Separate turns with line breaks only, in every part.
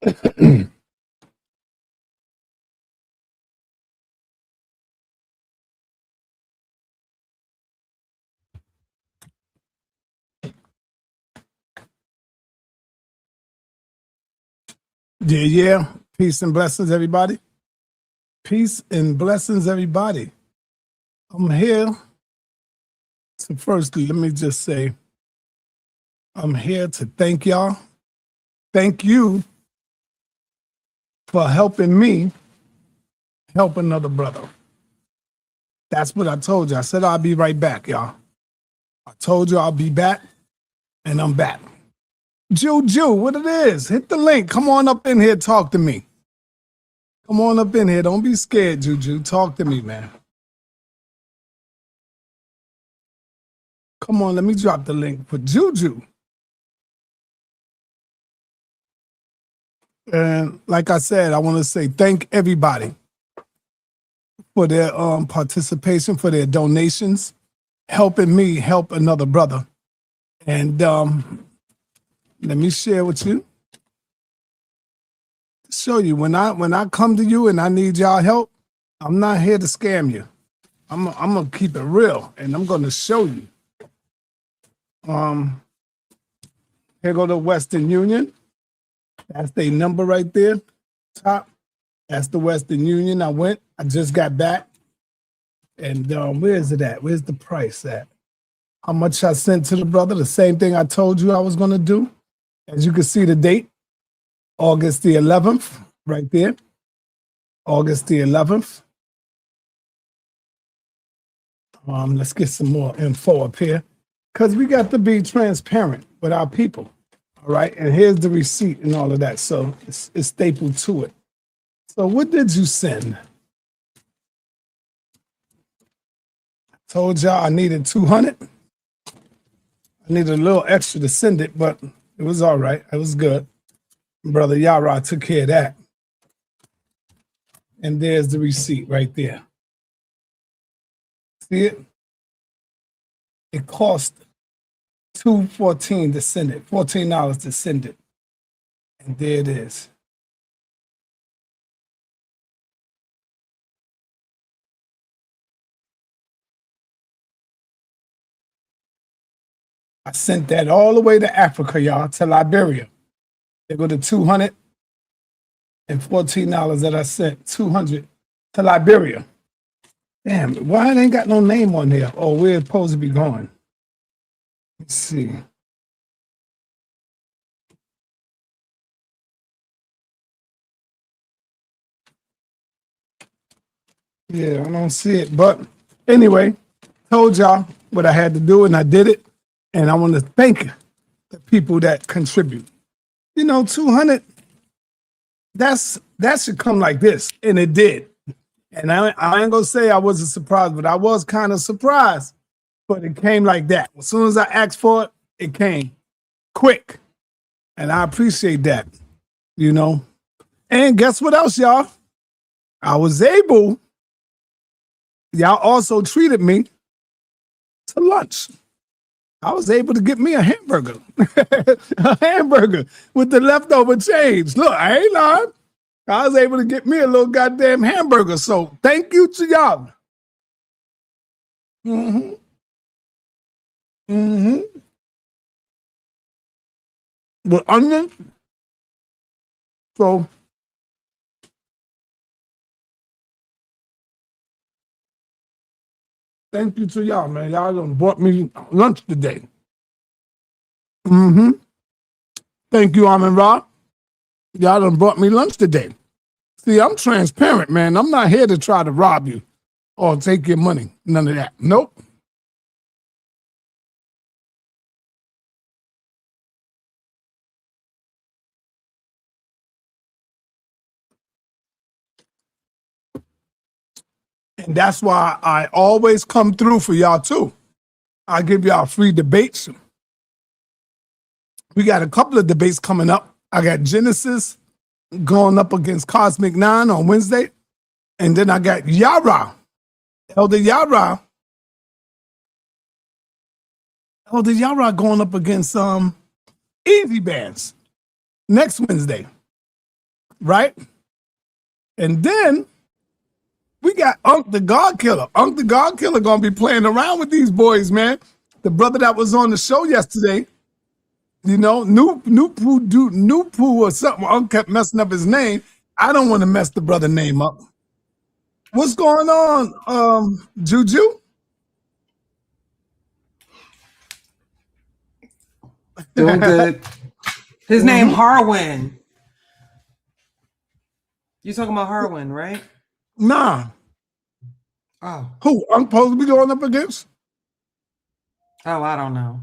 Yeah. Peace and blessings, everybody. Peace and blessings, everybody. I'm here. So first, let me just say, I'm here to thank y'all. Thank you for helping me help another brother. That's what I told you. I said I'll be right back, y'all. I told you I'll be back, and I'm back. Juju, what it is? Hit the link. Come on up in here, talk to me. Come on up in here. Don't be scared, Juju. Talk to me, man. Come on, let me drop the link for Juju. And like I said, I want to say thank everybody for their participation, for their donations, helping me help another brother. And let me share with you, show you when I come to you and I need y'all help, I'm not here to scam you. I'm gonna keep it real, and I'm gonna show you. Here go the Western Union. That's their number right there, top. That's the Western Union. I just got back. And where is it at? Where's the price at? How much I sent to the brother? The same thing I told you I was going to do. As you can see the date, August the 11th, right there. August the 11th. Let's get some more info up here, because we got to be transparent with our people. All right, and here's the receipt and all of that. So it's stapled to it. So what did you send? I told y'all I needed 200. I needed a little extra to send it, but it was all right. It was good. Brother Yara took care of that. And there's the receipt right there. See it? It cost $2.14 to send it, $14 to send it. And there it is. I sent that all the way to Africa, y'all, to Liberia. They go to $214 that I sent, $200 to Liberia. Damn, why it ain't got no name on there? Oh, where it's supposed to be going. Let's see. Yeah, I don't see it. But anyway, told y'all what I had to do, and I did it. And I want to thank the people that contribute. You know, 200, that should come like this. And it did. And I ain't going to say I wasn't surprised, but I was kind of surprised. But it came like that. As soon as I asked for it, it came quick. And I appreciate that, you know. And guess what else, y'all? I was able, y'all also treated me to lunch. I was able to get me a hamburger, a hamburger with the leftover change. Look, I ain't lying. I was able to get me a little goddamn hamburger. So thank you to y'all. With onions. So thank you to y'all, man. Y'all done bought me lunch today. Thank you, Amin Ra. Y'all done bought me lunch today. See, I'm transparent, man. I'm not here to try to rob you or take your money. None of that. Nope. And that's why I always come through for y'all, too. I give y'all free debates. We got a couple of debates coming up. I got Genesis going up against Cosmic 9 on Wednesday. And then I got Yara, Elder Yara. Elder Yara going up against Easy Bands next Wednesday. right? And then we got Unc the God Killer. Unc the God Killer gonna be playing around with these boys, man. The brother that was on the show yesterday, you know, Nupu or something. Unc kept messing up his name. I don't want to mess the brother name up. What's going on, Juju?
Doing good. His name Harwin. You talking about Harwin, right?
Nah.
Oh.
Who I'm supposed to be going up against?
Oh, I don't know.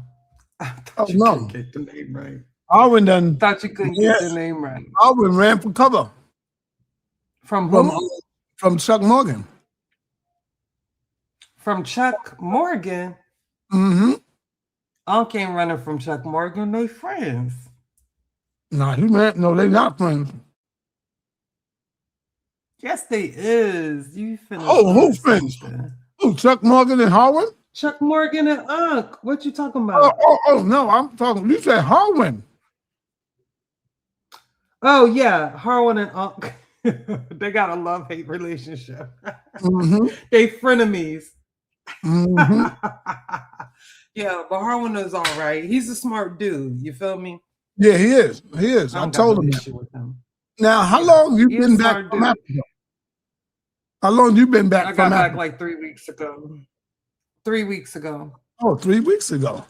I thought you couldn't get the name right.
Alwyn done.
Thought you couldn't get the name right.
Alwyn ran for cover.
From who?
From Chuck Morgan.
From Chuck Morgan?
Mm-hmm.
Unc ain't running from Chuck Morgan. They friends.
Nah, he ran. No, they not friends.
Yes, they is. You finna.
Oh, who friends? Who, Chuck Morgan and Harwin?
Chuck Morgan and Unc. What you talking about?
Oh, no, I'm talking. You said Harwin.
Oh, yeah. Harwin and Unc. They got a love-hate relationship.
Mm-hmm.
They frenemies.
Mm-hmm.
Yeah, but Harwin is all right. He's a smart dude. You feel me?
Yeah, he is. He is. I told him.
With him.
Now, how long you been back from Africa? How long you been back from Africa?
I got back like 3 weeks ago. 3 weeks ago.
Oh, 3 weeks ago.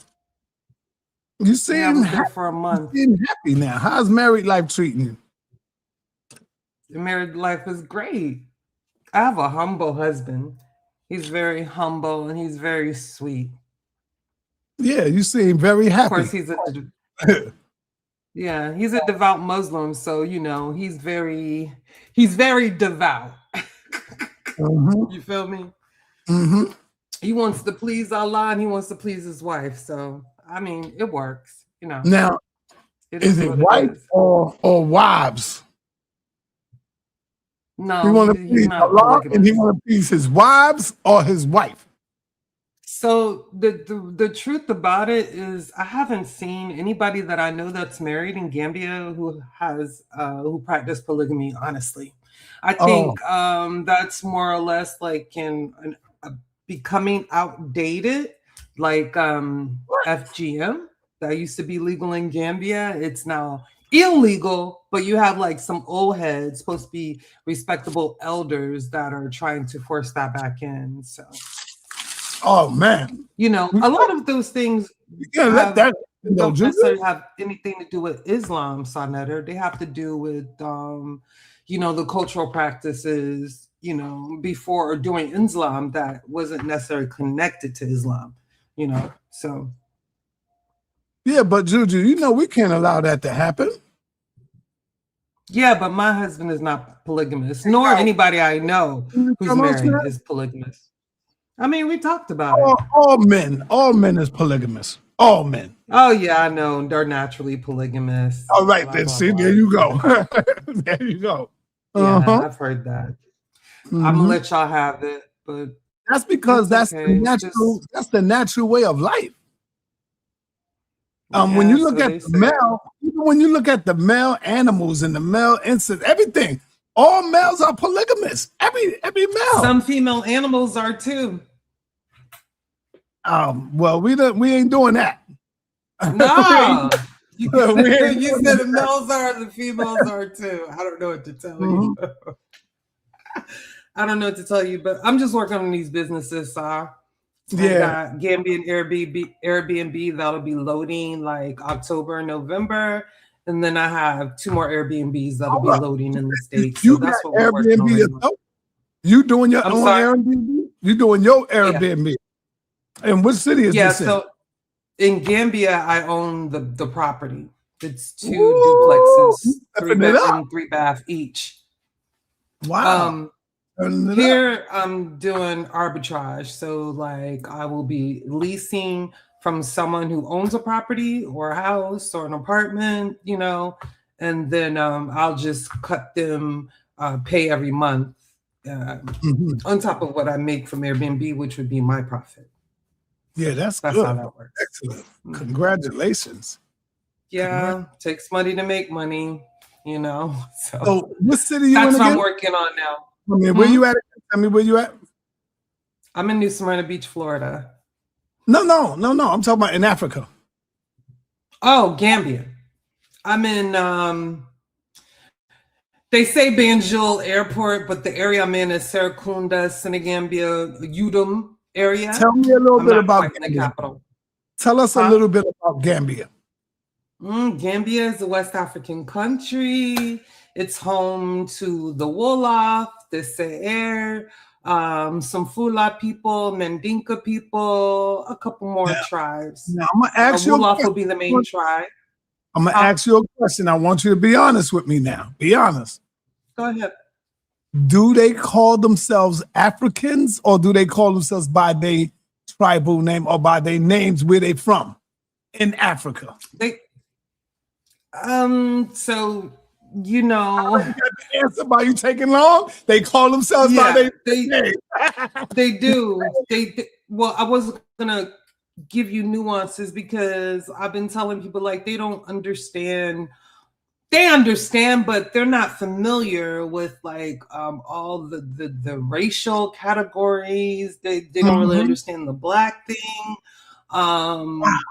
You seem
I was there for a month.
You seem happy now. How's married life treating you?
The married life is great. I have a humble husband. He's very humble and he's very sweet.
Yeah, you seem very happy.
Of course, he's a devout Muslim, so you know he's very devout.
Mm-hmm.
You feel me?
Mm-hmm.
He wants to please Allah and he wants to please his wife. So I mean, it works. You know.
Now, is it wife or wives?
No,
he want to please Allah and he want to please his wives or his wife.
So the truth about it is, I haven't seen anybody that I know that's married in Gambia who has who practice polygamy. Honestly, I think that's more or less like becoming outdated, like FGM that used to be legal in Gambia. It's now illegal, but you have like some old heads, supposed to be respectable elders, that are trying to force that back in. So.
Oh man!
You know, a lot of those things don't necessarily have anything to do with Islam, sa.neter. They have to do with, you know, the cultural practices, you know, before or during Islam that wasn't necessarily connected to Islam, you know. So.
Yeah, but Juju, you know, we can't allow that to happen.
Yeah, but my husband is not polygamous, nor anybody I know who's married is polygamous. I mean, we talked about it.
All men is polygamous. All men.
Oh yeah, I know. They're naturally polygamous.
All right, then. See, there you go. There you go.
Yeah, I've heard that. I'm gonna let y'all have it, but
that's because that's the natural way of life. When you look at the male, even when you look at the male animals and the male insects, everything, all males are polygamous. Every male.
Some female animals are too.
Well, we ain't doing that.
No. You said the males are, the females are too. I don't know what to tell you. I don't know what to tell you, but I'm just working on these businesses, I got Gambian Airbnb that'll be loading like October and November. And then I have 2 more Airbnbs that'll be loading in the States. So that's what we're working on.
Yourself? You doing your own Airbnb? You doing your Airbnb? And what city is this in?
So in Gambia, I own the property. It's 2 duplexes, 3 bedroom, 3 bath each.
Wow.
Here I'm doing arbitrage. So like I will be leasing from someone who owns a property or a house or an apartment, you know, and then I'll just cut them pay every month on top of what I make from Airbnb, which would be my profit.
Yeah, that's good.
How that works.
Excellent. Congratulations.
Yeah, takes money to make money. you know. So
So what city you in
that's what I'm
again?
working on now.
I mean, where you at? Tell me where you at.
I'm in New Smyrna Beach, Florida.
No. I'm talking about in Africa.
Oh, Gambia. I'm in they say Banjul Airport, but the area I'm in is Serekunda, Senegambia, Udom area.
Tell me a little
I'm
bit
not
about
quite in the
Gambia.
capital.
Tell us a
Huh?
little bit about Gambia.
Gambia is a West African country. It's home to the Wolof, the Se'er, some Fula people, Mandinka people, a couple more tribes.
Now I'm gonna ask you a
Wolof
question.
will be the main tribe.
I'm gonna
Huh?
ask you a question. I want you to be honest with me now. Be honest.
Go ahead.
Do they call themselves Africans or do they call themselves by their tribal name or by their names where they from in Africa?
They so you know,
You got the answer by you taking long? They call themselves by
yeah,
their name.
they do. Well, I was gonna give you nuances because I've been telling people like they don't understand. They understand, but they're not familiar with like all the racial categories. They don't really
Mhm.
understand the black thing.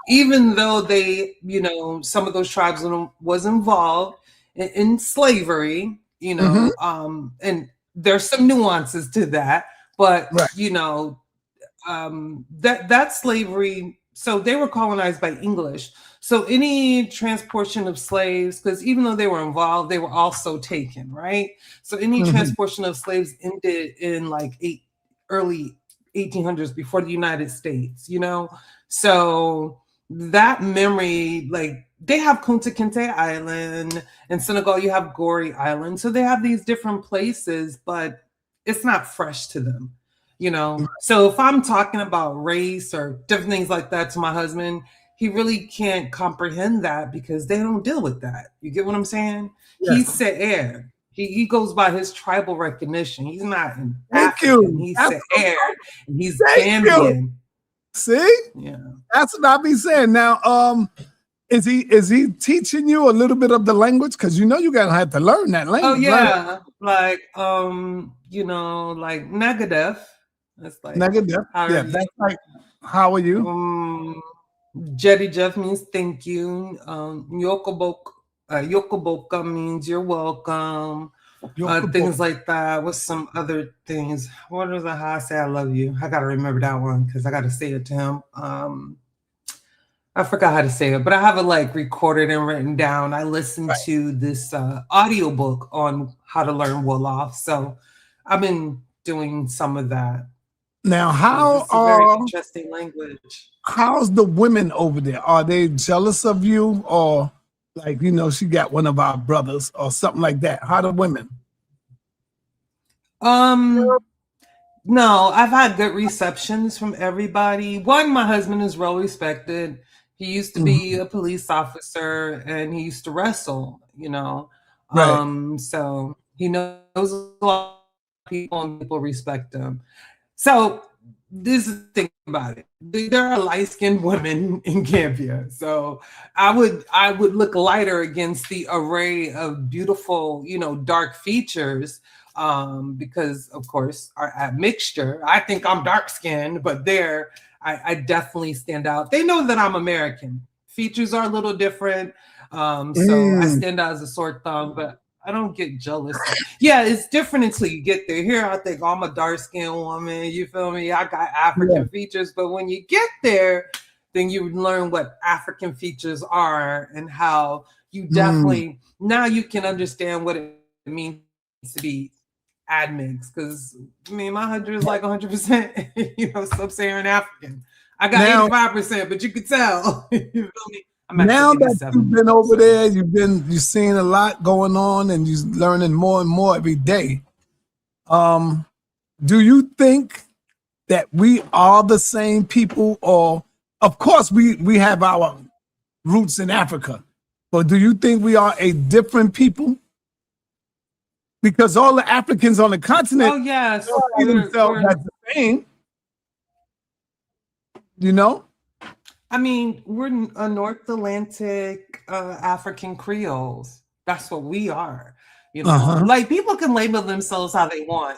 Even though they, you know, some of those tribes was involved in slavery, you
Mhm.
know, and there's some nuances to that, but
Right.
you know, that slavery, so they were colonized by English. So any transportation of slaves, because even though they were involved, they were also taken, right? So any
Mhm.
transportation of slaves ended in like early 1800s before the United States, you know? So that memory, like they have Kunta Kinte Island. In Senegal, you have Gori Island. So they have these different places, but it's not fresh to them, you know. So if I'm talking about race or different things like that to my husband, he really can't comprehend that because they don't deal with that. You get what I'm saying? He's
Yes.
Se'er. He goes by his tribal recognition. He's not an
Thank
African.
you.
He's
That's
Se'er and he's
Thank you.
Gambian.
See?
Yeah.
That's what I be saying. Now, is he teaching you a little bit of the language? Because you know you're gonna have to learn that
Oh
language, right?
yeah. Like you know, like Negative. That's like
Negative.
how are
Yeah,
you?
that's like, how are you?
Jetty Jeff means thank you. Yokoboka means you're welcome.
Yokobo.
Things like that. What's some other things? What is how I say I love you? I gotta remember that one because I gotta say it to him. I forgot how to say it, but I have it like recorded and written down. I listened
Right.
to this audiobook on how to learn Wolof. So I've been doing some of that.
Now,
It's a very interesting language.
how's the women over there? Are they jealous of you, or like she got one of our brothers or something like that? How the women?
Um, no, I've had good receptions from everybody. One, my husband is well respected. He used to be
Mhm.
a police officer and he used to wrestle, you know.
Right.
So he knows a lot of people and people respect him. So this is the thing about it. There are light-skinned women in Gambia. So I would look lighter against the array of beautiful, you know, dark features. Because of course our admixture. I think I'm dark skinned, but there I definitely stand out. They know that I'm American. Features are a little different. So I
Mm.
stand out as a sore thumb, but I don't get jealous. Yeah, it's different until you get there. Here, I think I'm a dark skinned woman. You feel me? I got
Yeah.
African features, but when you get there, then you learn what African features are and how you
Mm.
definitely now you can understand what it means to be admix. Because I mean, my 100 is like 100%, you know, sub-Saharan African. I got
Now,
85%, but you could tell. You feel me? I'm
now
actually
that you've
87.
been over
So.
there, you've seen a lot going on, and you're learning more and more every day. Do you think that we are the same people, or of course we have our roots in Africa, but do you think we are a different people? Because all the Africans on the
Oh
continent
yes,
don't see themselves
we're
as the same, you know?
I mean, we're a North Atlantic African Creoles. That's what we are.
Uh-huh.
Like people can label themselves how they want.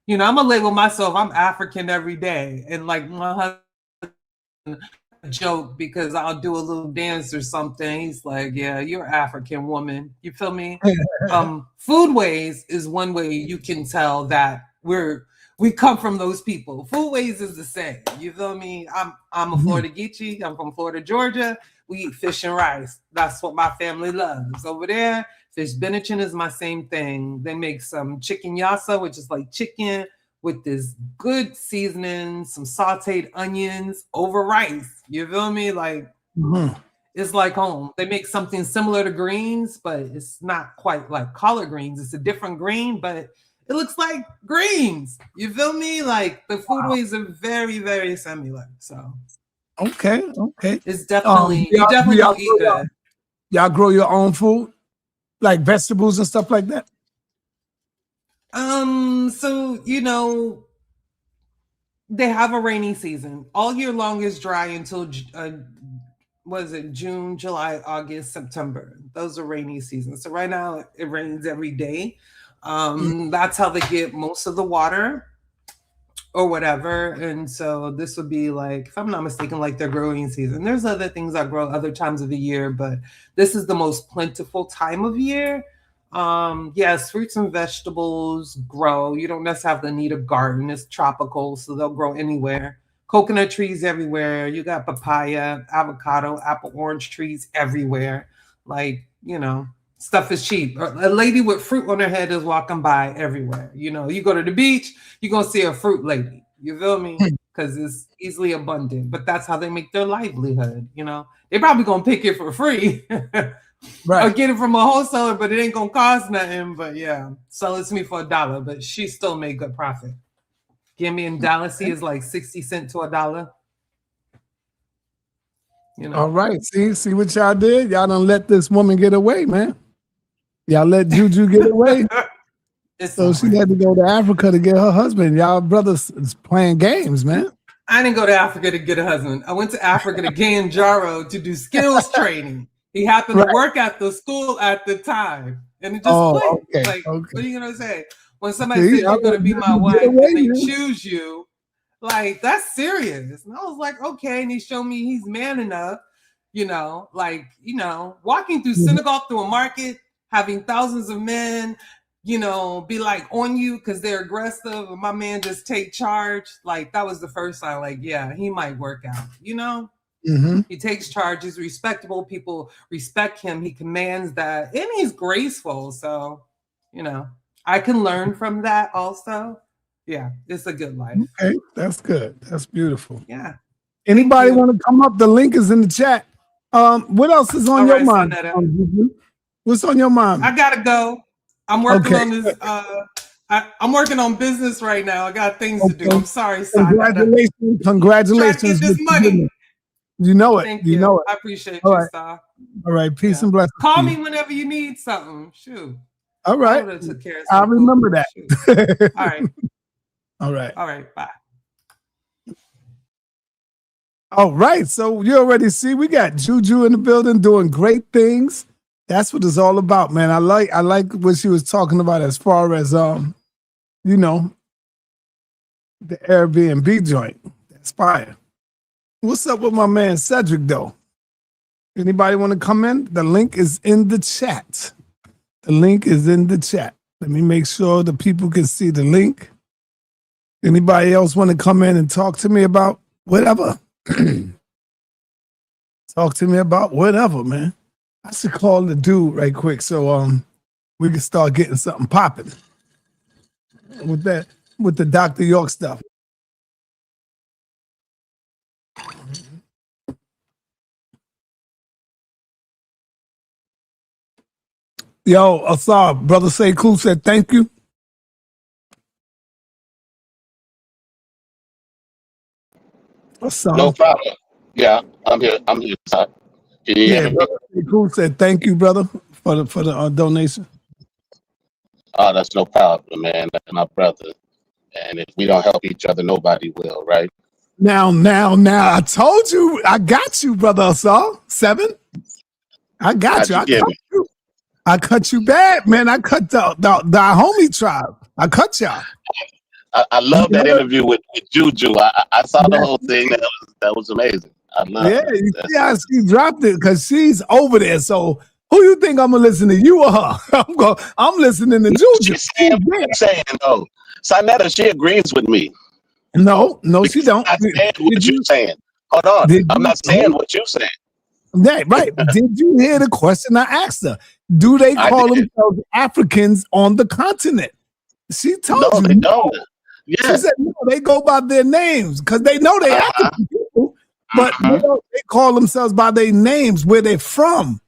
I'm gonna label myself, I'm African every day. And like my husband joke because I'll do a little dance or something. He's like, yeah, you're African woman. You feel me? Food ways is one way you can tell that we come from those people. Food ways is the same. You feel me? I'm a Florida Geechee. I'm from Florida, Georgia. We eat fish and rice. That's what my family loves. Over there, fish benachin is my same thing. They make some chicken yassa, which is like chicken with this good seasoning, some sauteed onions over rice. You feel me? Like it's like home. They make something similar to greens, but it's not quite like collard greens. It's a different green, but it looks like greens. You feel me? Like the food ways are very, very similar. So
okay.
it's definitely you definitely don't eat good.
Y'all grow your own food, like vegetables and stuff like that.
So they have a rainy season. All year long is dry until was it June, July, August, September. Those are rainy seasons. So right now it rains every day. That's how they get most of the water or whatever. And so this would be like, if I'm not mistaken, like their growing season. There's other things that grow other times of the year, but this is the most plentiful time of year. Yes, fruits and vegetables grow. You don't necessarily have to need a garden. It's tropical, so they'll grow anywhere. Coconut trees everywhere. You got papaya, avocado, apple, orange trees everywhere. Like, stuff is cheap. A lady with fruit on her head is walking by everywhere. You go to the beach, you're going to see a fruit lady. You feel me? Because it's easily abundant. But that's how they make their livelihood. They're probably going to pick it for free. Right. Or get it from a wholesaler, but it ain't gonna cost nothing. But yeah, sell it to me for $1, but she still made good profit. Gambia in Dallas is like 60 cents to $1.
All right, see what y'all did? Y'all done let this woman get away, man. Y'all let Juju get away. So she had to go to Africa to get her husband. Y'all brothers is playing games, man.
I didn't go to Africa to get a husband. I went to Africa to Ganjaro to do skills training. He happened to work at the school at the time. And it just clicked. Like, what are you going to say? When somebody says you're going to be my wife and they choose you, like, that's serious. And I was like, okay. And he showed me he's man enough, walking through Senegal, through a market, having thousands of men, be like on you because they're aggressive. And my man just take charge. Like, that was the first sign. Like, yeah, he might work out, He takes charge. He's respectable. People respect him. He commands that. And he's graceful. So, I can learn from that also. Yeah, it's a good life.
Okay, that's good. That's beautiful.
Yeah.
Anybody want to come up? The link is in the chat. What else is on your mind? What's on your mind?
I gotta go. I'm working on this. I'm working on business right now. I got things to do. I'm sorry,
Congratulations. Congratulations.
Try to get this money.
You know it.
Thank
you know it.
I appreciate you, Star.
All right. Peace and blessings.
Call me whenever you need something. Shoot.
All right. I'll remember that.
All right.
All right.
All right. Bye.
All right. So you already see we got Juju in the building doing great things. That's what it's all about, man. I like what she was talking about as far as the Airbnb joint. That's fire. What's up with my man Cedric though? Anybody want to come in? The link is in the chat. The link is in the chat. Let me make sure the people can see the link. Anybody else want to come in and talk to me about whatever? Talk to me about whatever, man. I should call the dude right quick so we can start getting something popping with the Dr. York stuff. Yo, Asar, brother Sekou said thank you. Asar.
No problem. Yeah, I'm here. I'm here.
Yeah, brother Sekou said thank you, brother, for the donation.
Oh, that's no problem, man. That's my brother. And if we don't help each other, nobody will, right?
Now, I told you, I got you, brother Asar. 7. I got you. I cut you bad, man. I cut the homie tribe. I cut y'all.
I love that interview with Juju. I saw the whole thing. That was amazing. I love
Yeah,
it.
you see how she dropped it because she's over there. So who you think I'm gonna listen to, you or her? I'm listening to Juju.
She's saying what I'm saying though. sa.neter, she agrees with me.
No, she don't.
I'm not saying what you're saying. Hold on. I'm not saying what you're saying.
Right. Did you hear the question I asked her? Do they call themselves Africans on the continent? She told you.
No, they don't. Yeah.
She said no, they go by their names because they know they're African people, but they call themselves by their names where they're from.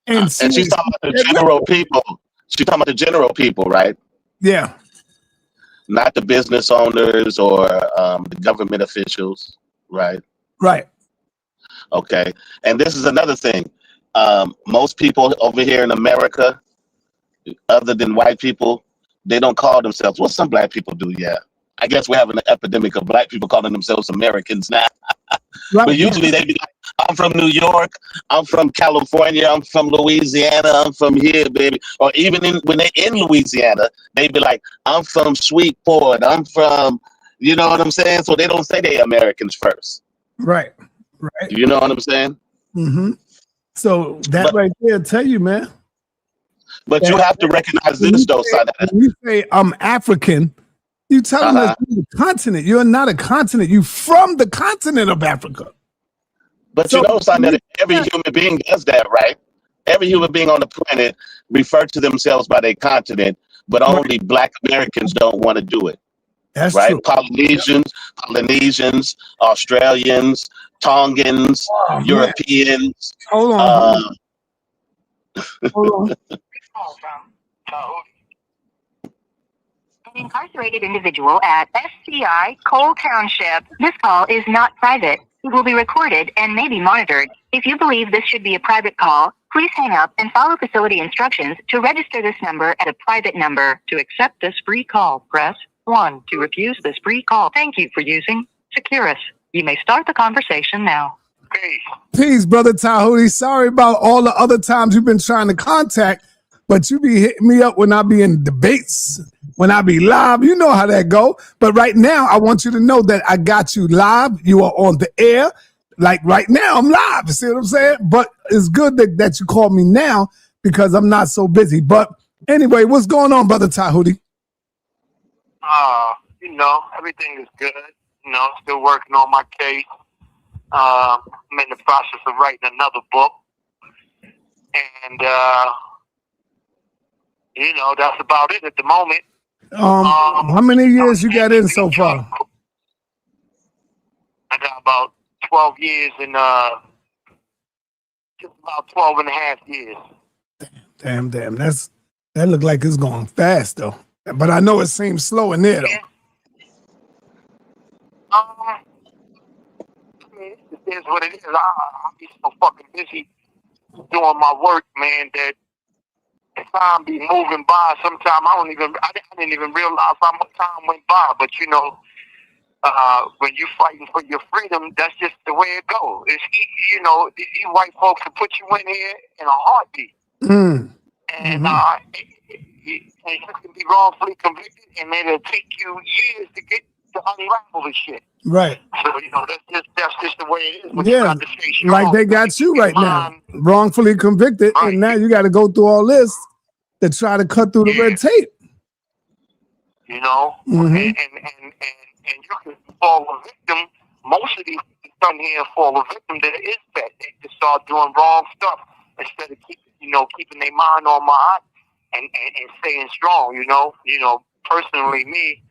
And
she's talking about the general people. She's talking about the general people, right?
Yeah.
Not the business owners or the government officials, right?
Right.
Okay. And this is another thing. Most people over here in America, other than white people, they don't call themselves. Well, some black people do, yeah. I guess we're having an epidemic of black people calling themselves Americans now.
Right.
But usually they be like, I'm from New York, I'm from California, I'm from Louisiana, I'm from here, baby. Or even when they're in Louisiana, they be like, I'm from Sweetport, I'm from, you know what I'm saying? So they don't say they Americans first.
Right.
You know what I'm saying?
Mm-hmm. So that right there tell you, man.
But you have to recognize this, though,
when you say I'm African, you telling us you're the continent. You're not a continent. You from the continent of Africa.
But so, you know, sa.neter, every human being does that, right? Every human being on the planet refer to themselves by their continent, but only Black Americans don't want to do it.
That's
right?
True.
Polynesians, Australians, Tongans, Europeans.
Hold on.
An incarcerated individual at SCI Cole Township. This call is not private. It will be recorded and may be monitored. If you believe this should be a private call, please hang up and follow facility instructions to register this number as a private number. To accept this free call, press 1. To refuse this free call, thank you for using Securus. You may start the conversation now.
Peace, brother Tahuti. Sorry about all the other times you've been trying to contact, but you be hitting me up when I be in debates, when I be live. You know how that go. But right now, I want you to know that I got you live. You are on the air. Like right now, I'm live. You see what I'm saying? But it's good that you called me now because I'm not so busy. But anyway, what's going on, brother Tahuti?
You know, everything is good. You know, still working on my case. I'm in the process of writing another book. And, you know, that's about it at the moment.
How many years you got in so far?
I got about 12 years and just about 12 and a half years.
Damn. That look like it's going fast, though. But I know it seems slow in there, though.
It is what it is. I'll be so fucking busy doing my work, man, that time be moving by. Sometimes I didn't even realize how much time went by. But you know, when you fighting for your freedom, that's just the way it goes. It's, you know, these white folks will put you in here in a heartbeat, and you can be wrongfully convicted, and it'll take you years to get to unravel the shit.
Right.
So you know that's just the way it is.
Yeah, like they got you right now, wrongfully convicted, and now you got to go through all this to try to cut through the red tape.
You know, and you can fall a victim. Most of these come here and fall a victim that is that they just start doing wrong stuff instead of keeping their mind on my and staying strong. You know, personally, me.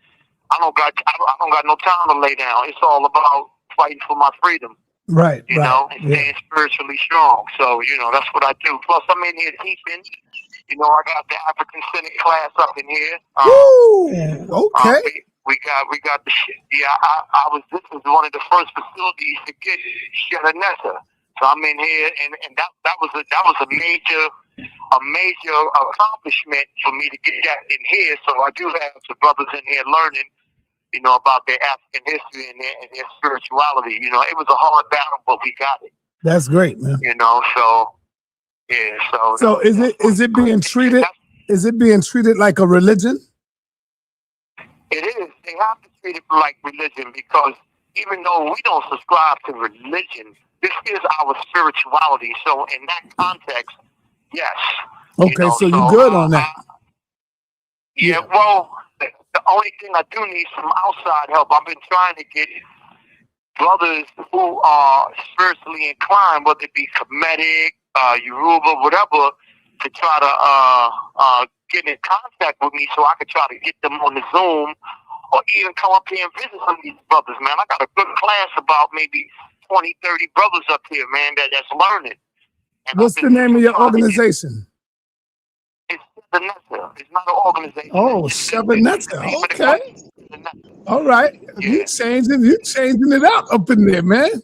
I don't got no time to lay down. It's all about fighting for my freedom.
Right.
You know, and staying spiritually strong. So, you know, that's what I do. Plus, I'm in here teaching. You know, I got the African Senate class up in here.
Okay.
We got the shit. Yeah, this was one of the first facilities to get sa.neter. So I'm in here, and that was a major accomplishment for me to get that in here. So I do have some brothers in here learning, you know, about their African history and their spirituality. You know, it was a hard battle, but we got it.
That's great, man.
You know, so Yeah.
So is it being treated? Is it being treated like a religion?
It is. They have to treat it like religion because even though we don't subscribe to religion, this is our spirituality. So in that context, yes.
Okay, so you're good on that.
Yeah. Well, the only thing I do need some outside help. I've been trying to get brothers who are spiritually inclined, whether it be Kemetic, Yoruba, whatever, to try to get in contact with me so I can try to get them on the Zoom or even come up here and visit some of these brothers, man. I got a good class about maybe 20, 30 brothers up here, man, that's learning. And
what's the name of your organization?
It's sa.neter. It's not an organization.
Oh, sa.neter. Okay. All right.
Yeah.
You changing it up in there, man.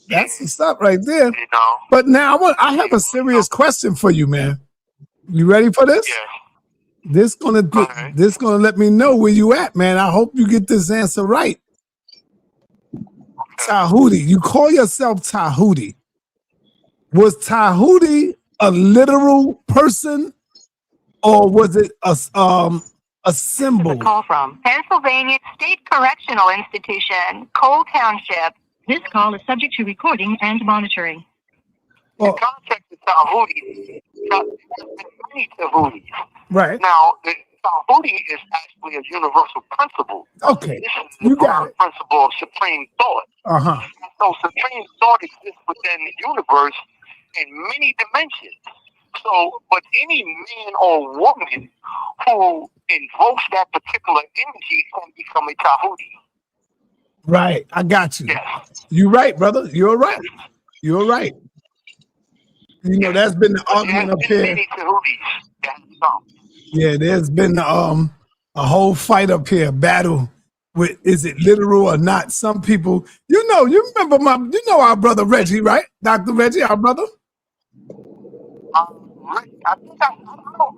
That's the stuff right there.
You know.
But now I have a serious question for you, man. You ready for this?
Yeah.
This gonna let me know where you at, man. I hope you get this answer right. Tahuti. You call yourself Tahuti. Was Tahuti a literal person, or was it a symbol?
A call from Pennsylvania State Correctional Institution, Cole Township. This call is subject to recording and monitoring.
The context of Tahuti, there's many Tahutis.
Right.
Now, the Tahuti is actually a universal principle.
Okay.
This is
You
the
got it.
principle of supreme thought.
Uh-huh.
So supreme thought exists within the universe in many dimensions. So, but any man or woman who invokes that particular energy can become a Tahuti.
Right. I got you.
Yes.
You're right, brother. You're right. You're right. You know, that's been the argument up here.
Many Tahudis. That's some.
Yeah, there's been a whole fight up here, battle with is it literal or not. Some people, you remember our brother Reggie, right? Dr. Reggie, our brother?
I think I don't know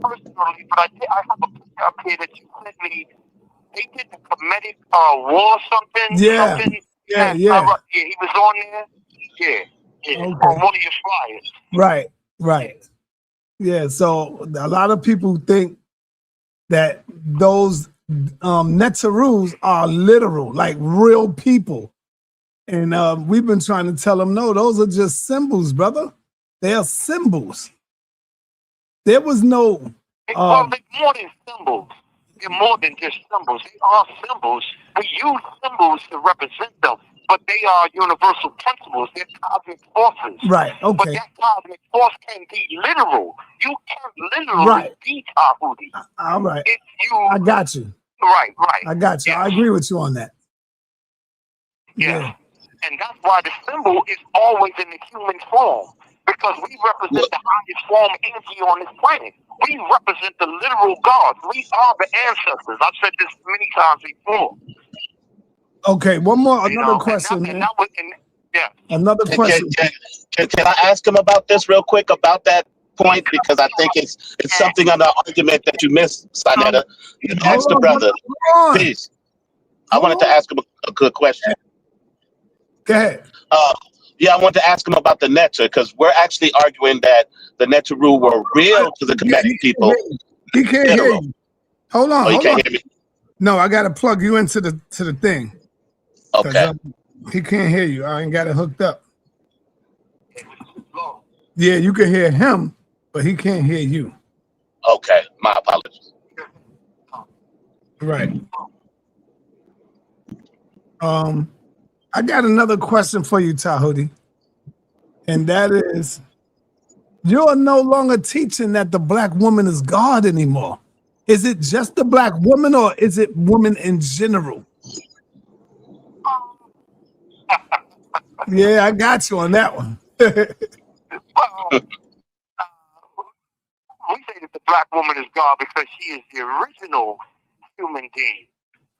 personally, but I have a picture up here that you sent me. They did the Kemetic war something.
Yeah.
Something.
Yeah.
He was on there. Yeah.
Okay.
On one of your flyers.
Right. Yeah, so a lot of people think that those Neterus are literal, like real people. And we've been trying to tell them, no, those are just symbols, brother. They are symbols. There was no...
well, they're more than symbols. They're more than just symbols. They are symbols. We use symbols to represent them, but they are universal principles. They're cosmic forces.
Right, okay.
But that cosmic force can be literal. You can literally be Tahuti.
All right.
If you...
I got you.
Right.
I got you.
Yes.
I agree with you on that.
Yeah. And that's why the symbol is always in the human form. Because we represent the highest form energy on this planet. We represent the literal gods. We are the ancestors. I've said this many times before.
Okay, another question, man. Another question.
Can I ask him about this real quick, about that point? Because I think it's something on the argument that you missed, sa.neter. Ask the brother. Please. I wanted to ask him a good question.
Go ahead.
Yeah, I want to ask him about the Neter, because we're actually arguing that the Neteru were real to the Kemetic people.
He can't hear you. Hold on.
Oh, he can't hear me.
No, I got to plug you into the thing.
Okay.
He can't hear you. I ain't got it hooked up. Yeah, you can hear him, but he can't hear you.
Okay, my apologies.
Right. I got another question for you, Tahuti. And that is, you're no longer teaching that the black woman is God anymore. Is it just the black woman, or is it women in general? Yeah, I got you on that one.
We say that the black woman is God because she is the original human being.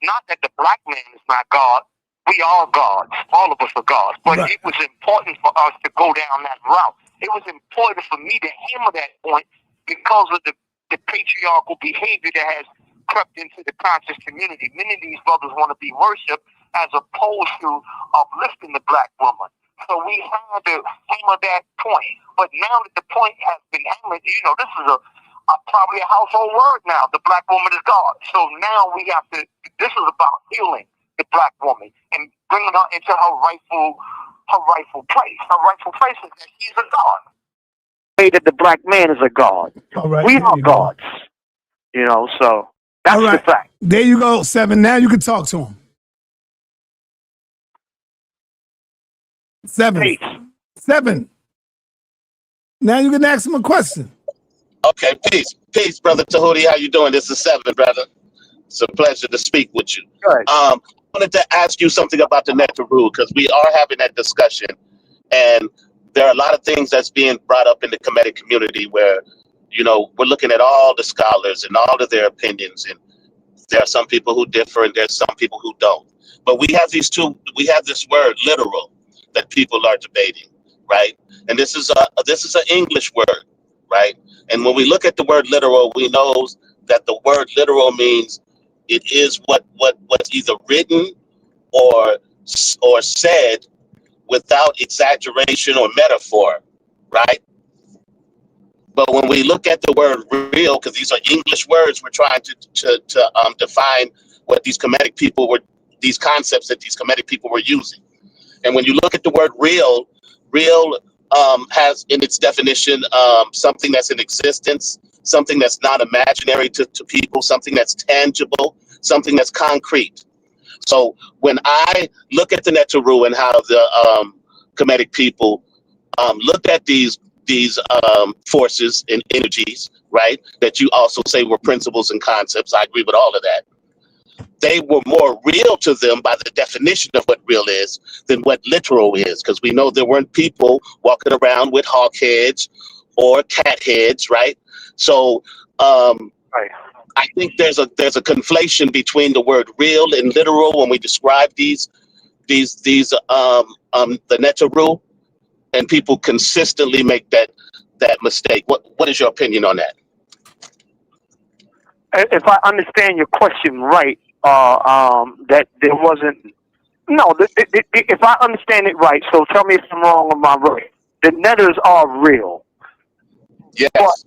Not that the black man is not God. We are gods. All of us are gods. But it was important for us to go down that route. It was important for me to hammer that point because of the patriarchal behavior that has crept into the conscious community. Many of these brothers want to be worshipped as opposed to uplifting the black woman. So we had to hammer that point. But now that the point has been hammered, this is probably a household word now. The black woman is God. So now we have to, this is about healing the black woman and bringing her into her rightful place. Her rightful place is that she's a God. That the black man is a God.
All right,
We are gods. So that's
all right.
the fact.
There you go, 7. Now you can talk to him. 7.
Peace.
7. Now you can ask him a question.
Okay, peace, brother Tahuti. How you doing? This is 7, brother. It's a pleasure to speak with you.
Good.
I wanted to ask you something about the net rule because we are having that discussion, and there are a lot of things that's being brought up in the Kemetic community where, we're looking at all the scholars and all of their opinions, and there are some people who differ and there's some people who don't. But we have this word literal that people are debating, right? And this is an English word, right? And when we look at the word literal, we know that the word literal means it is what's either written or said without exaggeration or metaphor, right? But when we look at the word real, because these are English words, we're trying to define what these concepts that these Kemetic people were using. And when you look at the word real has in its definition something that's in existence, something that's not imaginary to people, something that's tangible, something that's concrete. So when I look at the Neteru and how the Kemetic people looked at these forces and energies, right, that you also say were principles and concepts, I agree with all of that. They were more real to them by the definition of what real is than what literal is, because we know there weren't people walking around with hawk heads or cat heads, right? So
Right.
I think there's a conflation between the word real and literal when we describe the Neteru, and people consistently make that mistake. What is your opinion on that?
If I understand your question right, that there wasn't. No, if I understand it right, so tell me if I'm wrong or I'm right. The netters are real.
Yes.
But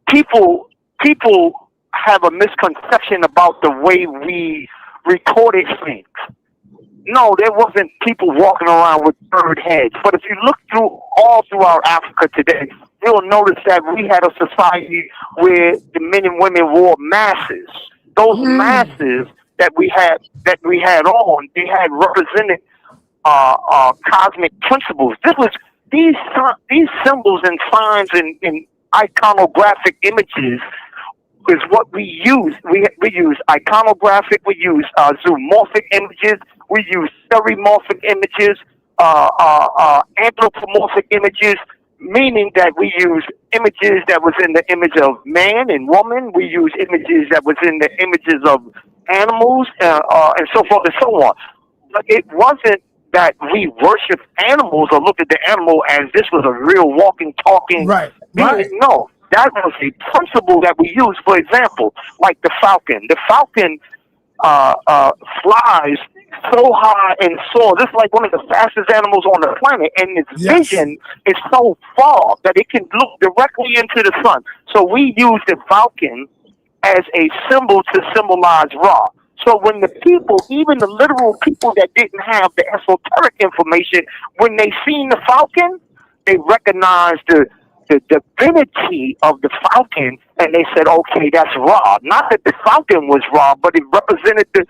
people have a misconception about the way we recorded things. No, there wasn't people walking around with bird heads. But if you look all throughout Africa today, you'll notice that we had a society where the men and women wore masses. Those masses that we had on, they had represented cosmic principles. These symbols and signs and iconographic images is what we use. We use iconographic, we use zoomorphic images, we use stereomorphic images, anthropomorphic images, meaning that we use images that was in the image of man and woman. We use images that was in the images of animals and so forth and so on. But it wasn't that we worship animals or looked at the animal as this was a real walking, talking being.
Right.
No, that was a principle that we use. For example, like the falcon. The falcon flies so high and soars. It's like one of the fastest animals on the planet, and its vision is so far that it can look directly into the sun. So we use the falcon as a symbol to symbolize Ra. So when the people, even the literal people that didn't have the esoteric information, when they seen the falcon, they recognized the divinity of the falcon, and they said, "Okay, that's Ra." Not that the falcon was Ra, but it represented the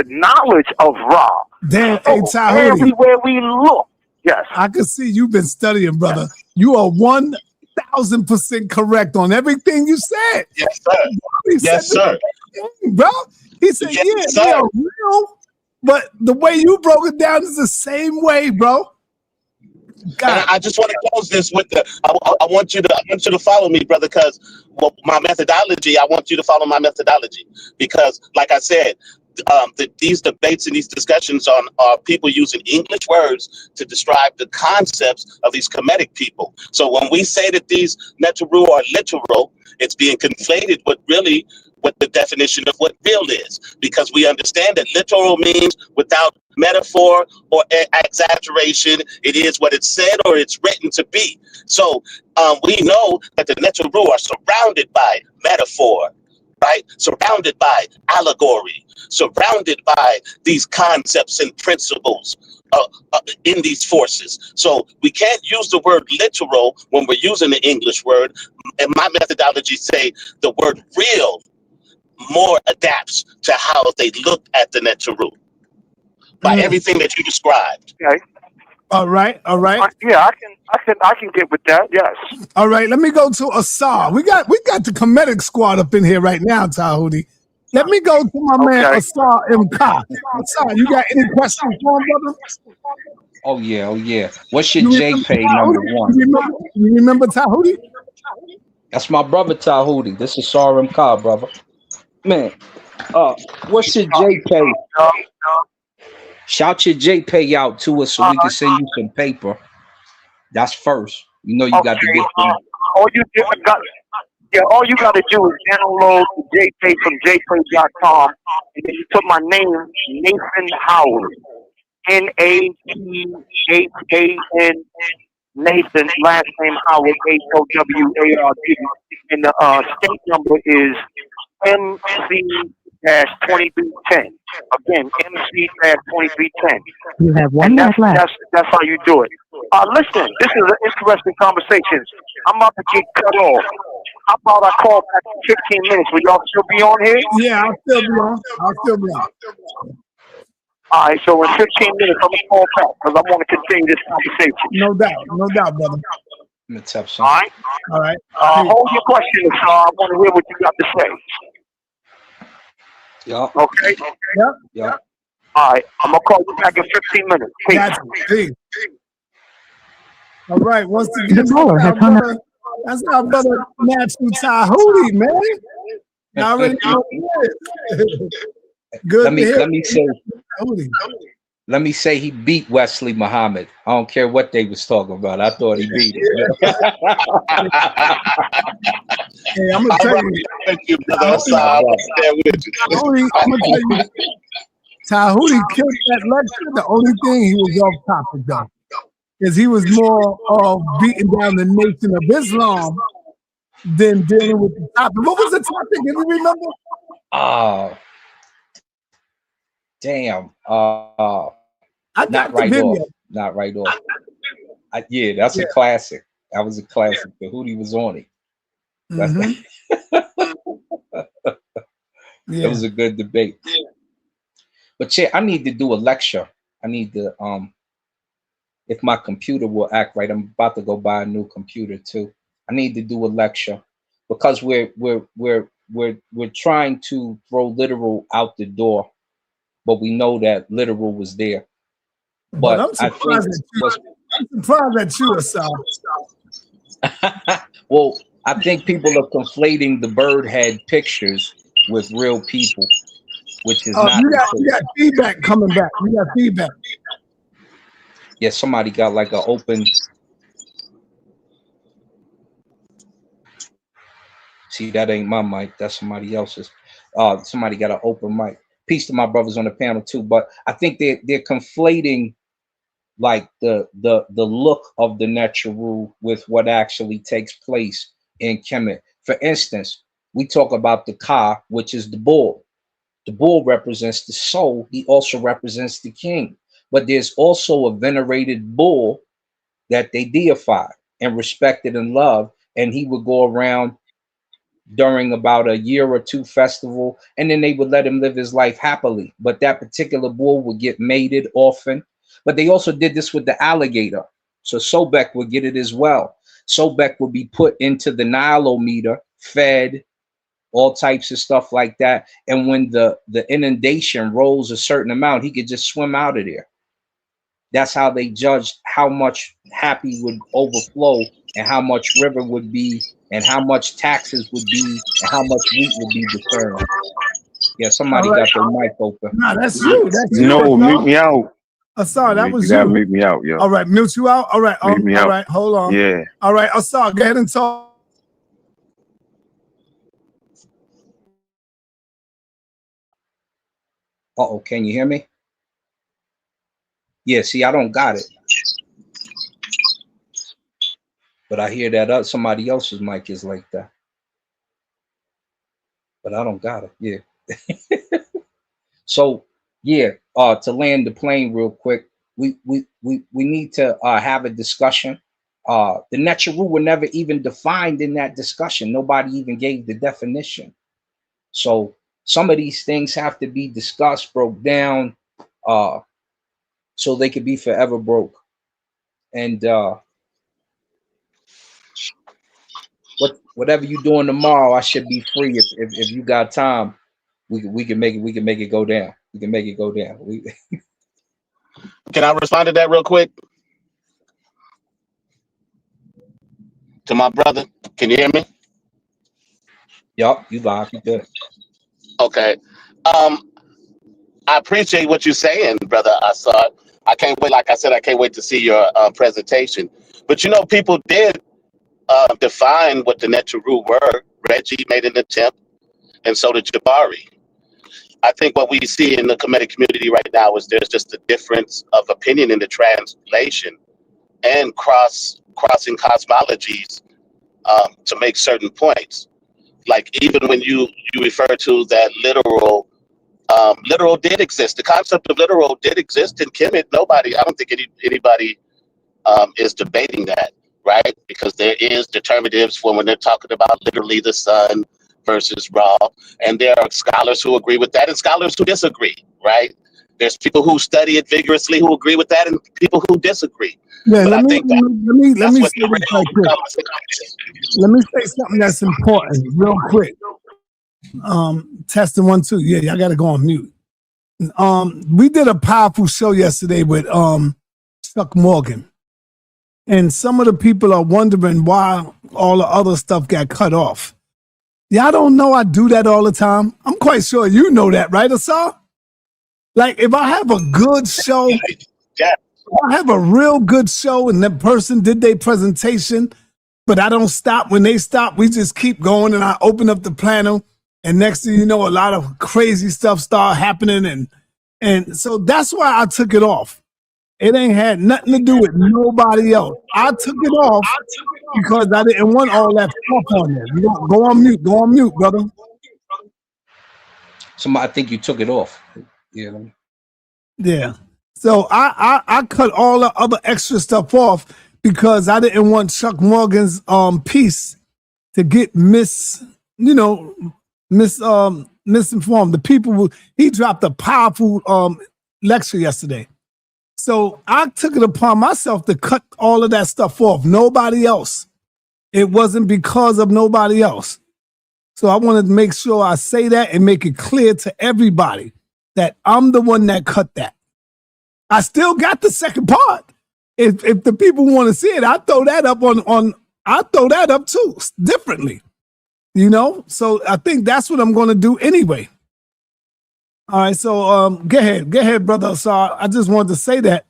knowledge of Ra.
Damn,
So
hey, Tahuti,
everywhere we look, yes,
I can see you've been studying, brother. You are 1,000% correct on everything you said.
Yes, sir. Yes, sir.
Bro, he said,
Yes,
yeah,
sir.
they are real, but the way you broke it down is the same way, bro.
And I just want to close this with I want you to follow me, brother, because my methodology. I want you to follow my methodology because, like I said, these debates and these discussions are people using English words to describe the concepts of these Kemetic people. So when we say that these Neteru are literal, it's being conflated with really what the definition of what real is, because we understand that literal means without metaphor or exaggeration. It is what it's said or it's written to be. So we know that the Neteru are surrounded by metaphor, right? Surrounded by allegory, surrounded by these concepts and principles in these forces. So we can't use the word literal when we're using the English word. And my methodology say the word real more adapts to how they look at the Neteru by everything that you described.
Okay.
All right.
Yeah, I can get with that. Yes.
All right, let me go to Asar. We got the comedic squad up in here right now, Tahuti. Let me go to my man
Okay.
Asar M. Ka. Asar, you got any questions for him, brother?
Oh yeah. What's your
You remember
JPay
Tahuti?
#1?
You remember Tahuti?
That's my brother Tahuti. This is Sarim Ka, brother. Man, what's your JPay? Shout your JPay out to us so we can send you some paper. That's first. You know you got to get some.
All you got to do is download the JPay from jpay.com, and then you put my name, Nathan Howard, Nathan, Nathan, last name Howard, HOWARD, and the state number is MC-2310. Again, MC-2310.
You have one
And
minute left.
that's how you do it. Listen, this is an interesting conversation. I'm about to get cut off. How about I call back in 15 minutes? Will y'all still be on here?
Yeah, I'll still be on.
All right, so in 15 minutes, I'm going to call back because I want to continue this conversation.
No doubt, brother.
Let's have
All
some.
right?
All right.
Hold your questions. I want to hear what you got to say.
Yeah.
Okay?
Yeah.
All right, I'm going to call you back in 15 minutes. Peace.
Gotcha. Peace. All right, once again, that's our brother Matthew Tahuti, man. You already know what it is. Good.
Let me say he beat Wesley Muhammad. I don't care what they was talking about. I thought he beat him.
Hey, I'm gonna tell you.
Thank you, brother. I'm gonna
tell you, Tahuti killed that lecture. The only thing he was off topic though, is he was more of beating down the Nation of Islam than dealing with the topic. What was the topic? Can you remember?
Damn.
I got the video.
Not right off. Yeah, that's a classic. That was a classic. The Hootie was on it. It was a good debate. But yeah, I need to do a lecture. I need to if my computer will act right. I'm about to go buy a new computer too. I need to do a lecture because we're trying to throw literal out the door, but we know that literal was there. But
I'm surprised at you, Asad.
Well, I think people are conflating the bird head pictures with real people, which is not.
You got feedback coming back. You got feedback.
Yeah, somebody got like an open. See, that ain't my mic. That's somebody else's. Somebody got an open mic. Peace to my brothers on the panel too. But I think they're conflating like the look of the Neteru with what actually takes place in Kemet. For instance, we talk about the Ka, which is the bull. The bull represents the soul. He also represents the king. But there's also a venerated bull that they deify and respected and loved. And he would go around during about a year or two festival, and then they would let him live his life happily. But that particular bull would get mated often. But they also did this with the alligator. So Sobek would get it as well. Sobek would be put into the Nilometer, fed, all types of stuff like that. And when the inundation rose a certain amount, he could just swim out of there. That's how they judged how much happy would overflow and how much river would be and how much taxes would be and how much wheat would be returned. Yeah, somebody got their mic open.
No, that's you. That's you.
No, mute me out.
Asad, that was
you. You gotta mute me out, yo.
All right, mute you out. All right,
mute me
all
out.
right, hold on.
Yeah.
All right, Asad, go ahead and talk.
Uh-oh, can you hear me? Yeah, see, I don't got it. But I hear that somebody else's mic is like that. But I don't got it. Yeah. So yeah, to land the plane real quick, we need to have a discussion. The Neteru were never even defined in that discussion. Nobody even gave the definition. So some of these things have to be discussed, broke down, so they could be forever broke. And whatever you're doing tomorrow, I should be free. If you got time, we can make it go down. We can make it go down.
Can I respond to that real quick? To my brother, can you hear me?
Yup, you live. You good.
Okay. I appreciate what you're saying, brother Assad. I can't wait. Like I said, I can't wait to see your presentation. But you know, people did define what the Neteru were. Reggie made an attempt, and so did Jabari. I think what we see in the Kemetic community right now is there's just a difference of opinion in the translation and crossing cosmologies to make certain points. Like even when you refer to that literal did exist. The concept of literal did exist in Kemet. I don't think anybody is debating that, right? Because there is determinatives for when they're talking about literally the sun versus Ra. And there are scholars who agree with that and scholars who disagree, right? There's people who study it vigorously who agree with that and people who disagree.
Yeah,
But
let
I
me
think that
let me
what
say
the
this
real
right quick. Let me say something that's important real quick. Testing 1 2. Yeah, I gotta go on mute. We did a powerful show yesterday with Chuck Morgan. And some of the people are wondering why all the other stuff got cut off. Y'all don't know I do that all the time. I'm quite sure you know that, right, Asar? Like if I have a good show,
Yeah.
I have a real good show and that person did their presentation, but I don't stop. When they stop, we just keep going and I open up the planner and next thing you know, a lot of crazy stuff start happening. And so that's why I took it off. It ain't had nothing to do with nobody else. I took it off because I didn't want all that stuff on there. You know, go on mute, brother.
Somebody, I think you took it off. Yeah.
Yeah. So I cut all the other extra stuff off because I didn't want Chuck Morgan's piece to get misinformed. The people he dropped a powerful lecture yesterday. So I took it upon myself to cut all of that stuff off. Nobody else. It wasn't because of nobody else. So I wanted to make sure I say that and make it clear to everybody that I'm the one that cut that. I still got the second part. If the people want to see it, I throw that up I throw that up too, differently. You know? So I think that's what I'm gonna do anyway. All right, so go ahead, brother. So I just wanted to say that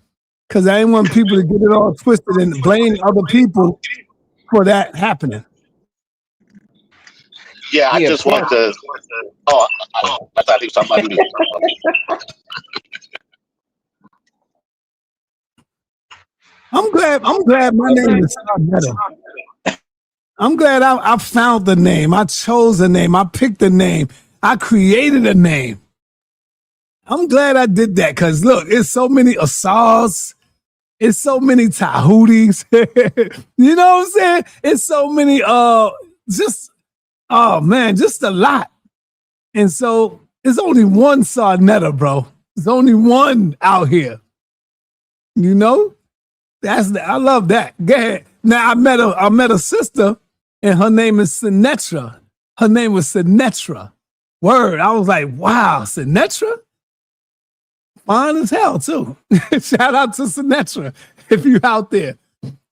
because I didn't want people to get it all twisted and blame other people for that happening.
Yeah, I just want to. Oh, I thought he was talking about me.
I'm glad my name is sa.neter. I'm glad I found the name. I chose a name. I picked a name. I created a name. I'm glad I did that because look, it's so many Asars. It's so many Tahooties. You know what I'm saying? It's so many just a lot. And so it's only one sa.neter, bro. There's only one out here. You know? I love that. Go ahead. Now I met a sister and her name is sa.neter. Her name was sa.neter. Word. I was like, wow, sa.neter? Fine as hell, too. Shout out to sa.neter if you out there.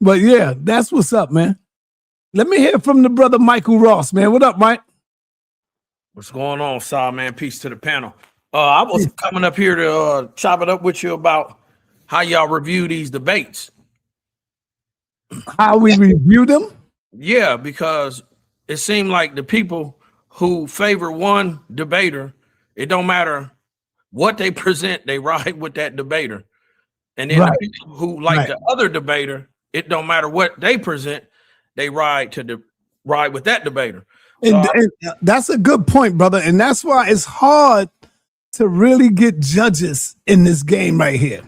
But yeah, that's what's up, man. Let me hear from the brother Michael Ross, man. What up, Mike?
What's going on, Saw, man? Peace to the panel. I was coming up here to chop it up with you about how y'all review these debates.
How we review them?
Yeah, because it seemed like the people who favor one debater, it don't matter what they present, they ride with that debater. And then
Right.
the people who like
Right.
the other debater, it don't matter what they present, they ride with that debater. So
And that's a good point, brother. And that's why it's hard to really get judges in this game right here.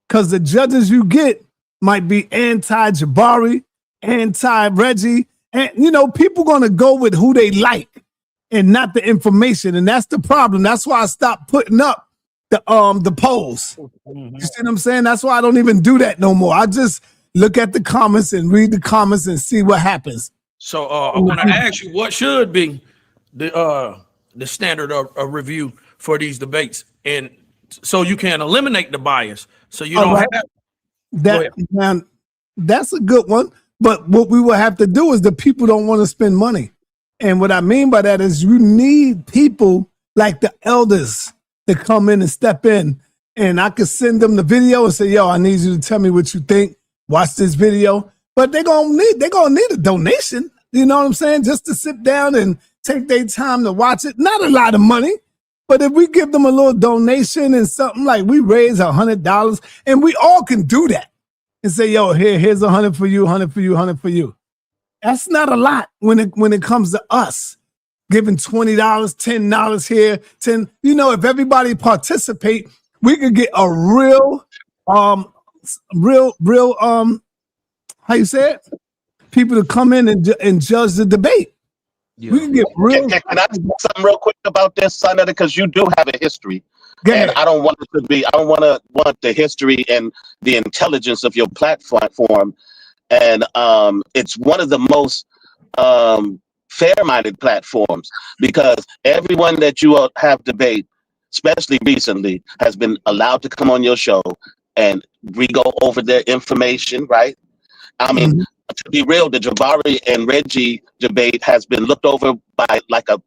Because the judges you get might be anti-Jabari, anti-Reggie. And, you know, people going to go with who they like and not the information. And that's the problem. That's why I stopped putting up the polls. You see what I'm saying? That's why I don't even do that no more. I just look at the comments and read the comments and see what happens.
So I want to ask you, what should be the standard of review for these debates, and so you can eliminate the bias, so you don't have
that. Now, that's a good one. But what we will have to do is the people don't want to spend money, and what I mean by that is you need people like the elders to come in and step in, and I could send them the video and say, "Yo, I need you to tell me what you think. Watch this video." But they're gonna need a donation. You know what I'm saying? Just to sit down and take their time to watch it. Not a lot of money, but if we give them a little donation and something like we raise $100, and we all can do that and say, "Yo, here's $100 for you, $100 for you, $100 for you." That's not a lot when it comes to us giving $20, $10 here, 10. You know, if everybody participate, we could get a real how you say it? People to come in and judge the debate.
Yeah.
We can get real.
Can I say something real quick about this, sa.neter? Because you do have a history, and I don't want it to be. I don't want the history and the intelligence of your platform, and it's one of the most fair-minded platforms, because everyone that you have debate, especially recently, has been allowed to come on your show and we go over their information, right? I mean, to be real, the Jabari and Reggie debate has been looked over by like a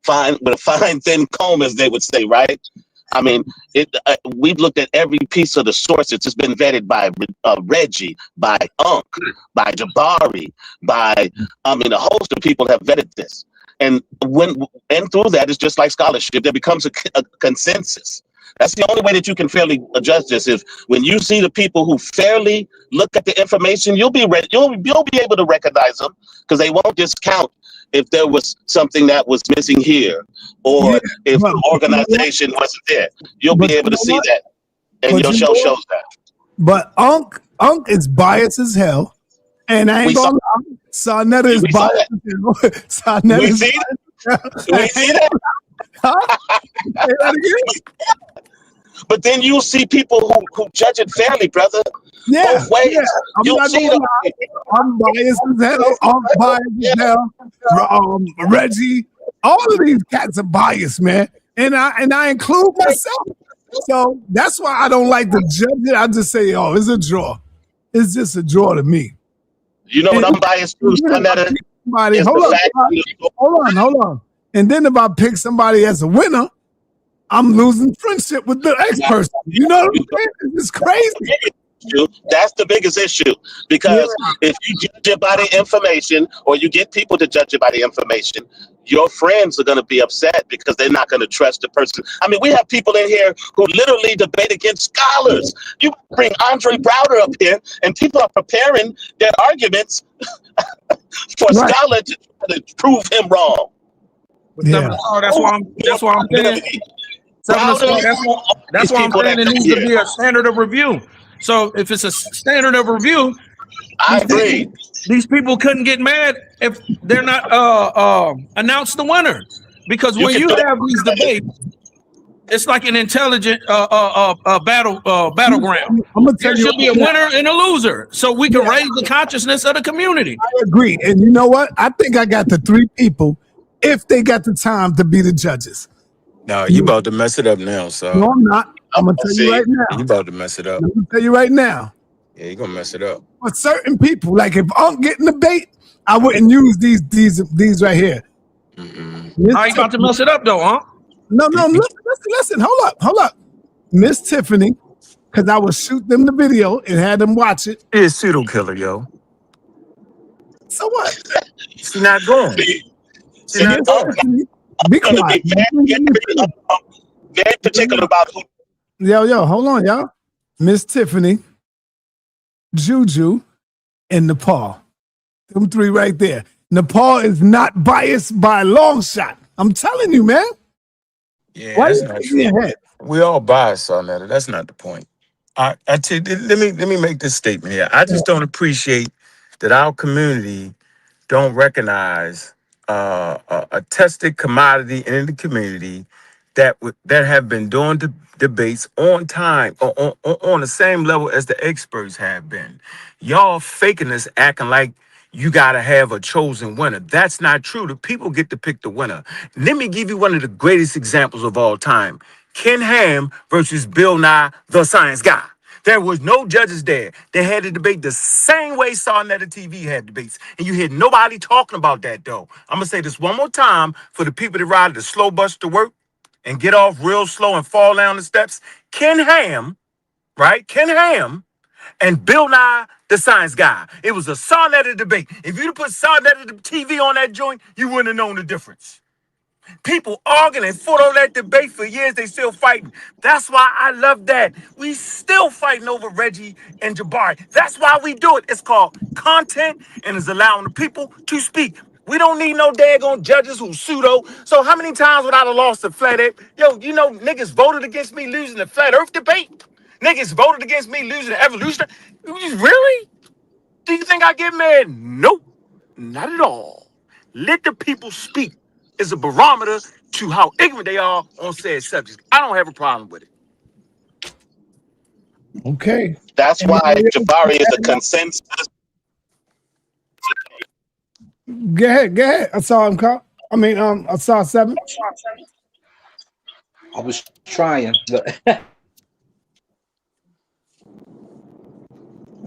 fine thin comb, as they would say, right? I mean, we've looked at every piece of the sources. It's been vetted by Reggie, by Unc, by Jabari, by a host of people have vetted this. And through that, it's just like scholarship. There becomes a consensus. That's the only way that you can fairly adjust this. Is when you see the people who fairly look at the information, you'll be able to recognize them, because they won't discount if there was something that was missing here, or if the organization wasn't there. You'll be able to see that, and your show shows that.
But Unc is biased as hell, and I ain't gonna lie, sa.neter is biased as hell. sa.neter is biased as hell.
Do we see that?
Huh? Say that again?
But then you'll see people who judge it fairly, brother.
Yeah,
both ways.
yeah.
You'll see them.
I'm biased as hell. I'm biased as hell. Reggie, all of these cats are biased, man, and I include myself. So that's why I don't like to judge it. I just say, "Oh, it's a draw." It's just a draw to me.
You know what I'm biased to, sa.neter?
Hold on. And then if I pick somebody as a winner, I'm losing friendship with the ex person. You know what I'm saying? It's crazy.
That's the biggest issue, because if you judge it by the information, or you get people to judge it by the information, your friends are going to be upset because they're not going to trust the person. I mean, we have people in here who literally debate against scholars. You bring Andre Browder up here, and people are preparing their arguments for a scholar to prove him wrong.
Yeah. That's why I'm saying. That's why I'm saying it needs to be a standard of review. So if it's a standard of review,
I agree.
These people couldn't get mad if they're not announced the winner, because when you have these debates, it's like an intelligent battleground.
I'm gonna tell
there should be a winner and a loser, so we can raise the consciousness of the community.
I agree, and you know what? I think I got the 3 people, if they got the time to be the judges.
No, you about to mess it up now, so.
No, I'm not. I'm gonna tell you right now.
You about to mess it up.
I'm gonna tell you right now.
Yeah, you're gonna mess it up.
But certain people, like if I'm getting the bait, I wouldn't use these right here.
How you about to mess it up though, huh?
No, listen, hold up. Miss Tiffany, because I would shoot them the video and had them watch it.
It's pseudo killer, yo.
So what?
She's not going. She's not going.
Be quiet.
Very particular about who.
Yo, hold on, y'all. Miss Tiffany, Juju, and Nepal. Them three right there. Nepal is not biased by a long shot. I'm telling you, man.
Yeah,
Why
that's
you
not
shaking
true.
your head?
We all biased, sa.neter. That's not the point. I tell you, let me make this statement here. I just don't appreciate that our community don't recognize a tested commodity in the community that have been doing debates on time on the same level as the experts have been. Y'all faking this, acting like you gotta have a chosen winner. That's not true. The people get to pick the winner. Let me give you one of the greatest examples of all time: Ken Ham versus Bill Nye, the Science Guy. There was no judges there. They had to debate the same way sa.neter TV had debates. And you hear nobody talking about that, though. I'm going to say this one more time for the people that ride the slow bus to work and get off real slow and fall down the steps. Ken Ham, right? Ken Ham and Bill Nye, the Science Guy. It was a sa.neter debate. If you'd put sa.neter TV on that joint, you wouldn't have known the difference. People arguing and fought on that debate for years. They still fighting. That's why I love that. We still fighting over Reggie and Jabari. That's why we do it. It's called content and it's allowing the people to speak. We don't need no daggone judges who pseudo. So how many times would I have lost the flat earth? Yo, you know, niggas voted against me losing the flat earth debate. Niggas voted against me losing the evolution. Really? Do you think I get mad? Nope, not at all. Let the people speak is a barometer to how ignorant they are on said subjects. I don't have a problem with it.
Okay.
That's why Jabari is a consensus.
Go ahead. I saw him call. I saw 7.
I was trying.
I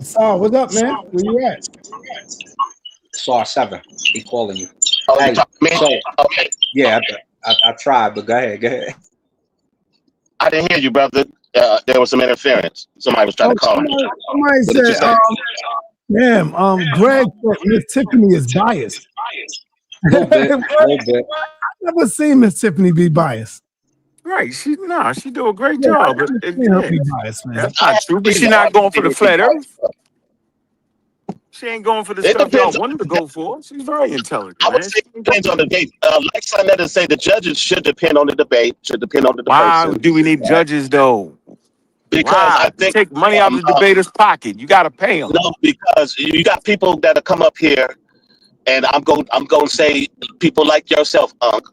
saw. What's up, man? Where you at?
Saw 7. He calling you.
Oh,
Hey,
you talking to me?
so
Okay.
yeah, I tried, but go ahead.
I didn't hear you, brother. There was some interference. Somebody was trying to call me.
Somebody
What did you
said,
say?
damn, Greg said Miss Tiffany is biased.
A little bit.
I've never seen Miss Tiffany be biased.
Right. She do a great
Yeah,
job. But
I've seen her be biased, man.
that's not true. But she's not going for the flat earth. She ain't going for the
It
stuff y'all
depends.
want her to go for. She's very intelligent,
I would
man.
say it depends on the debate. Like sa.neter say, the judges should depend on the debate, should depend on the
Why
person.
do we need judges though?
Because I
Why? You
think
take money out of the debater's pocket. You got to pay them.
no, because you got people that come up here, and I'm going to say people like yourself, Unc,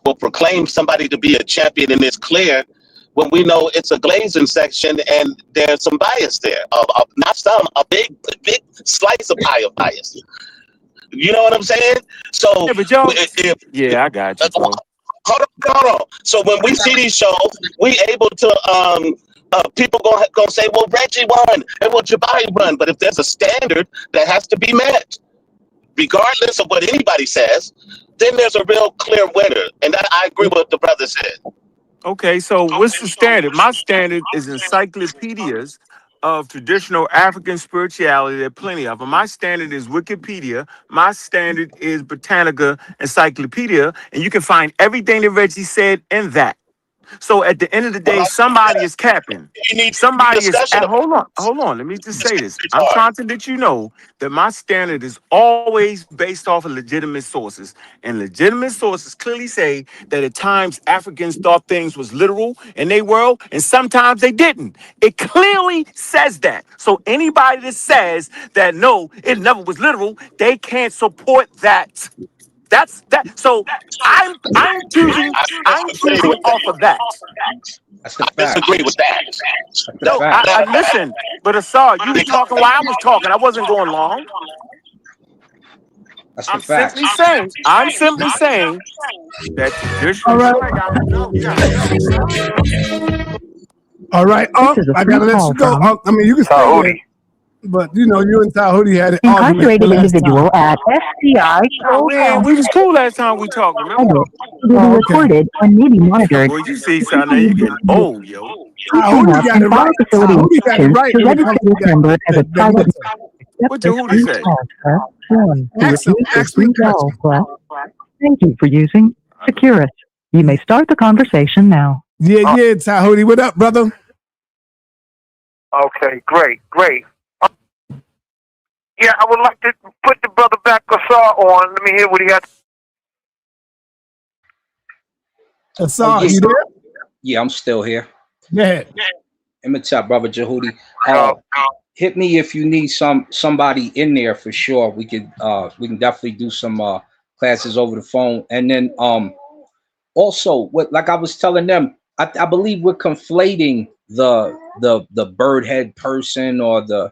will proclaim somebody to be a champion, and it's clear when we know it's a glazing section and there's some bias there. Not some, a big slice of pie of bias. You know what I'm saying? So
Yeah, but y'all.
if
Yeah, I got you, bro.
hold on. So when we see these shows, we able to people gonna say, well, Reggie won and well, Jabari won. But if there's a standard that has to be met, regardless of what anybody says, then there's a real clear winner. And I agree with what the brother said.
Okay, so what's the standard? My standard is encyclopedias of traditional African spirituality. There are plenty of them. My standard is Wikipedia. My standard is Britannica Encyclopedia. And you can find everything that Reggie said in that. So at the end of the day, somebody is capping.
You need
Somebody is
discussion about
hold on. Let me just say this. I'm trying to let you know that my standard is always based off of legitimate sources. And legitimate sources clearly say that at times Africans thought things was literal in their world, and sometimes they didn't. It clearly says that. So anybody that says that no, it never was literal, they can't support that. That's that. So I'm choosing off of that.
That's the
I
fact.
disagree with that.
That's the
No,
fact.
I listen, but Asar, you was talking while I was talking. I wasn't going long.
That's the
I'm
fact.
simply saying that traditional.
All right. All right, I gotta let you go. You can stay there. But you know, you and Tahuti had an argument
Incarcerated
last
individual
time.
at SCI
Man, we was cool last time we talked. Remember?
will be recorded and may be monitored.
Boy, you see something? You getting old, yo.
Tahuti got it right.
Facility
Tahuti got it right
to
when it
register
comes
this number as a
to
private.
What Tahuti say?
Press 1 to
Ask him the question.
Thank you for using Securus. You may start the conversation now.
Yeah, Tahuti. What up, brother?
Okay, great. Yeah, I would like to put the brother back on. Let me hear what he had.
Assad,
yeah.
you there?
Yeah, I'm still here.
Go ahead.
In the top, brother Jehudi.
Uh,
Hit me if you need somebody in there for sure. We can definitely do some classes over the phone. And then also what, like I was telling them, I believe we're conflating the bird head person or the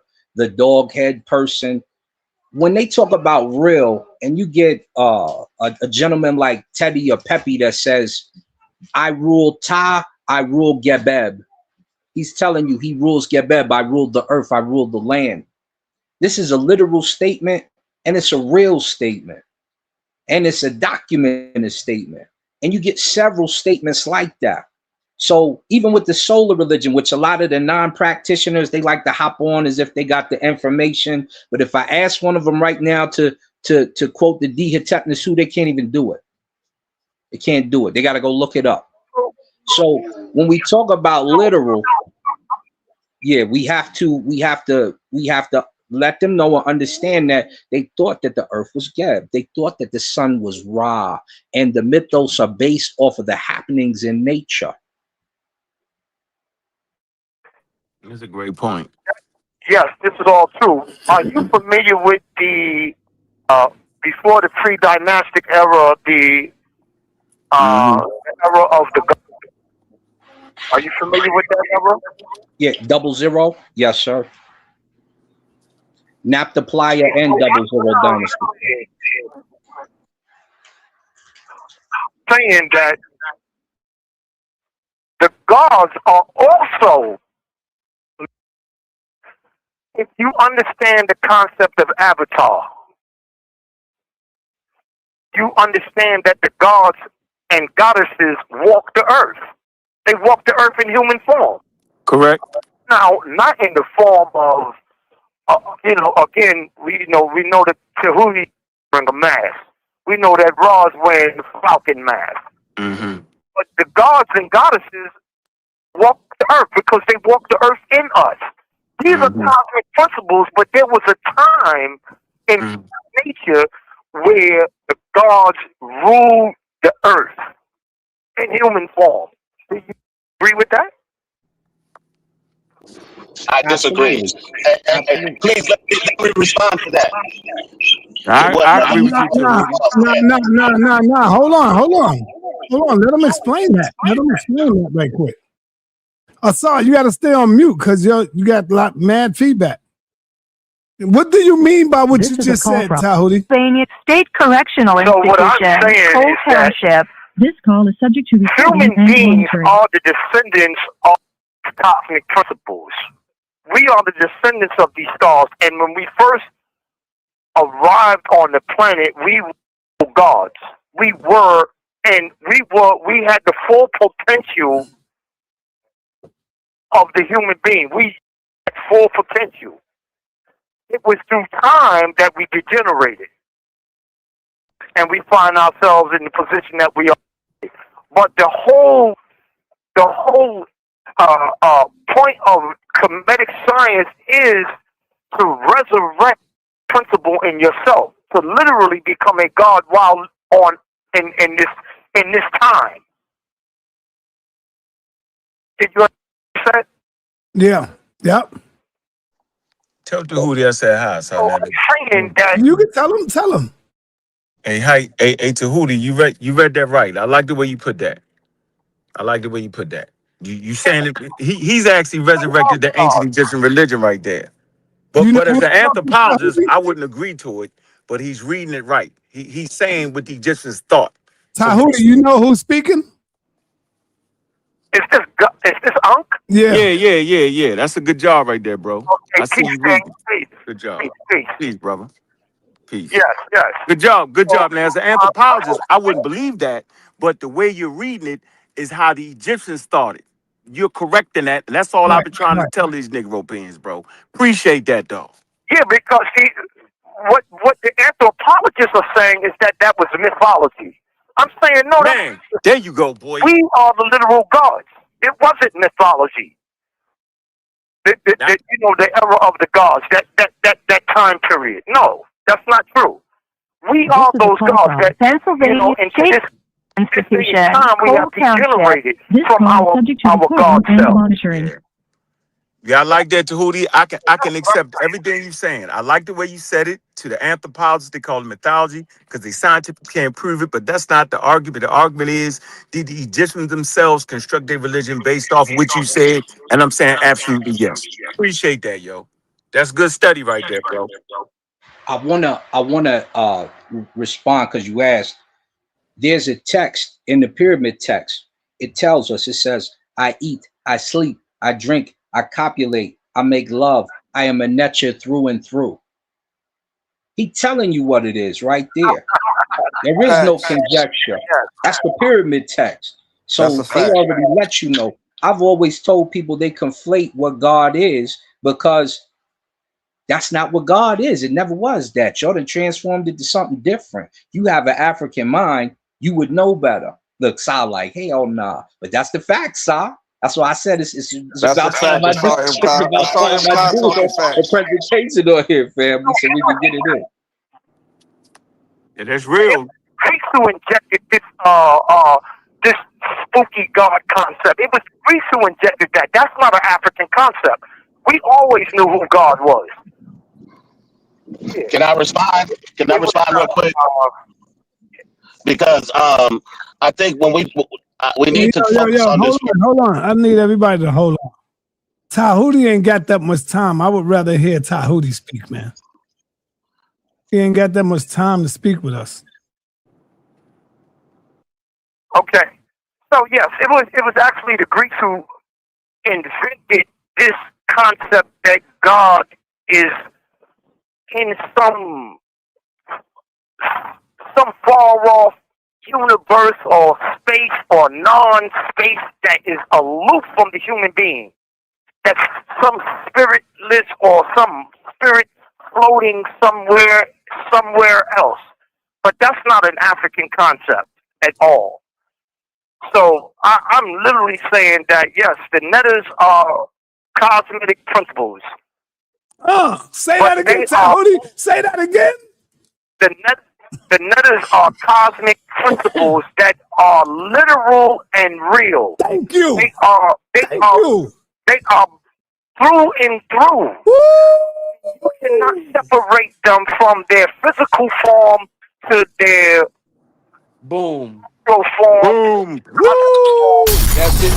dog head person. When they talk about real, and you get a gentleman like Teddy or Pepe that says, I rule Ta, I rule Gebeb. He's telling you he rules Gebeb. I rule the earth. I rule the land. This is a literal statement, and it's a real statement, and it's a documented statement. And you get several statements like that. So even with the solar religion, which a lot of the non-practitioners, they like to hop on as if they got the information. But if I ask one of them right now to quote the Dihatep Nesu, they can't even do it. They can't do it. They got to go look it up. So when we talk about literal, yeah, we have to let them know and understand that they thought that the earth was Geb. They thought that the sun was Ra, and the mythos are based off of the happenings in nature.
That's a great point.
yes, this is all true. Are you familiar with the before the pre-dynastic era, the era of the gods? Are you familiar with that era?
Yeah, 00. Yes, sir. Naphtaliah and 00 dynasty.
Saying that the gods are also, if you understand the concept of avatar, you understand that the gods and goddesses walk the earth. They walk the earth in human form.
Correct.
Now, not in the form of, again, we know that Tahuti bring a mask. We know that Ra's wearing the falcon mask.
Mm-hmm.
But the gods and goddesses walk the earth because they walk the earth in us. These are cosmic principles, but there was a time in nature where the gods ruled the earth in human form. Do you agree with that?
I disagree. And please let me respond to that.
I agree with you too.
Nah. Hold on. Let him explain that. Right quick. Assad, you got to stay on mute because you got mad feedback. What do you mean by what you just said, Tahuti?
Pennsylvania State Correctional
So what I'm
Institution,
saying
Cole
is that
Township. This call is subject to recording
human
and
beings
monitoring.
are the descendants of cosmic principles. We are the descendants of these stars, and when we first arrived on the planet, we were gods. We had the full potential of the human being. We had full potential. It was through time that we degenerated, and we find ourselves in the position that we are. But the whole point of Kemetic science is to resurrect principle in yourself, to literally become a god while in this time. Did you understand?
Yeah. Yep.
Tell Tahuti I said hi,
So
son.
I'm saying that
You can tell him.
Hey, hi, hey, Tahuti, you read that right. I like the way you put that. You saying it? He's actually resurrected the ancient Egyptian religion right there. But as an anthropologist, I wouldn't agree to it. But he's reading it right. He's saying what the Egyptians thought.
Tahuti, you know who's speaking?
is this Unc?
Yeah. That's a good job right there, bro.
Okay,
I see you reading. Good job. Peace, brother. Peace.
Yes.
Good job. Now, as an anthropologist, I wouldn't believe that. But the way you're reading it is how the Egyptians started. You're correcting that. And that's all I've been trying to tell these Negro pins, bro. Appreciate that, though.
Yeah, because what the anthropologists are saying is that was mythology. I'm saying no.
Man, there you go, boy.
We are the literal gods. It wasn't mythology. the era of the gods, that time period. No, that's not true. We are those gods that,
Pennsylvania
into
State
this
Institution,
time we have
Cole Township.
degenerated
This
from
call is subject to
our
recording
God
and
self.
monitoring.
Yeah. Yeah, I like that, Tahuti. I can accept everything you're saying. I like the way you said it. To the anthropologists, they call it mythology because they scientifically can't prove it, but that's not the argument. The argument is, did the Egyptians themselves construct their religion based off of what you said? And I'm saying absolutely yes. Appreciate that, yo. That's good study right there, bro.
I wanna respond because you asked. There's a text in the pyramid text. It tells us, it says, I eat, I sleep, I drink, I copulate, I make love, I am a nature through and through. He telling you what it is right there. There is no conjecture. That's the pyramid text. So they already let you know. I've always told people they conflate what God is because that's not what God is. It never was that. Y'all done transformed it to something different. You have an African mind, you would know better. Look, Sa like, hell nah. But that's the fact, Sa. That's why I said it's about time I do a presentation on here, family, so we can get it in.
Yeah, that's real.
Greeks who injected this this spooky God concept. It was Greeks who injected that. That's not an African concept. We always knew who God was. Yeah.
Can I respond? Can I respond real quick? Because I think when we need to focus on this.
Hold on. I need everybody to hold on. Tahuti ain't got that much time. I would rather hear Tahuti speak, man. He ain't got that much time to speak with us.
Okay. So yes, it was actually the Greeks who invented this concept that God is in some far off universe or space or non-space that is aloof from the human being. That's some spiritless or some spirit floating somewhere else. But that's not an African concept at all. So I'm literally saying that yes, the netters are cosmetic principles.
Say that again, Tahuti. Say that again.
The netters are cosmic principles that are literal and real.
Thank you.
They are through and through.
Woo!
You cannot separate them from their physical form to their
boom
form.
Woo!
That's it.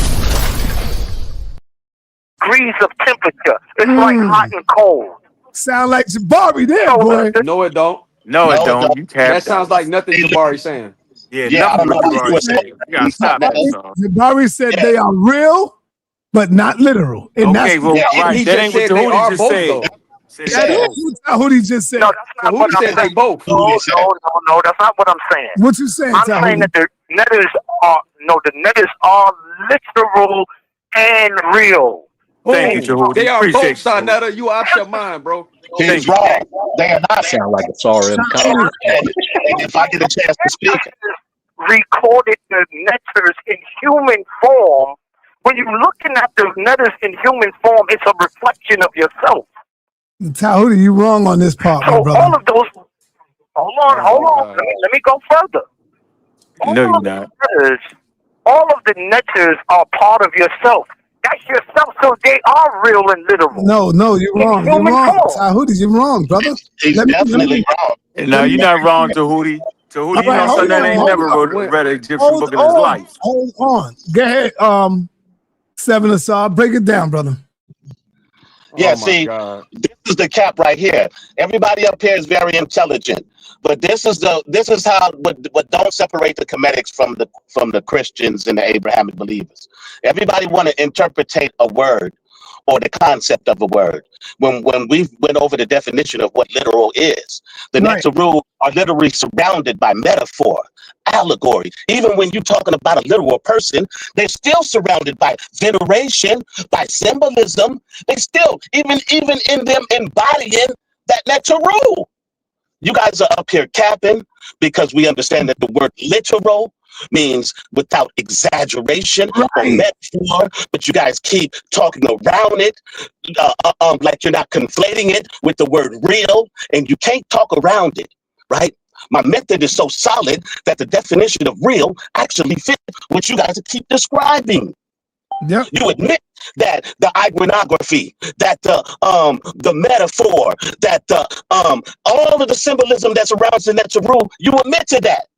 Degrees of temperature. It's like hot and cold.
Sound like Jabari there, boy.
No, it don't.
No, it don't. You can't.
That sounds like nothing Jabari saying.
Yeah,
I don't know
nothing
what
Jabari said. You gotta stop that, song.
Jabari said they are real, but not literal. And
Okay, well, right.
He
That
just
ain't what
said they are
Tahuti just
both,
said.
though.
that is what Tahuti just said.
No, that's not what
Who
I'm
said they
saying.
both?
No, that's not what I'm saying.
What you saying,
I'm saying
Tahuti?
that the netters are literal and real.
Thank you, Tahuti.
They are
Appreciate
both, sa.neter. You out your mind, bro.
He's wrong. They are not.
Sound like a sorry.
And if I get a chance to speak,
Recorded the netters in human form. When you're looking at the netters in human form, it's a reflection of yourself.
Tahuti, you wrong on this part, my
So
brother.
all of those. Hold on. Let me go further. All of the netters are part of yourself. That's yourself, so they are real and literal.
No, you're wrong. You're wrong. Tahuti, you're wrong, brother.
he's definitely wrong.
No, you're not wrong, Tahuti. Tahuti, you know something that ain't never read an Egyptian book in his life.
Hold on. Go ahead, Seven Asad. Break it down, brother.
Yeah, see, this is the cap right here. Everybody up here is very intelligent, but this is how what don't separate the Comedics from the Christians and the Abrahamic believers. Everybody want to interpretate a word or the concept of a word. When we went over the definition of what literal is, the Neteru are literally surrounded by metaphor, allegory. Even when you're talking about a literal person, they're still surrounded by veneration, by symbolism. They still, even in them embodying that Neteru. You guys are up here capping because we understand that the word literal means without exaggeration or
Right.
metaphor, but you guys keep talking around it, like you're not conflating it with the word real, and you can't talk around it, right? My method is so solid that the definition of real actually fits what you guys keep describing.
Yep.
You admit that the iconography, that the metaphor, that all of the symbolism that surrounds the Neteru, you admit to that.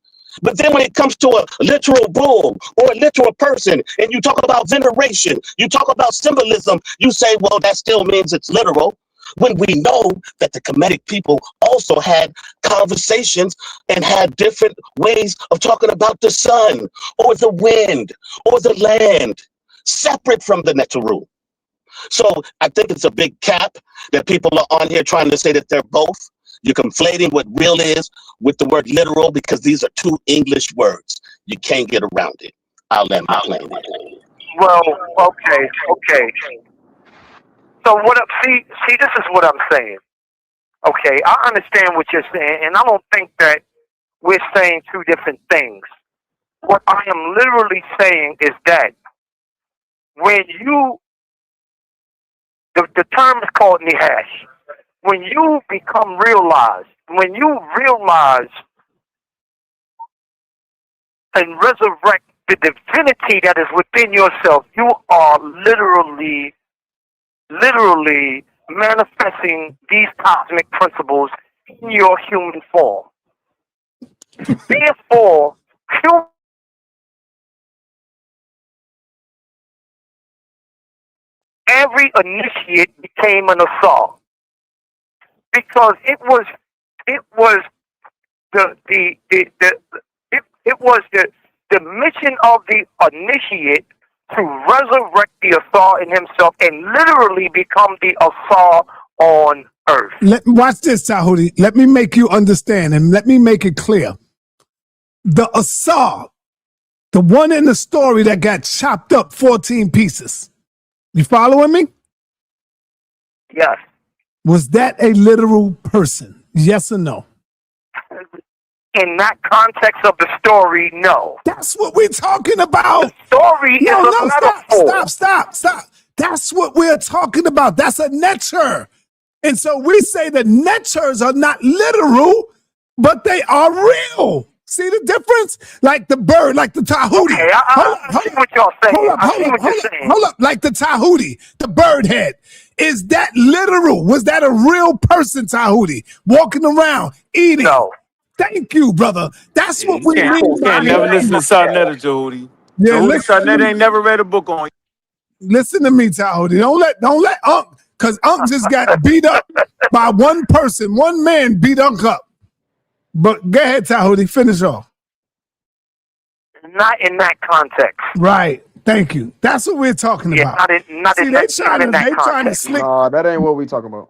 But then when it comes to a literal bull or a literal person, and you talk about veneration, you talk about symbolism, you say, well, that still means it's literal. When we know that the Kemetic people also had conversations and had different ways of talking about the sun or the wind or the land, separate from the Neteru. So I think it's a big cap that people are on here trying to say that they're both. You're conflating what real is with the word literal because these are two English words. You can't get around it. I'll land my plane.
Well, okay. So what up? See, this is what I'm saying. Okay, I understand what you're saying, and I don't think that we're saying two different things. What I am literally saying is that when you, the term is called nihash. When you become realized, when you realize and resurrect the divinity that is within yourself, you are literally manifesting these cosmic principles in your human form. Therefore, every initiate became an assault because it was the mission of the initiate to resurrect the Asar in himself and literally become the Asar on earth.
Watch this, Tahuti. Let me make you understand and let me make it clear. The Asar, the one in the story that got chopped up 14 pieces. You following me?
Yes.
Was that a literal person? Yes or no?
In that context of the story, no.
That's what we're talking about.
The story is a metaphor.
Stop. That's what we're talking about. That's a neter. And so we say that neters are not literal, but they are real. See the difference? Like the bird, like the Tahuti.
Okay, I see what y'all saying.
Hold up. Like the Tahuti, the bird head. Is that literal? Was that a real person, Tahuti, walking around, eating?
No.
Thank you, brother. That's what we mean.
You can't never listen to sa.neter, Jody.
Yeah,
Jody sa.neter ain't never read a book on you.
Listen to me, Tahuti. Don't let Unc, because Unc just got beat up by one person. One man beat Unc up. But go ahead, Tahuti, finish off.
Not in that context.
Right. Thank you. That's what we're talking about.
Not in that context.
Slick.
Nah, that ain't what we talking about.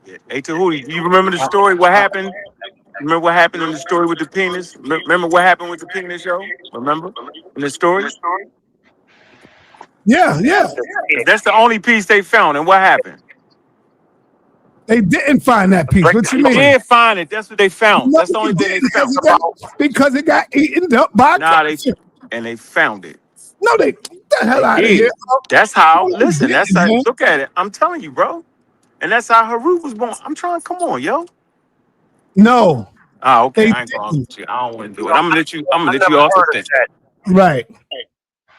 Yeah. Hey, Tahuti, you remember the story? What happened? Remember what happened in the story with the penis? Remember what happened with the penis, yo? Remember in the story?
Yeah.
That's the only piece they found. And what happened?
They didn't find that piece. What you mean?
They didn't find it. That's what they found.
No,
That's the only thing they found.
Because it got eaten up by
they found it.
No, they get the hell out of here.
That's how, listen, that's how, look at it. I'm telling you, bro. And that's how Haru was born. I'm trying, come on, yo.
No.
Oh, okay. I ain't going to. I don't want to do it. I'm gonna let you also think.
Right.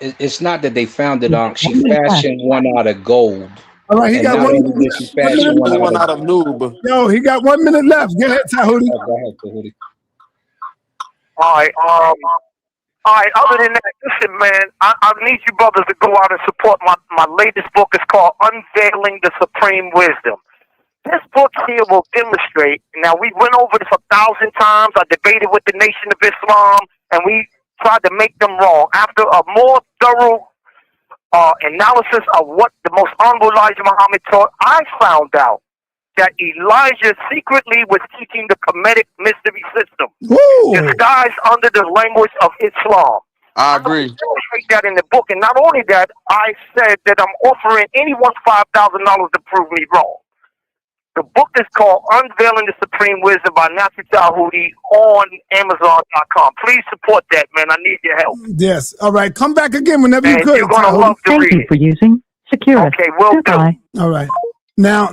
It's not that they found it on. She fashioned one out of gold.
All right, he got one minute.
She fashioned one out of
noob.
Yo, he got 1 minute left. Go ahead, Tahuti.
Go ahead, Tahuti.
All right, other than that, listen, man, I need you brothers to go out and support my latest book. It's called Unveiling the Supreme Wisdom. This book here will demonstrate. Now, we went over this 1,000 times. I debated with the Nation of Islam, and we tried to make them wrong. After a more thorough analysis of what the most honorable Elijah Muhammad taught, I found out that Elijah secretly was teaching the Kemetic mystery system, disguised under the language of Islam.
I agree.
Illustrate that in the book, and not only that, I said that I'm offering anyone $5,000 to prove me wrong. The book is called Unveiling the Supreme Wisdom by Nasir Tahuti on Amazon.com. Please support that, man. I need your help.
Yes. All right. Come back again whenever you
And
could.
you're going to
Tahuti.
love to
Thank
read
you
it.
for using Securus.
Okay, will do.
Goodbye.
All right. Now,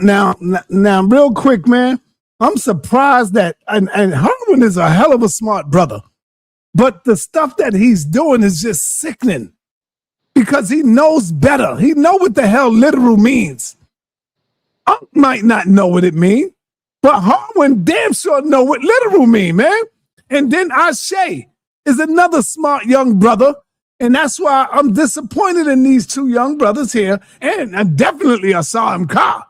real quick, man. I'm surprised that and Herman is a hell of a smart brother, but the stuff that he's doing is just sickening because he knows better. He know what the hell literal means. I might not know what it means, but Harwin damn sure know what literal mean, man. And then Ashe is another smart young brother. And that's why I'm disappointed in these two young brothers here. And definitely Assam Kha.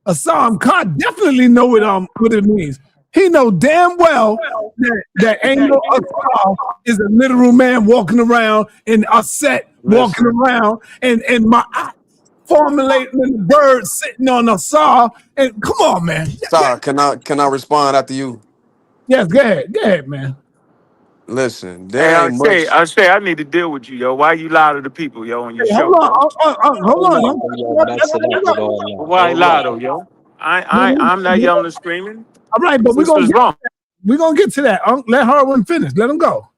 Assam Kha definitely know what it means. He know damn well that ain't no Assam is a literal man walking around and Aset walking around and my formulating the bird sitting on a saw. And come on, man.
Sorry, can I respond after you?
Yes, go ahead, man.
Listen,
Hey,
there ain't much.
I need to deal with you, yo. Why you lie to the people, yo, on your
Hey,
show?
hold on.
Why lie, though, yo? I'm not yelling and screaming.
All right, but we're
This was wrong.
gonna get to that. Let Harwin finish. Let him go.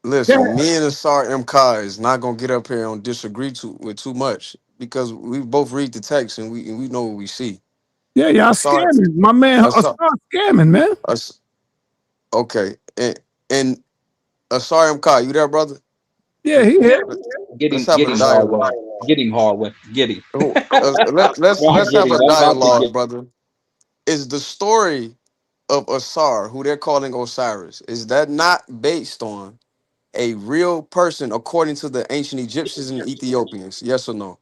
Listen, me and Asar M. Kai is not gonna get up here and disagree with too much because we both read the text and we know what we see.
Yeah, y'all
Asar,
scamming. My man
Asar,
Assar scamming, man.
okay, and Asar M. Kai, you there, brother?
Yeah, he here.
Let's have a dialogue.
Getting Harwin. Getting.
Let's have a dialogue, brother. Is the story of Asar, who they're calling Osiris, is that not based on a real person according to the ancient Egyptians and Ethiopians? Yes or no?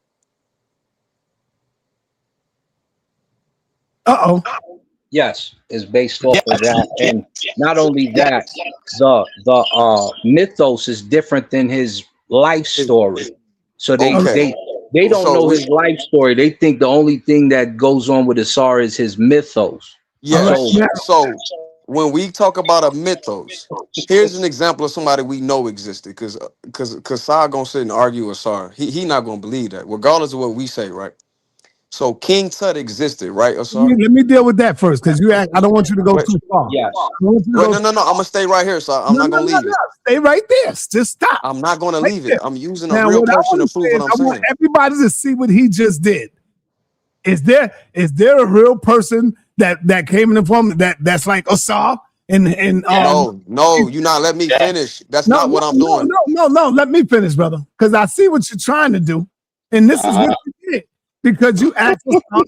Uh-oh.
Yes, it's based off of that, and not only that, the mythos is different than his life story. So they don't know his life story. They think the only thing that goes on with Asar is his mythos.
Yes. So when we talk about a mythos, here's an example of somebody we know existed, because Sar gonna sit and argue with Sar. He not gonna believe that, regardless of what we say, right? So King Tut existed, right, Asar?
Let me deal with that first, because I don't want you to go too far.
Yes.
No, I'm gonna stay right here, Sar. I'm not gonna leave it.
Stay right there. Just stop.
I'm not gonna leave it. I'm using a
Now,
real
what I
person
want
to prove what I'm
I want
saying.
everybody to see what he just did. Is there a real person that came in the form that's like Asar? No,
you're not letting me finish. That's not what I'm doing.
No, let me finish, brother. Because I see what you're trying to do. And this is what you did. Because you asked Asar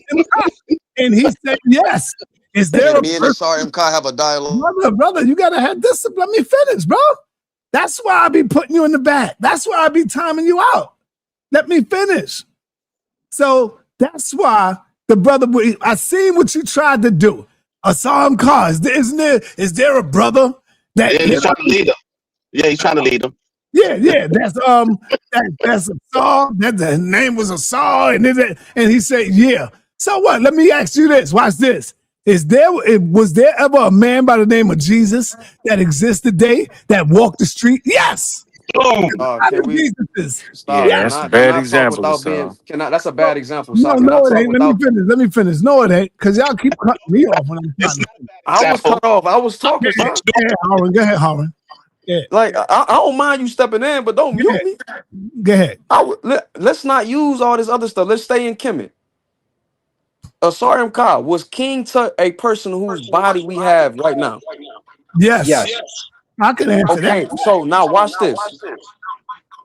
and he said yes. Is there
Can
a
me and
person?
Asar M. Kai have a dialogue?
Brother, you gotta have discipline. Let me finish, bro. That's why I be putting you in the back. That's why I be timing you out. Let me finish. So that's why the brother, I seen what you tried to do. Assam Kha, is there a brother that?
Yeah, he's trying to lead him. Yeah, he's trying to lead him.
Yeah, that's Assar. That the name was Assar, and he said, yeah. So what? Let me ask you this. Watch this. Was there ever a man by the name of Jesus that existed today that walked the street? Yes.
Can we stop?
Yeah, that's a bad example.
That's a bad example.
No, it ain't. Let me finish. No, it ain't. Because y'all keep cutting me off when I'm trying to.
I was cut off. I was talking.
Go ahead, Howard. Yeah.
Like I don't mind you stepping in, but don't mute me.
Go ahead.
Let's not use all this other stuff. Let's stay in Kemet. Asar M. Kha, was King Tut a person whose body we have right now?
Yes. I can answer that.
Okay, so now watch this.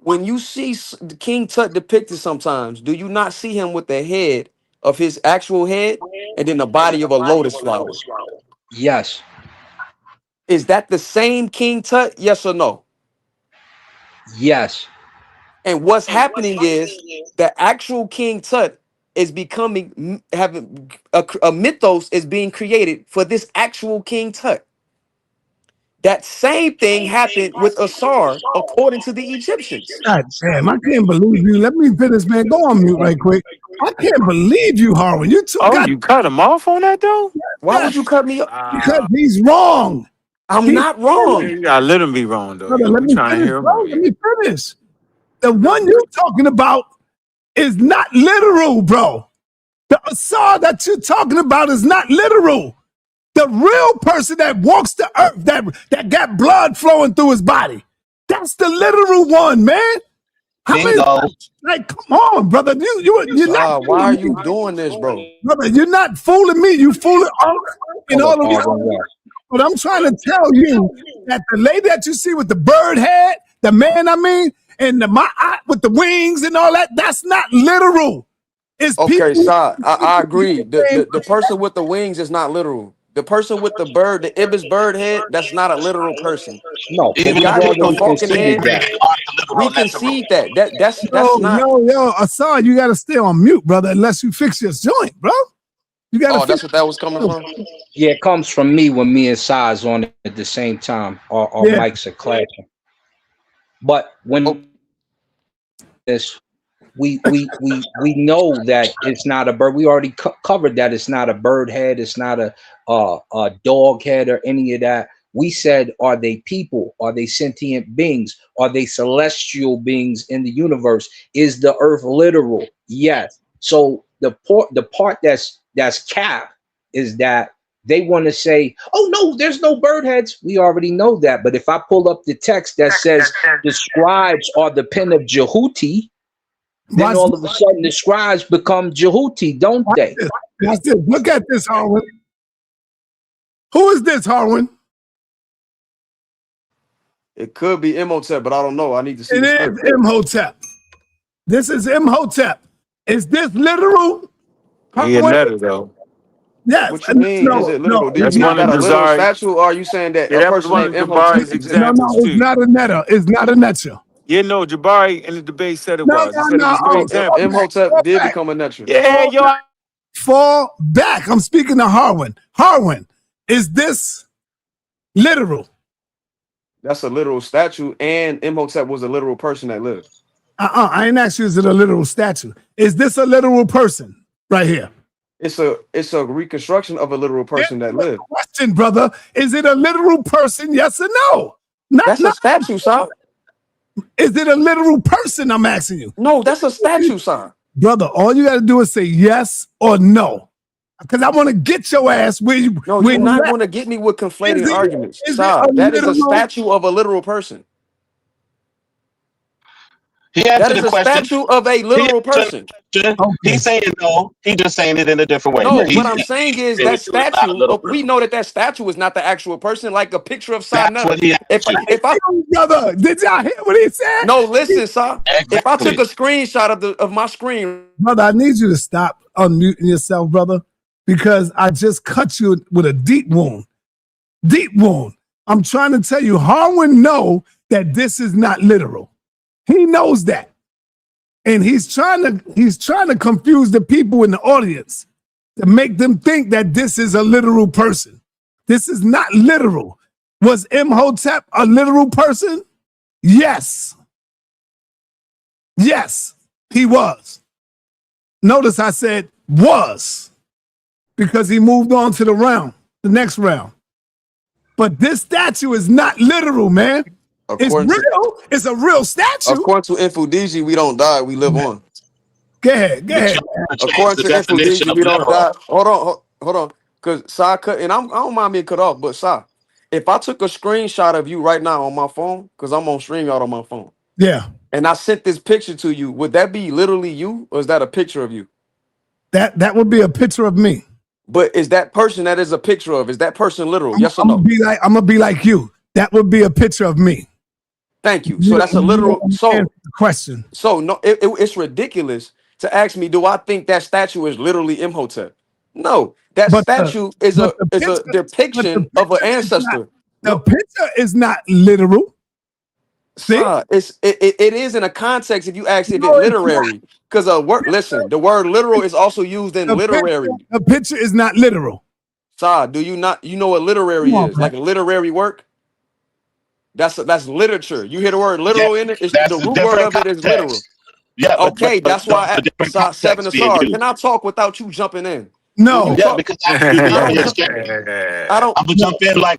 When you see King Tut depicted sometimes, do you not see him with the head of his actual head and then the body of a lotus flower?
Yes.
Is that the same King Tut? Yes or no?
Yes.
And what's happening is the actual King Tut is having a mythos is being created for this actual King Tut. That same thing happened with Asar, according to the Egyptians.
God damn, I can't believe you. Let me finish, man. Go on mute right quick. I can't believe you, Harwin. You
you cut him off on that though?
Why would you cut me off?
Because he's wrong.
I'm not wrong.
You gotta let him be wrong though.
Brother, let me finish. The one you're talking about is not literal, bro. The Asar that you're talking about is not literal. The real person that walks the earth, that got blood flowing through his body. That's the literal one, man. How many?
Bingo.
Like, come on, brother. You're not.
Why are you doing this, bro?
Brother, you're not fooling me. You fooling all and all of
Hold on,
these. But I'm trying to tell you that the lady that you see with the bird head, the man, I mean, and my eye with the wings and all that, that's not literal. It's
Okay,
people.
Sa, I agree. The person with the wings is not literal. The person with the bird, the ibis bird head, that's not a literal person.
No,
The
Even
guy
if
with the
we
falcon
concede
head,
that they are the
we
literal,
concede that. That's not.
Yo, Asad, you got to stay on mute, brother, unless you fix your joint, bro. You got to
Oh, that's what that was coming from.
yeah, it comes from me when me and Size on it at the same time. Our mics are clashing. But when this, we know that it's not a bird. We already covered that it's not a bird head. It's not a dog head or any of that. We said, are they people? Are they sentient beings? Are they celestial beings in the universe? Is the earth literal? Yes. So the part that's cap is that they want to say, oh no, there's no bird heads. We already know that. But if I pull up the text that says the scribes are the pen of Jehuti, then all of a sudden the scribes become Jehuti, don't they?
Watch this. Look at this, Harwin. Who is this, Harwin?
It could be Imhotep, but I don't know. I need to see.
It is Imhotep. This is Imhotep. Is this literal?
He a nutter though.
Yes.
What you mean? Is it literal? Do you
That's
mean
one
that
of
a literal
Jazari.
statue, or are you saying that
Yeah,
a
that was
person
one of
named
Jabari's
Imhotep?
examples
No,
too.
it's not a netter. It's not a netter.
Yeah, no, Jabari in the debate said it was. He said it was a good example.
Imhotep did become a netter.
Yeah, yo.
Fall back. I'm speaking to Harwin. Harwin, is this literal?
That's a literal statue, and Imhotep was a literal person that lived.
I ain't asked you, is it a literal statue? Is this a literal person right here?
It's a reconstruction of a literal person that lived.
Question, brother. Is it a literal person? Yes or no?
That's a statue, son.
Is it a literal person? I'm asking you.
No, that's a statue, son.
Brother, all you got to do is say yes or no. Because I want to get your ass where you.
No,
where
you're not
at.
going to get me with conflating arguments.
Is it
Son,
a
that is a
literal-
statue of a literal person.
He
That
answered
is
the
a
question.
statue of a literal person.
He's saying no. He's just saying it in a different way.
No,
He-
what I'm saying is
he-
that
it's not a
statue,
little
we know that statue is not the actual person, like a picture of
That's what he
sa.neter. If I
brother, did y'all hear what he said?
No, listen, son.
Exactly.
If I took a screenshot of my screen,
Brother, I need you to stop unmuting yourself, brother, because I just cut you with a deep wound. Deep wound. I'm trying to tell you, Harwin know that this is not literal. He knows that. And he's trying to confuse the people in the audience to make them think that this is a literal person. This is not literal. Was Imhotep a literal person? Yes. Yes, he was. Notice I said was, because he moved on to the next round. But this statue is not literal, man. It's real. It's a real statue.
According to Infudigi, we don't die, we live on.
Go ahead.
According to Infudigi, we don't die. Hold on. Because Sa cut, and I don't mind being cut off, but Sa, if I took a screenshot of you right now on my phone, because I'm on StreamYard on my phone.
Yeah.
And I sent this picture to you, would that be literally you, or is that a picture of you?
That would be a picture of me.
But is that person that is a picture of, is that person literal? Yes or no?
I'm gonna be like you. That would be a picture of me.
Thank you. So that's a literal. So
question.
So no, it's ridiculous to ask me, do I think that statue is literally Imhotep? No, that statue is a depiction of an ancestor.
The picture is not literal.
It is in a context if you ask if it's literary. Because the word literal is also used in literary.
The picture is not literal.
Do you know what literary is? Like a literary work? That's literature. You hear the word literal in it? It's the root word of it is literal.
Yeah.
Okay, that's why I seven asar. Can I talk without you jumping in?
No.
Yeah, because I'm gonna jump in like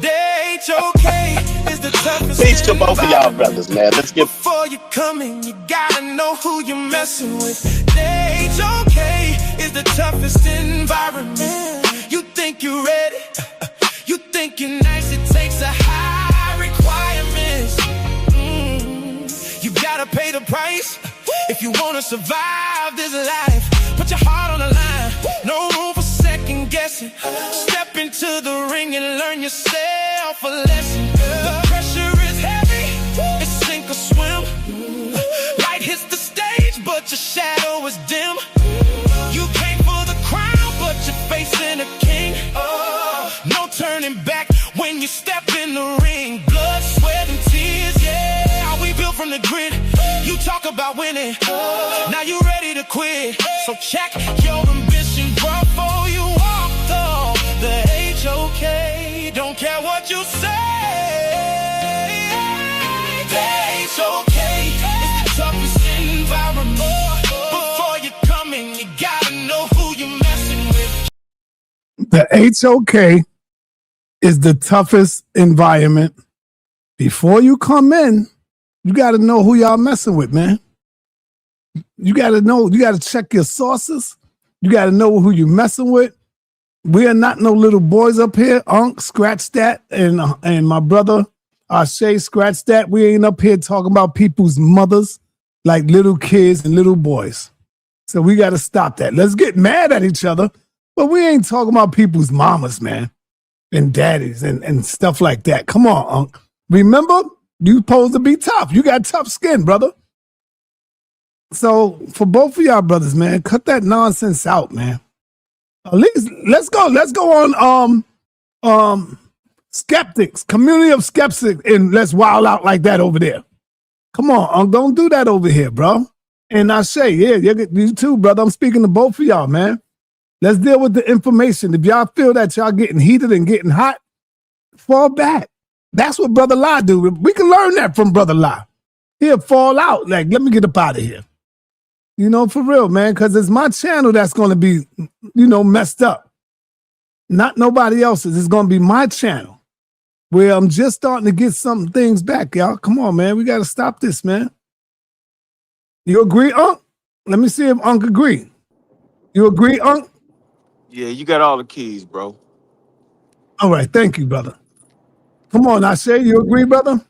day HOK is the toughest.
Peace to both of y'all brothers, man. Let's get.
Before you come in, you gotta know who you're messing with. The HOK is the toughest environment. You think you're ready? You think you're nice? It takes a high requirements. You gotta pay the price if you wanna survive this life. Put your heart on the line. No room for second guessing. Step into the ring and learn yourself a lesson. The pressure is heavy. It's sink or swim. Light hits the stage, but your shadow is dim. You came for the crown, but you're facing a king. No turning back when you step in the ring. Blood, sweat, and tears, yeah. We built from the grid. You talk about winning, now you ready to quit. So check your ambition before you walk off the HOK. Don't care what you say. The HOK is the toughest environment. Before you come in, you gotta know who you're messing with.
The HOK is the toughest environment. Before you come in, you got to know who y'all messing with, man. You got to know, you got to check your sources. You got to know who you messing with. We are not no little boys up here. Unc, scratch that. And my brother, Shay, scratch that. We ain't up here talking about people's mothers like little kids and little boys. So we got to stop that. Let's get mad at each other, but we ain't talking about people's mamas, man, and daddies and stuff like that. Come on, Unc. Remember, you supposed to be tough. You got tough skin, brother. So for both of y'all brothers, man, cut that nonsense out, man. At least let's go on skeptics, community of skeptics, and let's wild out like that over there. Come on, don't do that over here, bro. And I say, yeah, you too, brother. I'm speaking to both of y'all, man. Let's deal with the information. If y'all feel that y'all getting heated and getting hot, fall back. That's what Brother Lie do. We can learn that from Brother Lie. He'll fall out. Like, let me get up out of here. You know, for real, man, because it's my channel that's going to be, messed up. Not nobody else's. It's going to be my channel where I'm just starting to get some things back, y'all. Come on, man. We got to stop this, man. You agree, Unc? Let me see if Unc agree. You agree, Unc?
Yeah, you got all the keys, bro.
All right. Thank you, brother. Come on, Ashay, you agree, brother?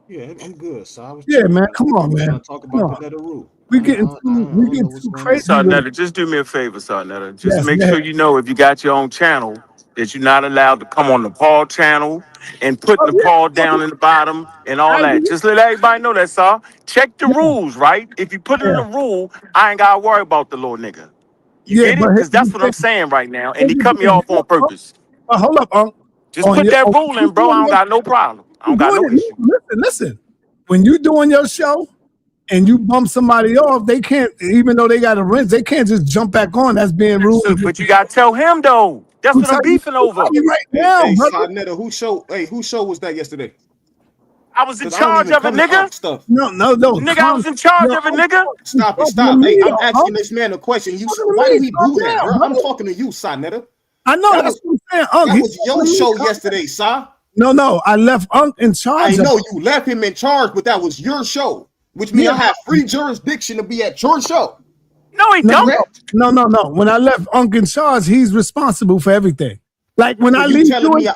Yeah, I'm good. So
yeah, man, come on, man.
Talk about the rule.
We getting too crazy.
sa.neter, just do me a favor, sa.neter. Just
Yes,
make
yes.
sure you know if you got your own channel that you're not allowed to come on the Paul channel and put the Paul down in the bottom and all that. Just let everybody know that, sir. Check the rules, right? If you put it in the rule, I ain't got to worry about the little nigga. You get it? Because that's what I'm saying right now. And he cut me off on purpose.
Hold up, Unc.
Just put that rule in, bro. I don't got no problem. I don't got no issue.
Listen. When you doing your show and you bump somebody off, they can't, even though they got a rinse, they can't just jump back on. That's being rude.
But you got to tell him, though. That's what I'm beefing over.
Right now,
hey,
brother.
sa.neter, whose show was that yesterday?
I was in charge of it, nigga.
Stuff.
No.
Nigga, I was in charge of it, nigga.
Stop it. Hey, I'm asking this man a question. Why did he do that, bro? I'm talking to you, sa.neter.
I know, that's what I'm saying. Unc,
that was your show yesterday, sa.
No, I left Unc in charge.
I know you left him in charge, but that was your show, which means I have free jurisdiction to be at your show.
No, he don't.
No. When I left Unc in charge, he's responsible for everything. Like when I leave you,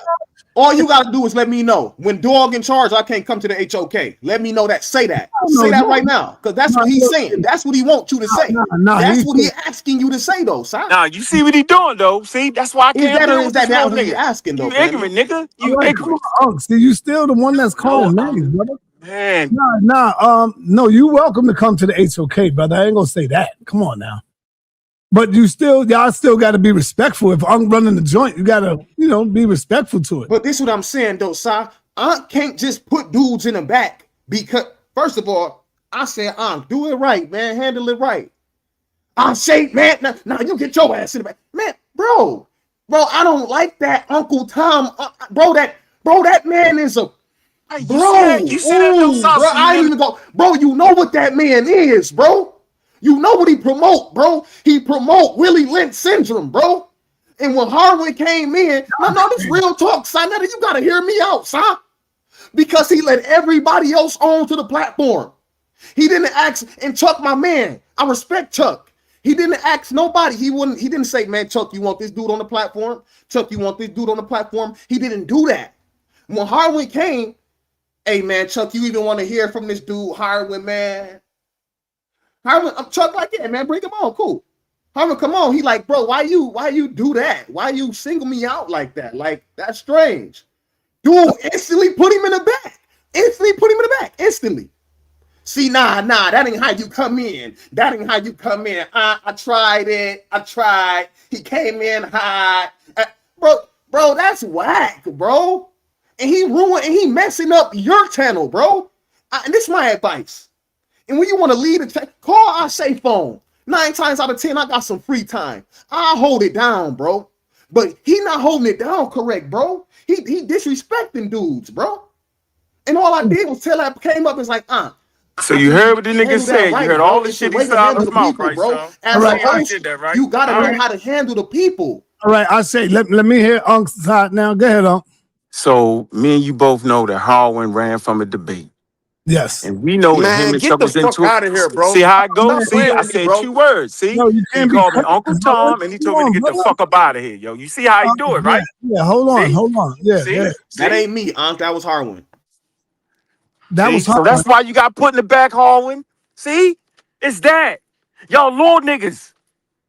all you gotta do is let me know. When Dog in charge, I can't come to the HOK. Let me know that. Say that. Say that right now, because that's what he's saying. That's what he wants you to say. That's what he's asking you to say, though, son.
Nah, you see what he doing, though. See, that's why I can't deal with this little
what he
nigga.
asking, though?
You ignorant, nigga. You ignorant.
See, you still the one that's calling names, brother.
Man.
No, you welcome to come to the HOK, brother. I ain't gonna say that. Come on now. But y'all still got to be respectful. If I'm running the joint, you got to, be respectful to it.
But this is what I'm saying, though, Si. I can't just put dudes in the back because, first of all, I said, do it right, man. Handle it right. I say, man, now you get your ass in the back. Man, bro, I don't like that Uncle Tom. Bro, that man is a, bro.
You see that no sauce,
bro, I ain't even go, bro, you know what that man is, bro. You know what he promote, bro. He promote Willie Lynch syndrome, bro. And when Harwin came in, no, this real talk, sa.neter, you gotta hear me out, son. Because he let everybody else on to the platform. He didn't ask, and Chuck, my man, I respect Chuck. He didn't ask nobody. He didn't say, man, Chuck, you want this dude on the platform? Chuck, you want this dude on the platform? He didn't do that. When Harwin came, hey man, Chuck, you even want to hear from this dude, Harwin, man? Harwin, Chuck like, yeah, man, bring him on, cool. Harwin, come on. He like, bro, why you do that? Why you single me out like that? Like, that's strange. Dude instantly put him in the back. Instantly. See, nah, that ain't how you come in. I tried it. He came in hot. Bro, that's whack, bro. And he messing up your channel, bro. And this is my advice. And when you want to lead a chat, call our safe phone. 9 times out of 10, I got some free time. I'll hold it down, bro. But he not holding it down correct, bro. He disrespecting dudes, bro. And all I did was tell that came up and like,
So you heard what the nigga said. You heard all the shit he said out of his mouth, right,
bro?
son?
As a host, you gotta know how to handle the people.
All right, I say, let me hear Unc's side now. Go ahead, Unc.
So me and you both know that Harwin ran from a debate.
Yes.
And we know that him
Man,
and
get
Chuck
the
was
fuck
into
out of here, bro.
See how it goes?
Stop
See,
playing
I
with me,
said
bro.
2 words. See?
No, you
He
can't be
called me
cutting
Uncle
us,
Tom, and he told me to get the fuck up out of here, yo. You see how he do it, right?
Yeah, hold on. Yeah,
See?
yeah.
That ain't me, that was Harwin.
That was
So
hard.
that's why you got put in the back, Harwin. See? It's that. Y'all Lord niggas,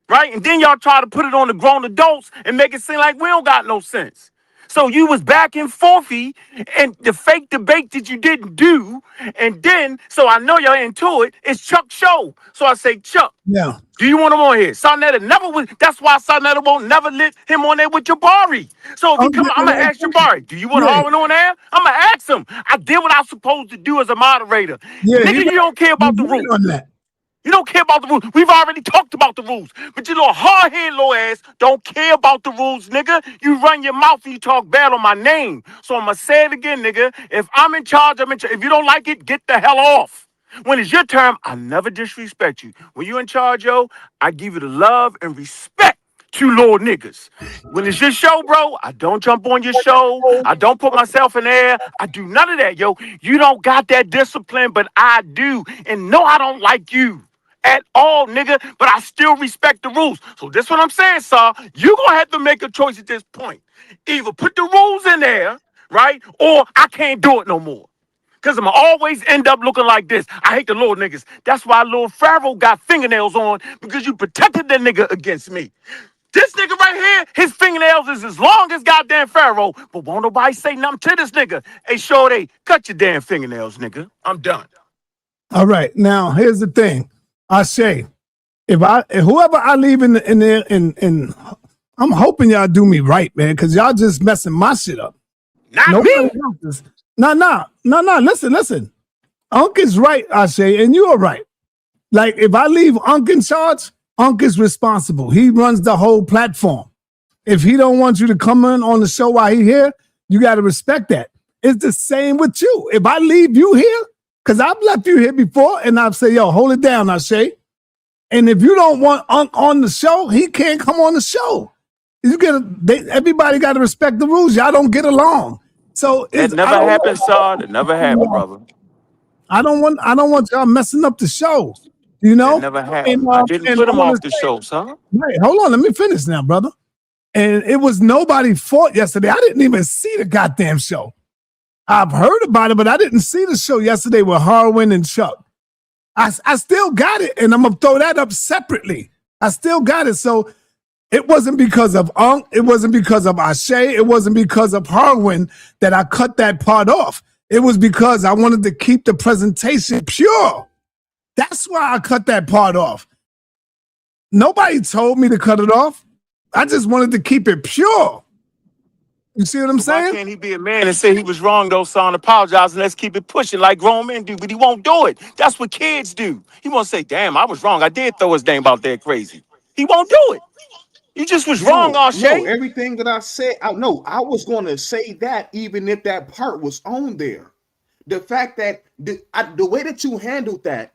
right? And then y'all try to put it on the grown adults and make it seem like we don't got no sense. So you was back and forthy and the fake debate that you didn't do. And then, so I know you're into it, it's Chuck's show. So I say, Chuck,
Yeah.
do you want him on here? sa.neter never was, that's why sa.neter won't never let him on there with Jabari. So if he come, I'm going to ask Jabari, do you want Harwin on there? I'm going to ask him. I did what I was supposed to do as a moderator.
Yeah,
Nigga, you don't care about the rules.
on that.
You don't care about the rules. We've already talked about the rules. But you little hard-headed little ass don't care about the rules, nigga. You run your mouth and you talk bad on my name. So I'm going to say it again, nigga. If I'm in charge, I'm in charge. If you don't like it, get the hell off. When it's your turn, I never disrespect you. When you're in charge, yo, I give you the love and respect to Lord niggas. When it's your show, bro, I don't jump on your show. I don't put myself in there. I do none of that, yo. You don't got that discipline, but I do. And no, I don't like you at all, nigga, but I still respect the rules. So this what I'm saying, sir. You're going to have to make a choice at this point. Either put the rules in there, right, or I can't do it no more. Because I'm always end up looking like this. I hate the little niggas. That's why Lil Pharaoh got fingernails on, because you protected that nigga against me. This nigga right here, his fingernails is as long as goddamn Pharaoh, but won't nobody say nothing to this nigga. Hey, Shorty, cut your damn fingernails, nigga. I'm done.
All right. Now, here's the thing. I say, if whoever I leave in there, I'm hoping y'all do me right, man, because y'all just messing my shit up.
Not me.
No. Listen. Unc is right, I say, and you are right. Like, if I leave Unc in charge, Unc is responsible. He runs the whole platform. If he don't want you to come in on the show while he here, you got to respect that. It's the same with you. If I leave you here, because I've left you here before, and I've said, yo, hold it down, Ashay. And if you don't want Unc on the show, he can't come on the show. Everybody got to respect the rules. Y'all don't get along. So
that never happened, son. It never happened, brother.
I don't want y'all messing up the show. You know?
That never happened. I didn't put him off the show, son.
Right, hold on. Let me finish now, brother. And it was nobody's fault yesterday. I didn't even see the goddamn show. I've heard about it, but I didn't see the show yesterday with Harwin and Chuck. I still got it, and I'm going to throw that up separately. I still got it. So it wasn't because of Unc. It wasn't because of Ashay. It wasn't because of Harwin that I cut that part off. It was because I wanted to keep the presentation pure. That's why I cut that part off. Nobody told me to cut it off. I just wanted to keep it pure. You see what I'm saying?
Why can't he be a man and say he was wrong, though, son? Apologize and let's keep it pushing like grown men do, but he won't do it. That's what kids do. He won't say, damn, I was wrong. I did throw his name out there crazy. He won't do it. You just was wrong, Ashay.
No, everything that I said, I was going to say that even if that part was on there. The fact that the way that you handled that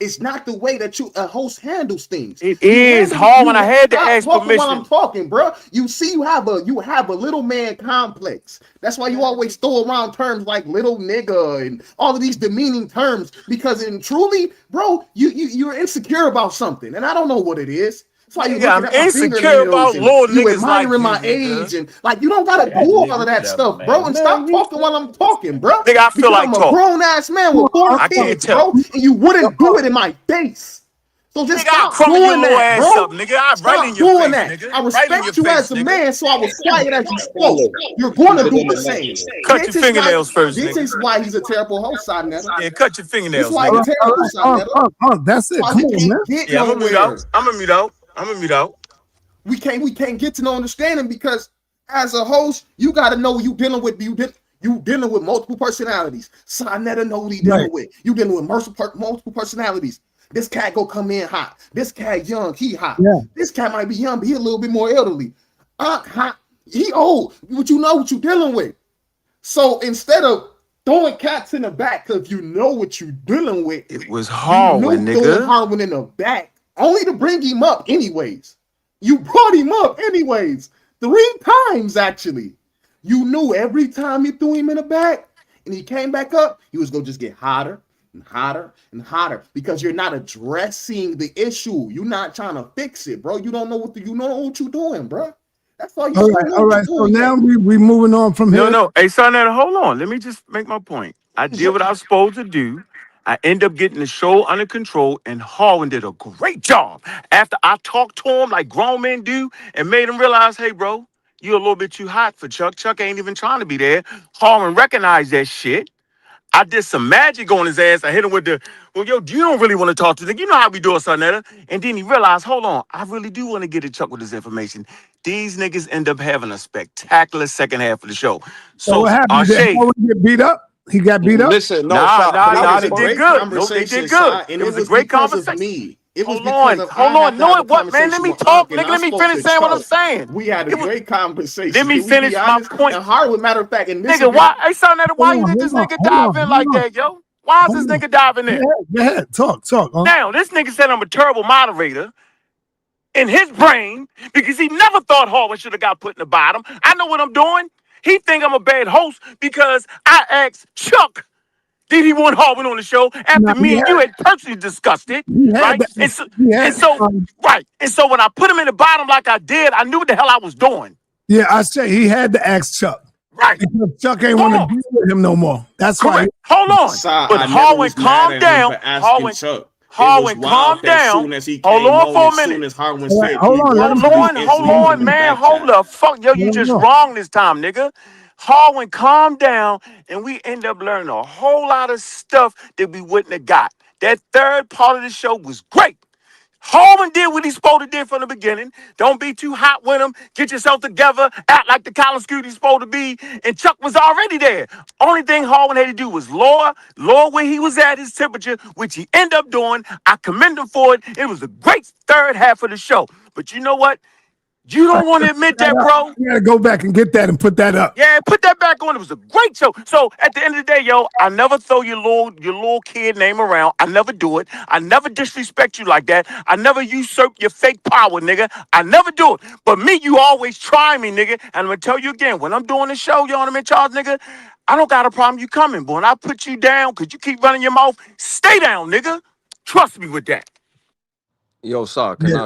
It's not the way that a host handles things.
It is hard when I had to ask
While
permission.
I'm talking, bro. You see, you have a little man complex. That's why you always throw around terms like little nigga and all of these demeaning terms, because truly, bro, you're insecure about something, and I don't know what it is. That's why you
I'm insecure about little niggas,
you admiring
like
my
you,
age, and like you don't gotta do all of that stuff, bro. And stop talking while I'm talking, bro.
Nigga, I feel like
I'm a grown ass man with 4
I can't
kids,
tell.
bro, and you wouldn't do it in my face. So just
Nigga, I'll
stop
crumble your
doing
little
that,
ass
bro.
up, nigga. I'm right
Stop
in your
doing
face,
that.
nigga.
I
Right in
respect
your
you
face,
as a
nigga.
man, so I was quiet as you spoke. You're going to do the same.
Cut your fingernails first,
This
nigga.
is why he's a terrible host, sa.neter.
Yeah, cut your
This
fingernails,
is why
nigga.
he's terrible, sa.neter.
That's it.
Why
Come
we
on, man.
can't get
Yeah, I'm gonna mute out.
nowhere.
I'm gonna mute out. I'm gonna mute out.
We can't get to no understanding, because as a host, you got to know you dealing with multiple personalities. sa.neter know what he dealing with. You dealing with multiple personalities. This cat go come in hot. This cat young, he hot.
Yeah.
This cat might be young, but he a little bit more elderly. Hot, he old. But you know what you dealing with. So instead of throwing cats in the back, because you know what you dealing with,
it was Harwin,
nigga. Throwing Harwin in the back only to bring him up anyways. You brought him up anyways 3 times actually. You knew every time you threw him in the back and he came back up, he was gonna just get hotter and hotter and hotter, because you're not addressing the issue. You're not trying to fix it, bro. You don't know what you're doing, bro. That's all you.
All right. So now we moving on from here.
No. Hey, sa.neter, hold on. Let me just make my point. I did what I was supposed to do. I end up getting the show under control, and Harwin did a great job. After I talked to him like grown men do and made him realize, hey, bro, you're a little bit too hot for Chuck. Chuck ain't even trying to be there. Harwin recognized that shit. I did some magic on his ass. I hit him with well, yo, you don't really want to talk to them. You know how we do it, sa.neter. And then he realized, hold on, I really do want to get to Chuck with this information. These niggas end up having a spectacular second half of the show.
So what happened? Did Harwin get beat up? He got beat up?
Listen, no,
nah, they did good. No, they did good.
And
it was a great conversation.
Me. It was
hold on. No, it what, man? Let me talk, nigga. Let me finish saying what I'm saying.
We had a great conversation.
Let me finish my point.
And Harwin, matter of fact, and this
nigga, why? Hey, sa.neter, why you let this nigga dive in like that, yo? Why is this nigga diving in?
Go ahead. Talk.
Now, this nigga said I'm a terrible moderator in his brain because he never thought Harwin should have got put in the bottom. I know what I'm doing. He think I'm a bad host because I asked Chuck, did he want Harwin on the show after me and you had personally discussed it, right? And so when I put him in the bottom like I did, I knew what the hell I was doing.
Yeah, I say he had to ask Chuck.
Right.
Because Chuck ain't want to deal with him no more. That's
correct.
Why.
Hold on. But Harwin, calm down. Harwin, calm down. Hold on for a minute.
Hold
on, man. Hold up. Fuck, yo, you just wrong this time, nigga. Harwin, calm down, and we end up learning a whole lot of stuff that we wouldn't have got. That third part of the show was great. Harwin did what he's supposed to do from the beginning. Don't be too hot with him. Get yourself together. Act like the college student he's supposed to be. And Chuck was already there. Only thing Harwin had to do was lower where he was at, his temperature, which he ended up doing. I commend him for it. It was a great third half of the show. But you know what? You don't want to admit that, bro.
You gotta go back and get that and put that up.
Yeah, put that back on. It was a great show. So at the end of the day, yo, I never throw your little kid name around. I never do it. I never disrespect you like that. I never usurp your fake power, nigga. I never do it. But me, you always try me, nigga. And I'm gonna tell you again, when I'm doing the show, yo, I'm in charge, nigga. I don't got a problem you coming, but when I put you down, cause you keep running your mouth, stay down, nigga. Trust me with that.
Yo, Sa, can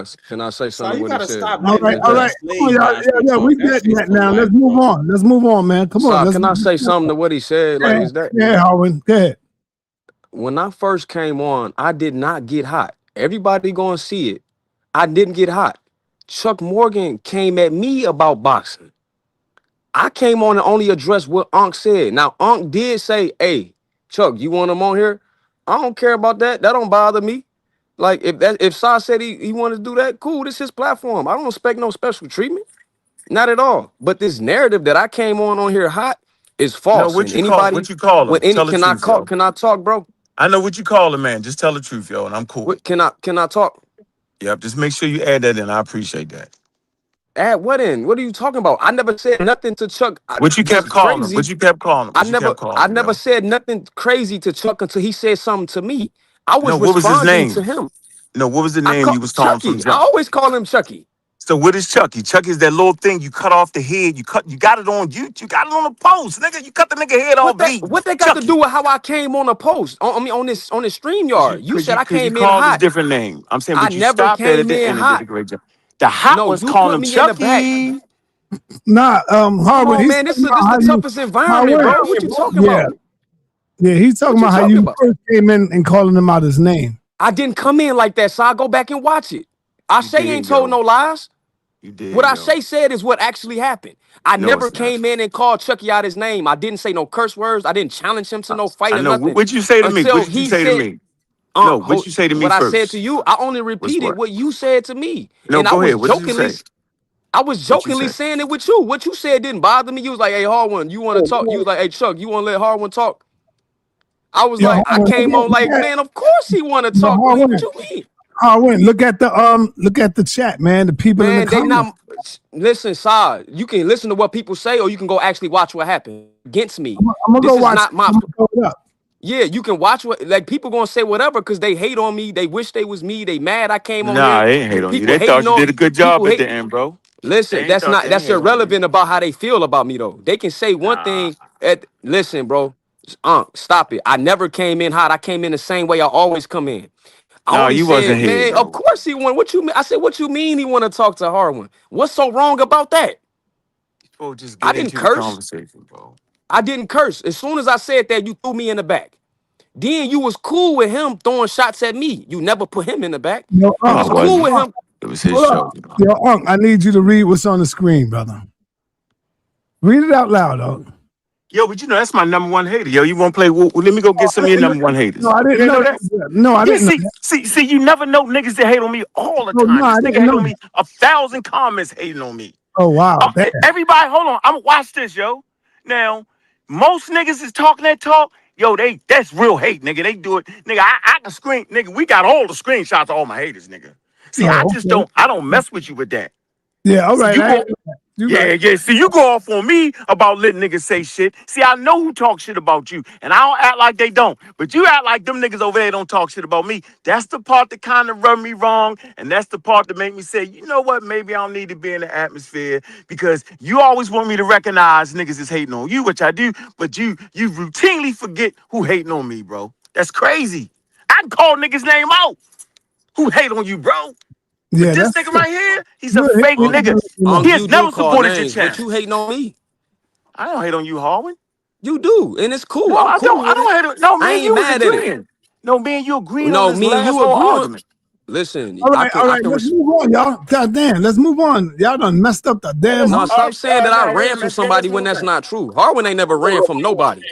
I say something?
You gotta stop.
All right. Yeah, we getting that now. Let's move on, man. Come on.
Can I say something to what he said? Like, is that?
Yeah, Harwin, go ahead.
When I first came on, I did not get hot. Everybody gonna see it. I didn't get hot. Chuck Morgan came at me about boxing. I came on and only addressed what Unc said. Now, Unc did say, hey, Chuck, you want him on here? I don't care about that. That don't bother me. Like, if Sa said he wanted to do that, cool, this is his platform. I don't expect no special treatment. Not at all. But this narrative that I came on here hot is false.
No, what you call him?
Can I talk, bro?
I know what you call him, man. Just tell the truth, yo, and I'm cool.
Can I talk?
Yep, just make sure you add that in. I appreciate that.
Add what in? What are you talking about? I never said nothing to Chuck.
What you kept calling him?
I never said nothing crazy to Chuck until he said something to me. I was
No, what was his
responding
name?
to him.
No, what was the
I
name
call
you was calling from
Chucky. I
Chuck?
always call him Chucky.
So what is Chucky? Chucky is that little thing you cut off the head. You got it on you. You got it on the post, nigga. You cut the nigga head off.
What they got to do with how I came on the post? On this stream yard. You said I
Because you
came in
called his
hot.
different name. I'm saying,
I
but you
never
stopped at
came
the
in
end and did a
hot.
great job. The hot
No,
ones
you
call
put
him
me in the back.
Chucky.
Nah,
Come
Harwood,
on,
he's
man. This
talking
is
about how
the
you,
toughest environment,
Harwood,
bro. What you talking
yeah,
about?
yeah, he's talking
What you
about how
talking
you
about?
first came in and calling him out his name.
I didn't come in like that, so I go back and watch it.
You
Ashay ain't
did,
told
yo.
no lies.
You did,
What
yo.
Ashay said is what actually happened. I
No,
never
it's not.
came in and called Chucky out his name. I didn't say no curse words. I didn't challenge him to no fight
I
or
know.
nothing
What'd you say to me?
until
What did you
he
say to
said,
me? No, what'd you say to me
what I said to
first?
you. I only
Was
repeated
what?
what you said to me.
No,
And
go ahead. What did you say?
I was
What you
jokingly
say?
saying it with you. What you said didn't bother me. You was like, hey, Harwin, you want to talk? You was like, hey, Chuck, you want to let Harwin talk? I was
Yo,
like, I
Harwood,
came on like, man, of course he want to talk with me. What you mean?
Harwood, look at the chat, man. The people in the
Man, they
comments.
not listen, Saad. You can listen to what people say, or you can go actually watch what happened against me.
I'm gonna
This
go
is
watch.
not my.
I'm gonna throw it up.
Yeah, you can watch what like people gonna say whatever because they hate on me. They wish they was me. They mad I came on
Nah,
here.
they ain't hate on you.
People
They thought
hating
you
on
did a good
people
job at
hate.
the end, bro.
Listen,
They ain't thought they ain't
that's
hate on you.
irrelevant about how they feel about me though. They can say one
Nah.
thing at listen, bro. Stop it. I never came in hot. I came in the same way I always come in. I
Nah,
only
you wasn't
said,
here,
man, of
yo.
course he won. What you mean? I said, what you mean he want to talk to Harwin? What's so wrong about that?
Bro, just
I
get
didn't
into the
curse.
conversation, bro.
I didn't curse. As soon as I said that, you threw me in the back. Then you was cool with him throwing shots at me. You never put him in the back.
Yo,
You
No, I
was
Unc,
cool
wasn't.
with him.
It was his
hold up.
show, you know.
Yo, Unc, I need you to read what's on the screen, brother. Read it out loud, Unc.
Yo, but you know that's my number one hater. Yo, you want to play? Well, let me go get some of your number one haters.
No, I
You
didn't
didn't
know
know
that.
that?
No, I
Yeah,
didn't know that.
see, you never know niggas that hate on me all the
No,
time.
I
This nigga
didn't
hate
know
on
that.
me 1,000 comments hating on me.
Oh, wow. Damn.
Everybody, hold on. I'm watch this, yo. Now, most niggas is talking that talk. Yo, that's real hate, nigga. They do it, nigga. I can screen, nigga. We got all the screenshots of all my haters, nigga. See, I
Oh,
just
okay.
don't mess with you with that.
Yeah, all
See,
right.
you go.
You
Yeah,
right.
yeah. See, you go off on me about letting niggas say shit. See, I know who talk shit about you, and I don't act like they don't. But you act like them niggas over there don't talk shit about me. That's the part that kind of rub me wrong, and that's the part that make me say, you know what? Maybe I don't need to be in the atmosphere because you always want me to recognize niggas is hating on you, which I do. But you routinely forget who hating on me, bro. That's crazy. I can call niggas name out who hate on you, bro. But
Yeah,
this
that's
nigga right here, he's a
good.
fake nigga. He has
You do
never
call
supported your
names, but
channel.
you hating on me.
I don't hate on you, Harwin.
You do, and it's cool.
No,
I'm
I
cool
don't. I
with it.
don't hate on. No,
I
me and
ain't
you was
mad at it.
agreeing. No, me and you agreeing on
No,
this
me and
last
you
whole
agree on.
argument.
Listen,
all
I
right. Let's move on, y'all. God damn, let's move on. Y'all done messed up the damn.
No,
All
stop
right,
saying that I ran
let's,
from
let's,
somebody
let's
when
move
that's
on.
not true. Harwin ain't never ran from nobody.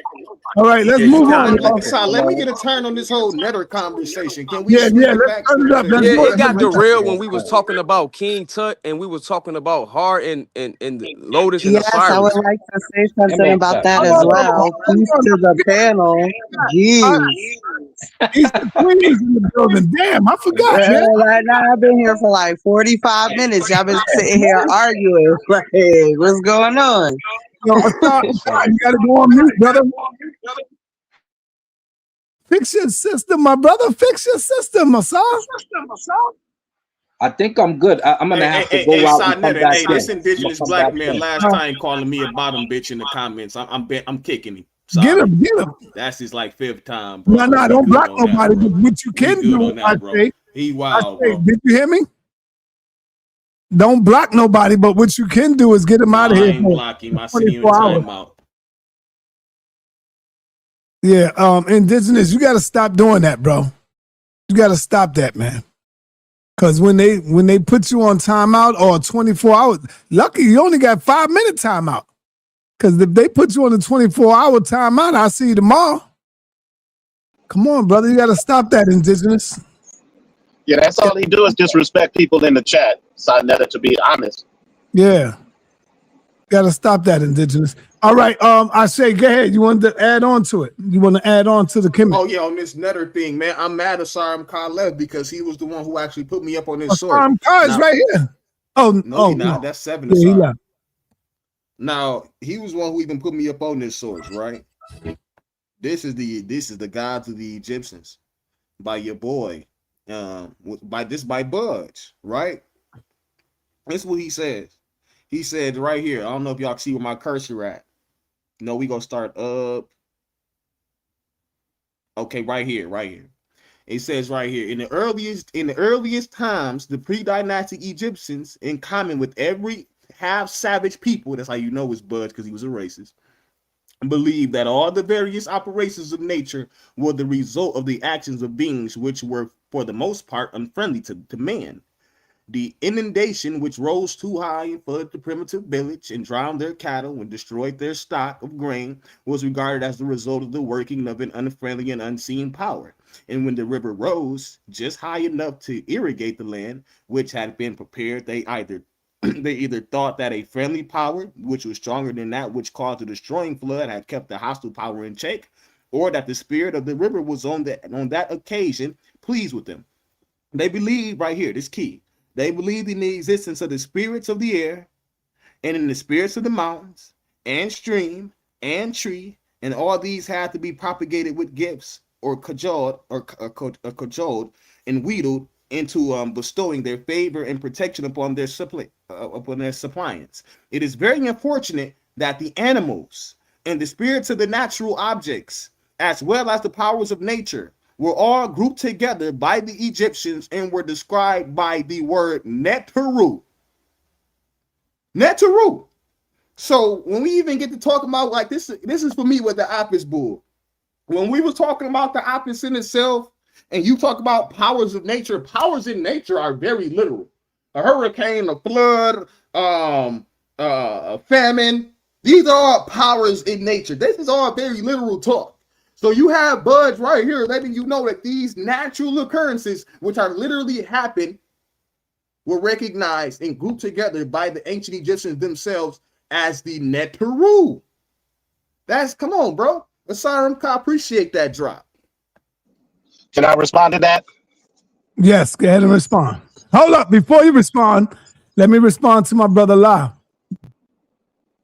All right, let's
Yeah, you
move
kind
on,
of
y'all.
did.
So let me get a turn on this whole netter conversation. Can we
Yeah,
swing it
let's
back
turn
to
it up. Let's
Yeah,
do
it
it.
got derailed when we was talking about King Tut and we was talking about Hard and the Lotus and
Yes, I would
Osiris.
like to say something about that as well. Peace to the panel. Jeez.
He's the queens in the building. Damn, I forgot, man.
Right now, I've been here for like 45 minutes. Y'all been sitting here arguing. Like, what's going on?
Yo, Asad, you gotta go on mute, brother. Fix your system, my brother. Fix your system, Asad.
I think I'm good. I'm gonna have to go out and come
sa.neter,
back
hey,
in.
this
I'm gonna
indigenous
come
black
back
man
in.
last time calling me a bottom bitch in the comments. I'm kicking him.
Get
Sorry.
him, get him.
That's his like fifth time, bro.
No,
We
don't
good
block
on that,
nobody.
bro.
But what you
We
can
good
do,
on that, bro. He
I
wild,
say,
bro.
did you hear me? Don't block nobody, but what you can do is get him out of
Nah, I
here
ain't
for
block him. I sent him in
24 hours.
timeout.
Yeah, indigenous, you gotta stop doing that, bro. You gotta stop that, man. Cause when they put you on timeout or 24 hours, lucky you only got 5-minute timeout. Cause if they put you on a 24-hour timeout, I'll see you tomorrow. Come on, brother, you gotta stop that, indigenous.
Yeah, that's all he do is disrespect people in the chat. sa.neter, to be honest.
Yeah. Gotta stop that, indigenous. All right, I say, go ahead. You want to add on to it? You want to add on to the comment?
Oh yeah, on this netter thing, man. I'm mad at Saram Kalev because he was the one who actually put me up on this sword.
Car's right here.
No, he not. That's 7 to
yeah,
Now he was one who even put me up on this source, right? This is the gods of the Egyptians. by your boy, by Budge, right? This is what he says. He said right here. I don't know if y'all see where my cursor at. No, we gonna start up. Okay, right here. It says right here, in the earliest times, the pre-dynastic Egyptians, in common with every half-savage people, that's how you know it's Budge because he was a racist, believed that all the various operations of nature were the result of the actions of beings which were, for the most part, unfriendly to man. The inundation, which rose too high and flooded the primitive village and drowned their cattle and destroyed their stock of grain, was regarded as the result of the working of an unfriendly and unseen power. And when the river rose just high enough to irrigate the land, which had been prepared, they either thought that a friendly power, which was stronger than that which caused the destroying flood, had kept the hostile power in check, or that the spirit of the river was on that occasion pleased with them. They believed, right here, this key, they believed in the existence of the spirits of the air, and in the spirits of the mountains, and stream, and tree, and all these had to be propagated with gifts, or cajoled and wheedled into bestowing their favor and protection upon their suppliants. It is very unfortunate that the animals and the spirits of the natural objects, as well as the powers of nature, were all grouped together by the Egyptians and were described by the word neteru. Neteru. So when we even get to talk about like this is for me with the Apis bull. When we were talking about the Apis in itself, and you talk about powers of nature, powers in nature are very literal. A hurricane, a flood, a famine. These are all powers in nature. This is all very literal talk. So you have Budge right here letting you know that these natural occurrences, which are literally happened, were recognized and grouped together by the ancient Egyptians themselves as the Neteru. Come on, bro. Asarum, I appreciate that drop.
Can I respond to that?
Yes, go ahead and respond. Hold up, before you respond, let me respond to my brother La.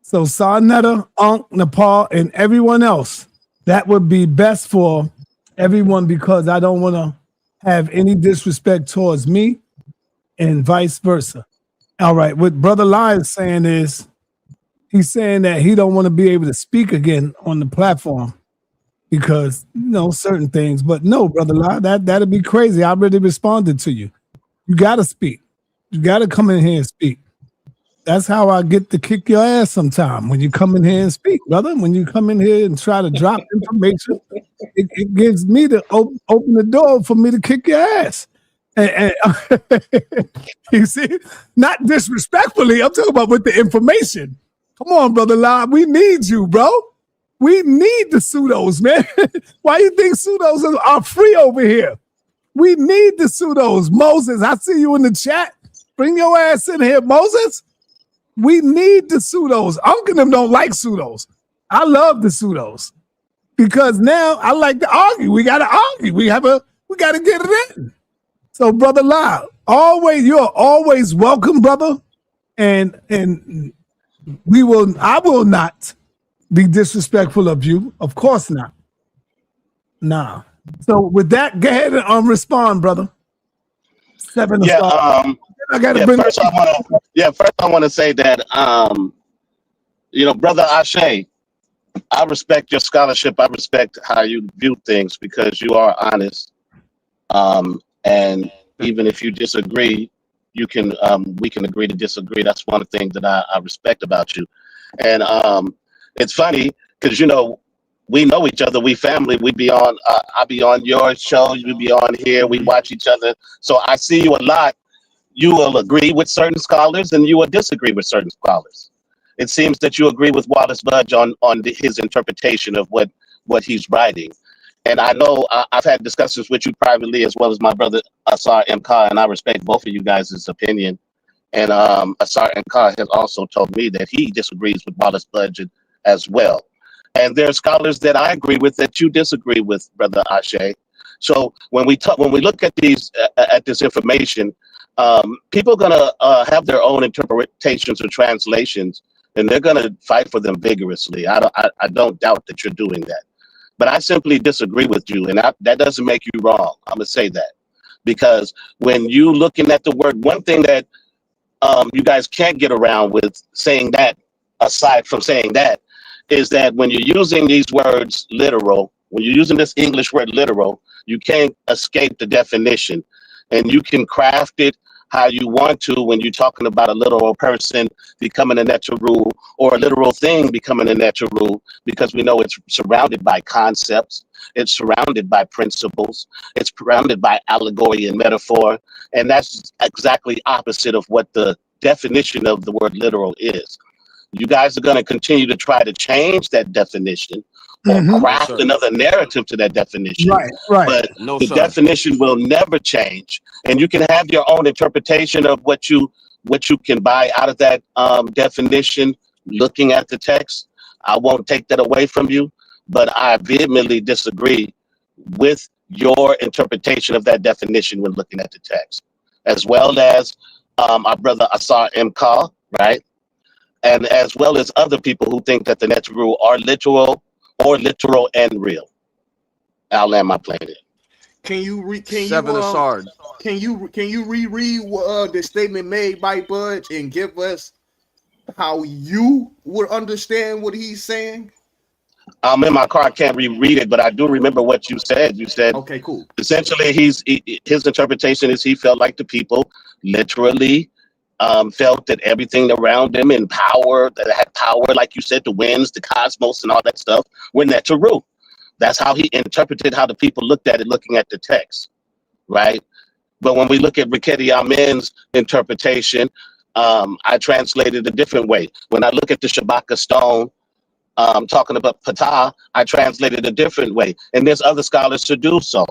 So sa.neter, Unc, Nepal, and everyone else, that would be best for everyone because I don't want to have any disrespect towards me and vice versa. All right, what Brother La is saying is, he's saying that he don't want to be able to speak again on the platform because, certain things. But no, Brother La, that'd be crazy. I already responded to you. You got to speak. You got to come in here and speak. That's how I get to kick your ass sometime, when you come in here and speak, brother. When you come in here and try to drop information, it gives me to open the door for me to kick your ass. And you see, not disrespectfully, I'm talking about with the information. Come on, Brother La, we need you, bro. We need the pseudos, man. Why you think pseudos are free over here? We need the pseudos. Moses, I see you in the chat. Bring your ass in here, Moses. We need the pseudos. Uncle and them don't like pseudos. I love the pseudos because now I like to argue. We got to argue. We got to get it in. So, Brother La, you're always welcome, brother. And I will not be disrespectful of you. Of course not. Nah. So with that, go ahead and respond, brother. I gotta bring
first I want to say that Brother Ashe, I respect your scholarship. I respect how you view things because you are honest. And even if you disagree, we can agree to disagree. That's one thing that I respect about you. And it's funny because we know each other. We family. We be on. I be on your show. You be on here. We watch each other. So I see you a lot. You will agree with certain scholars, and you will disagree with certain scholars. It seems that you agree with Wallace Budge on his interpretation of what he's writing. And I know I've had discussions with you privately as well as my brother Asar M. Khan, and I respect both of you guys' opinion. And Asar M. Khan has also told me that he disagrees with Wallace Budge as well. And there are scholars that I agree with that you disagree with, Brother Ashe. So when we look at this information, people are gonna have their own interpretations or translations, and they're gonna fight for them vigorously. I don't doubt that you're doing that. But I simply disagree with you, and that doesn't make you wrong. I'm gonna say that because when you looking at the word, one thing that you guys can't get around with saying that, aside from saying that, is that when you're using these words literal, when you're using this English word literal, you can't escape the definition, and you can craft it how you want to when you're talking about a literal person becoming a neteru or a literal thing becoming a neteru, because we know it's surrounded by concepts, it's surrounded by principles, it's surrounded by allegory and metaphor, and that's exactly opposite of what the definition of the word literal is. You guys are going to continue to try to change that definition or craft another narrative to that definition.
Right, right.
But the definition will never change. And you can have your own interpretation of what you can buy out of that definition looking at the text. I won't take that away from you, but I vehemently disagree with your interpretation of that definition when looking at the text, as well as our brother Asar M. Ka, right? And as well as other people who think that the neteru are literal or literal and real. I'll land my plane there.
Can you reread the statement made by Budge and give us how you would understand what he's saying?
I'm in my car. I can't reread it, but I do remember what you said. You said,
okay, cool.
Essentially, his interpretation is he felt like the people literally felt that everything around them in power, that had power, like you said, the winds, the cosmos, and all that stuff, were neteru. That's how he interpreted how the people looked at it, looking at the text, right? But when we look at Riketi Amen's interpretation, I translated a different way. When I look at the Shabaka stone, talking about Ptah, I translated a different way. And there's other scholars to do so.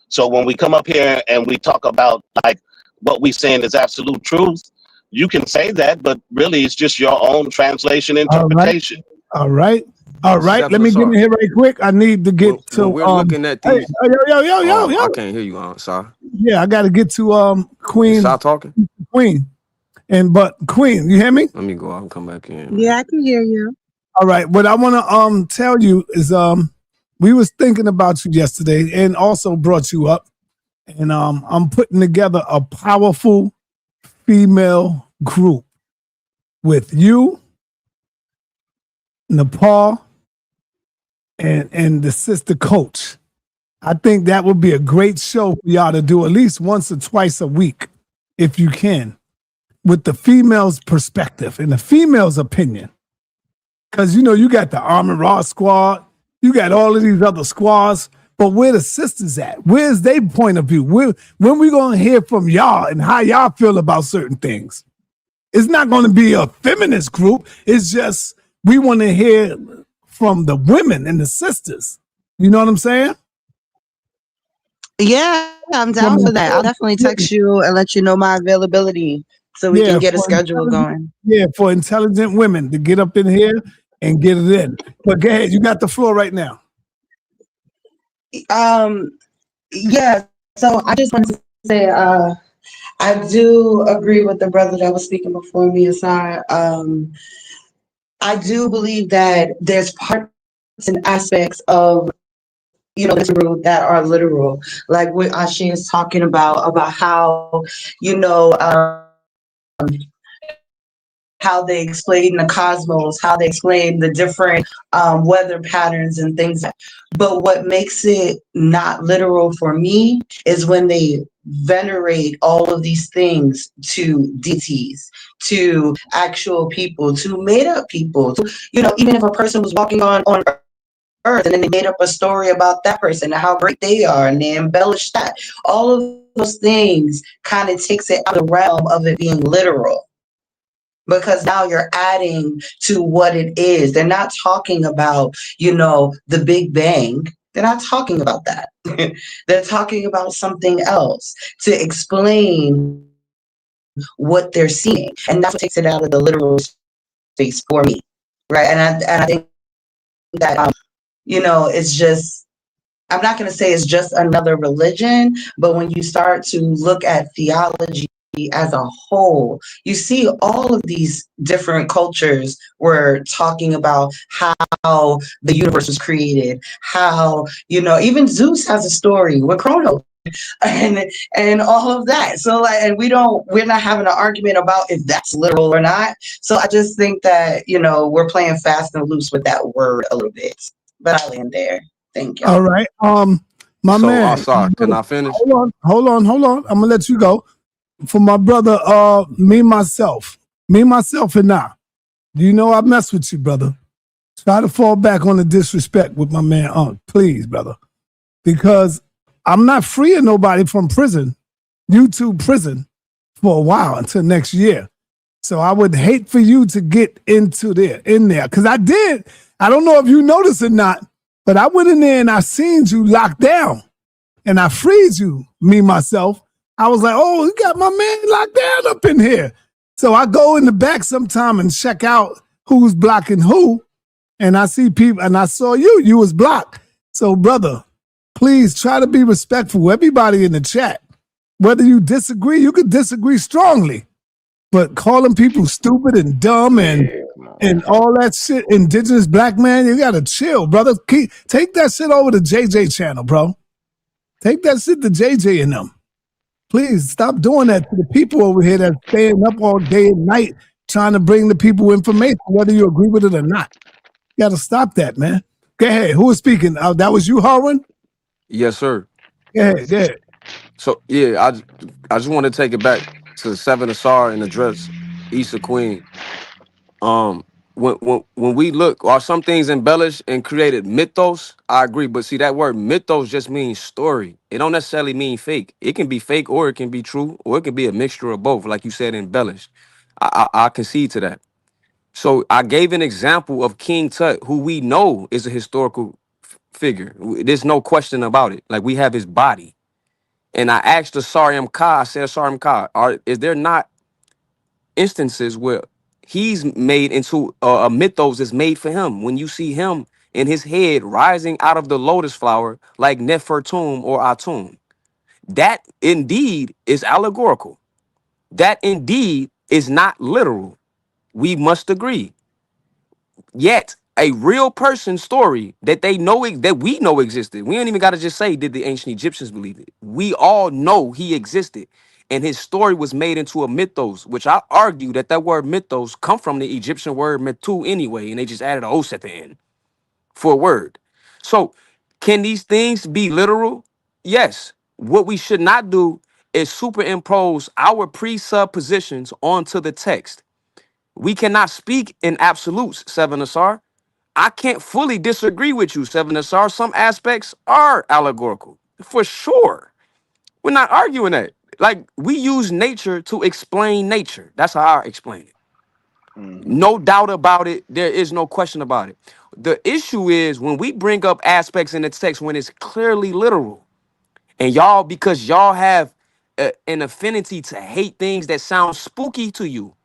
So when we come up here and we talk about like what we saying is absolute truth, you can say that, but really it's just your own translation interpretation.
All right. Let me get in here right quick. I need to get to.
We're looking at these.
Yo.
I can't hear you, Sa.
Yeah, I got to get to Queen.
Sa talking.
Queen, but Queen, you hear me?
Let me go out and come back in.
Yeah, I can hear you.
All right. What I want to tell you is we was thinking about you yesterday and also brought you up, and I'm putting together a powerful female group with you, Nepal, and the sister coach. I think that would be a great show for y'all to do at least once or twice a week, if you can, with the female's perspective and the female's opinion. Because, you got the Arm and Raw squad, you got all of these other squads, but where the sisters at? Where's their point of view? When we going to hear from y'all and how y'all feel about certain things? It's not going to be a feminist group. It's just we want to hear from the women and the sisters. You know what I'm saying?
Yeah, I'm down for that. I'll definitely text you and let you know my availability so we can get a schedule going.
Yeah, for intelligent women to get up in here and get it in. But go ahead, you got the floor right now.
Yeah, so I just wanted to say I do agree with the brother that was speaking before me, Asar. I do believe that there's parts and aspects of that are literal, like what Ashe is talking about how how they explain the cosmos, how they explain the different weather patterns and things. But what makes it not literal for me is when they venerate all of these things to deities, to actual people, to made up people. Even if a person was walking on Earth and then they made up a story about that person and how great they are and they embellished that. All of those things kind of takes it out of the realm of it being literal. Because now you're adding to what it is. They're not talking about, the Big Bang. They're not talking about that. They're talking about something else to explain what they're seeing. And that's what takes it out of the literal space for me. Right. And I think that, it's just, I'm not going to say it's just another religion, but when you start to look at theology as a whole. You see all of these different cultures were talking about how the universe was created, how, you know, even Zeus has a story with Chronos and all of that. So like, and we're not having an argument about if that's literal or not. So I just think that, you know, we're playing fast and loose with that word a little bit. But I'll end there. Thank you.
All right. My
So,
man.
sorry, can I finish?
Hold on. I'm gonna let you go. For my brother, me, myself, and I. You know I mess with you, brother. Try to fall back on the disrespect with my man, please, brother. Because I'm not freeing nobody from prison, YouTube prison, for a while until next year. So I would hate for you to get in there. Because I did. I don't know if you noticed or not, but I went in there and I seen you locked down. And I freed you, me, myself. I was like, oh, you got my man locked down up in here. So I go in the back sometime and check out who's blocking who. And I see people, and I saw you was blocked. So, brother, please try to be respectful. Everybody in the chat, whether you disagree, you could disagree strongly. But calling people stupid and dumb and all that shit, indigenous black man, you gotta chill, brother. Take that shit over to JJ channel, bro. Take that shit to JJ and them. Please stop doing that to the people over here that's staying up all day and night trying to bring the people information, whether you agree with it or not. You got to stop that, man. Go ahead. Who was speaking? That was you, Harwin?
Yes, sir.
Go ahead.
So, yeah, I just want to take it back to sa.neter and address Issa Queen. When we look, are some things embellished and created mythos? I agree, but see, that word mythos just means story. It don't necessarily mean fake. It can be fake, or it can be true, or it can be a mixture of both. Like you said, embellished. I concede to that. So I gave an example of King Tut, who we know is a historical figure. There's no question about it. Like, we have his body. And I asked the Sariam Ka, I said, Sariam Ka, is there not instances where he's made into a mythos is made for him? When you see him in his head rising out of the lotus flower like Nefertum or Atum, that indeed is allegorical. That indeed is not literal. We must agree. Yet a real person story that they know, that we know existed. We ain't even got to just say, did the ancient Egyptians believe it? We all know he existed. And his story was made into a mythos, which I argue that that word mythos come from the Egyptian word metu anyway, and they just added an os at the end for a word. So can these things be literal? Yes. What we should not do is superimpose our presuppositions onto the text. We cannot speak in absolutes, sa.neter. I can't fully disagree with you, sa.neter. Some aspects are allegorical, for sure. We're not arguing that. Like, we use nature to explain nature. That's how I explain it. No doubt about it. There is no question about it. The issue is when we bring up aspects in the text when it's clearly literal. And y'all, because y'all have an affinity to hate things that sound spooky to you.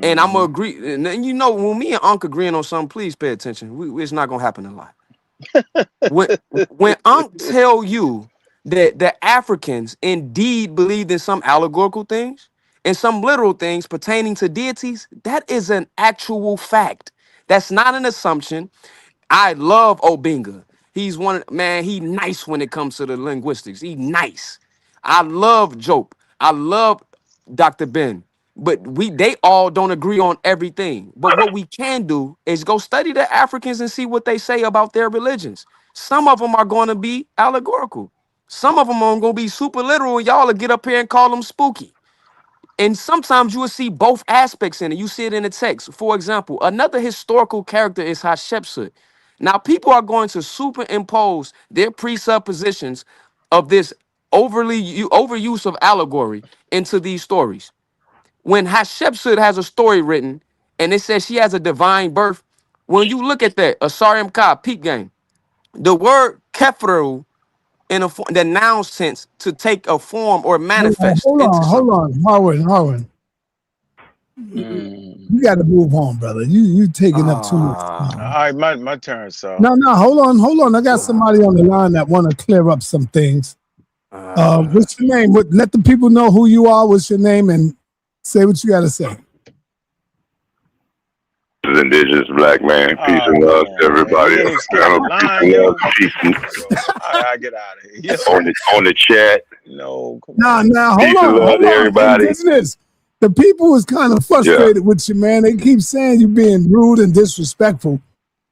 And I'm gonna agree. And you know, when me and Unc agreeing on something, please pay attention. It's not gonna happen a lot. when Unc tell you that the Africans indeed believed in some allegorical things and some literal things pertaining to deities, that is an actual fact. That's not an assumption. I love Obinga. He's he nice when it comes to the linguistics. He nice. I love Jope. I love Dr. Ben. But they all don't agree on everything. But what we can do is go study the Africans and see what they say about their religions. Some of them are going to be allegorical. Some of them are going to be super literal. Y'all will get up here and call them spooky. And sometimes you will see both aspects in it. You see it in the text. For example, another historical character is Hatshepsut. Now, people are going to superimpose their presuppositions of this overuse of allegory into these stories. When Hatshepsut has a story written and it says she has a divine birth, when you look at that, Asariam Ka, peep game, the word kefru in the noun sense to take a form or manifest into something.
Hold on, Harwin. You got to move on, brother. You taking up too much time.
All right, my turn, so.
No, hold on. I got somebody on the line that want to clear up some things. What's your name? Let the people know who you are. What's your name? And say what you got to say.
Indigenous black man. Peace and love to everybody. Peace and love, peace and
I get out of here.
on the chat.
No,
Now,
Peace
hold
and love
on.
to everybody.
Indigenous. The people is kind of frustrated with you, man. They keep saying you being rude and disrespectful.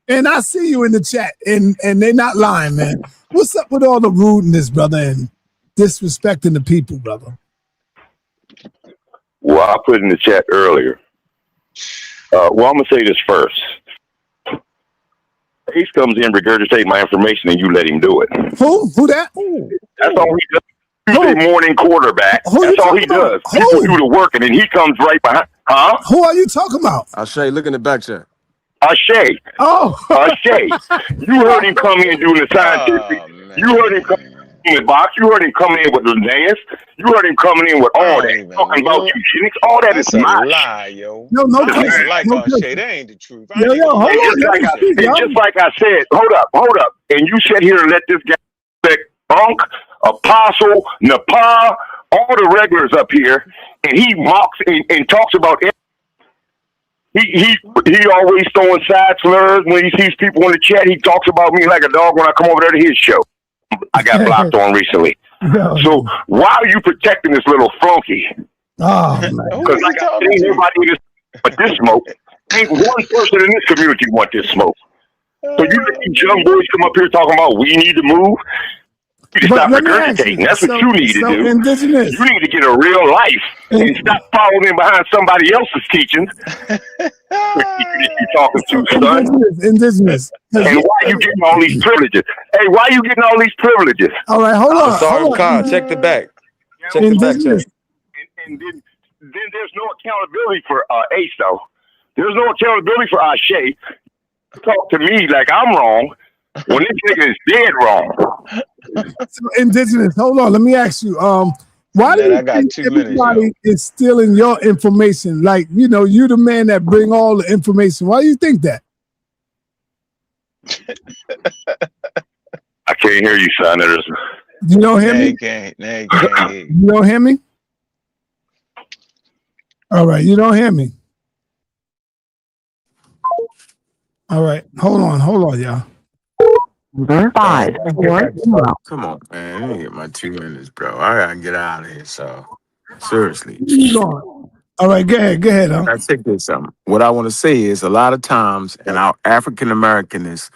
And I see you in the chat, and they're not lying, man. What's up with all the rudeness, brother, and disrespecting the people, brother?
Well, I put in the chat earlier. Well, I'm gonna say this first. Ace comes in, regurgitate my information, and you let him do it.
Who that?
That's all he does. Tuesday morning quarterback. That's all he does. People do the work, and then he comes right behind. Huh?
Who are you talking about?
Shay, look in the back chat.
Shay.
Oh.
Shay. You heard him come in doing the scientific. You heard him come in the box. You heard him come in with Linnaeus. You heard him coming in with all that. Talking about eugenics. All that is
a
not
lie, yo.
No,
Like Shay, that ain't the truth.
Hold on.
Just like I said, hold up. And you sit here and let this guy, Bunk, Apostle, Nepal, all the regulars up here, and he mocks and talks about it. He always throwing side slurs when he sees people in the chat. He talks about me like a dog when I come over there to his show. I got blocked on recently. So why are you protecting this little flunky?
Oh,
because like I said, ain't nobody in this but this smoke. Ain't one person in this community want this smoke. So you let these young boys come up here talking about we need to move. You need to stop regurgitating. That's what you need to do.
Indigenous.
You need to get a real life and stop following behind somebody else's teachings. You talking to, son.
Indigenous.
And why you getting all these privileges? Hey, why you getting all these privileges?
All right, hold on.
Sorry, Kyle. Check the back. Check the back check.
And then there's no accountability for Ace, though. There's no accountability for Shay. Talk to me like I'm wrong when this nigga is dead wrong.
So, Indigenous, hold on. Let me ask you. Why do you think everybody is stealing your information? Like, you know, you the man that bring all the information. Why do you think that?
I can't hear you, son.
You don't hear me? You don't hear me? All right, you don't hear me. All right, hold on, y'all.
5, 4, 0. Come on, man. Let me get my 2 minutes, bro. I gotta get out of here. So, seriously.
All right, go ahead.
I take this something. What I want to say is a lot of times in our African Americanness,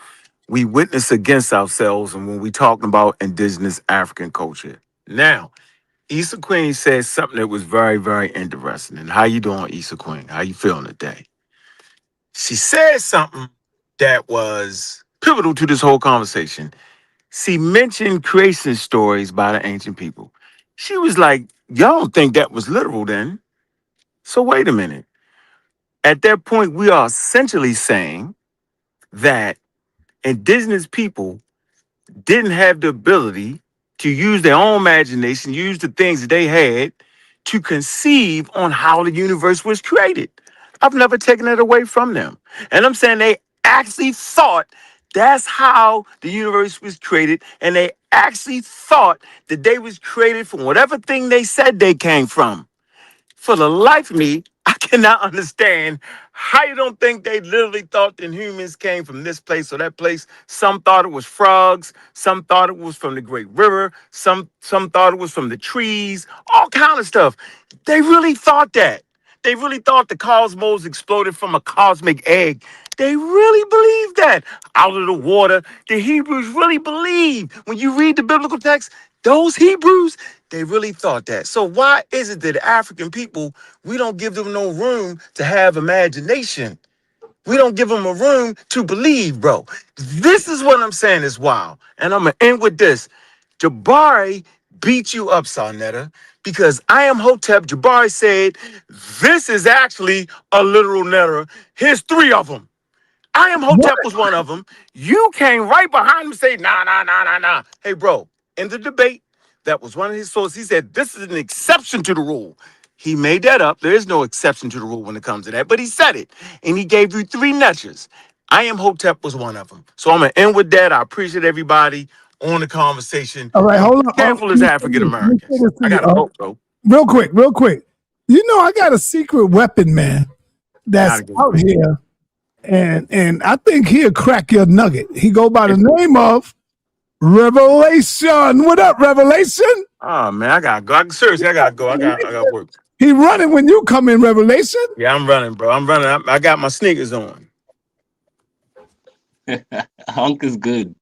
we witness against ourselves and when we talking about indigenous African culture. Now, Issa Queen said something that was very, very interesting. And how you doing, Issa Queen? How you feeling today? She said something that was pivotal to this whole conversation. She mentioned creation stories by the ancient people. She was like, y'all don't think that was literal then? So wait a minute. At that point, we are essentially saying that indigenous people didn't have the ability to use their own imagination, use the things that they had to conceive on how the universe was created. I've never taken it away from them. And I'm saying they actually thought that's how the universe was created. And they actually thought that they was created from whatever thing they said they came from. For the life of me, I cannot understand how you don't think they literally thought that humans came from this place or that place. Some thought it was frogs. Some thought it was from the great river. Some thought it was from the trees. All kind of stuff. They really thought that. They really thought the cosmos exploded from a cosmic egg. They really believed that. Out of the water, the Hebrews really believed. When you read the biblical text, those Hebrews, they really thought that. So why is it that African people, we don't give them no room to have imagination? We don't give them a room to believe, bro. This is what I'm saying is wild. And I'm going to end with this. Jabari beat you up, sa.neter, because I am Hotep. Jabari said, this is actually a literal netter. Here's 3 of them. I am Hotep was one of them. You came right behind him and say, nah. Hey, bro, in the debate, that was one of his sources. He said, this is an exception to the rule. He made that up. There is no exception to the rule when it comes to that. But he said it. And he gave you 3 netchers. I am Hotep was one of them. So I'm going to end with that. I appreciate everybody. on the conversation.
All right, hold on.
Careful as African Americans. I got a vote, bro.
Real quick. You know, I got a secret weapon, man, that's out here, and I think he'll crack your nugget. He go by the name of Revelation. What up, Revelation?
Oh man, I gotta go. Seriously, I gotta go. I got work.
He running when you come in, Revelation.
Yeah, I'm running, bro. I'm running. I got my sneakers on.
Hunk is good.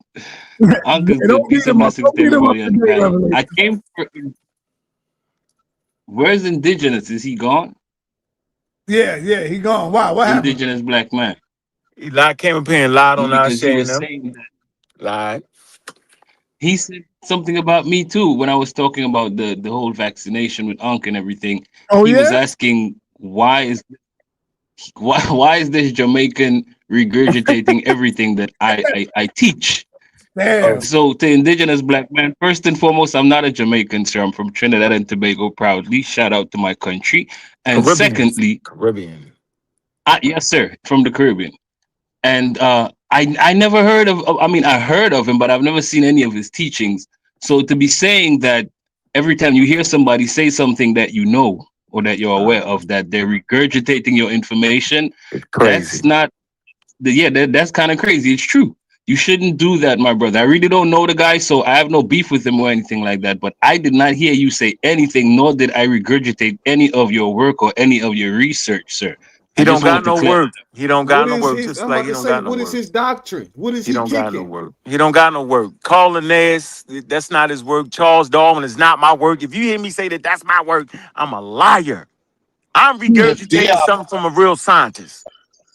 Hunk is good. Peace and blessings to everybody on the panel. I came for. Where's Indigenous? Is he gone?
Yeah, he gone. Wow, what happened?
Indigenous black man.
He came up here and lied on our
because he was saying that.
Lied.
He said something about me too when I was talking about the whole vaccination with Unc and everything.
Oh,
he
yeah?
was asking why is this Jamaican regurgitating everything that I teach?
Damn.
So to Indigenous black man, first and foremost, I'm not a Jamaican, sir. I'm from Trinidad and Tobago proudly. Shout out to my country. And
Caribbean.
secondly,
Caribbean.
Yes, sir, from the Caribbean. And I never heard of, I mean, I heard of him, but I've never seen any of his teachings. So to be saying that every time you hear somebody say something that you know or that you're aware of, that they're regurgitating your information, that's not, that's kind of crazy. It's true. You shouldn't do that, my brother. I really don't know the guy, so I have no beef with him or anything like that. But I did not hear you say anything, nor did I regurgitate any of your work or any of your research, sir.
He don't got no work. He don't got no work. Just like he don't got no work.
What is his doctrine? What is he
don't
kicking?
got no work. He don't got no work. Calling this, that's not his work. Charles Darwin is not my work. If you hear me say that that's my work, I'm a liar. I'm regurgitating something from a real scientist.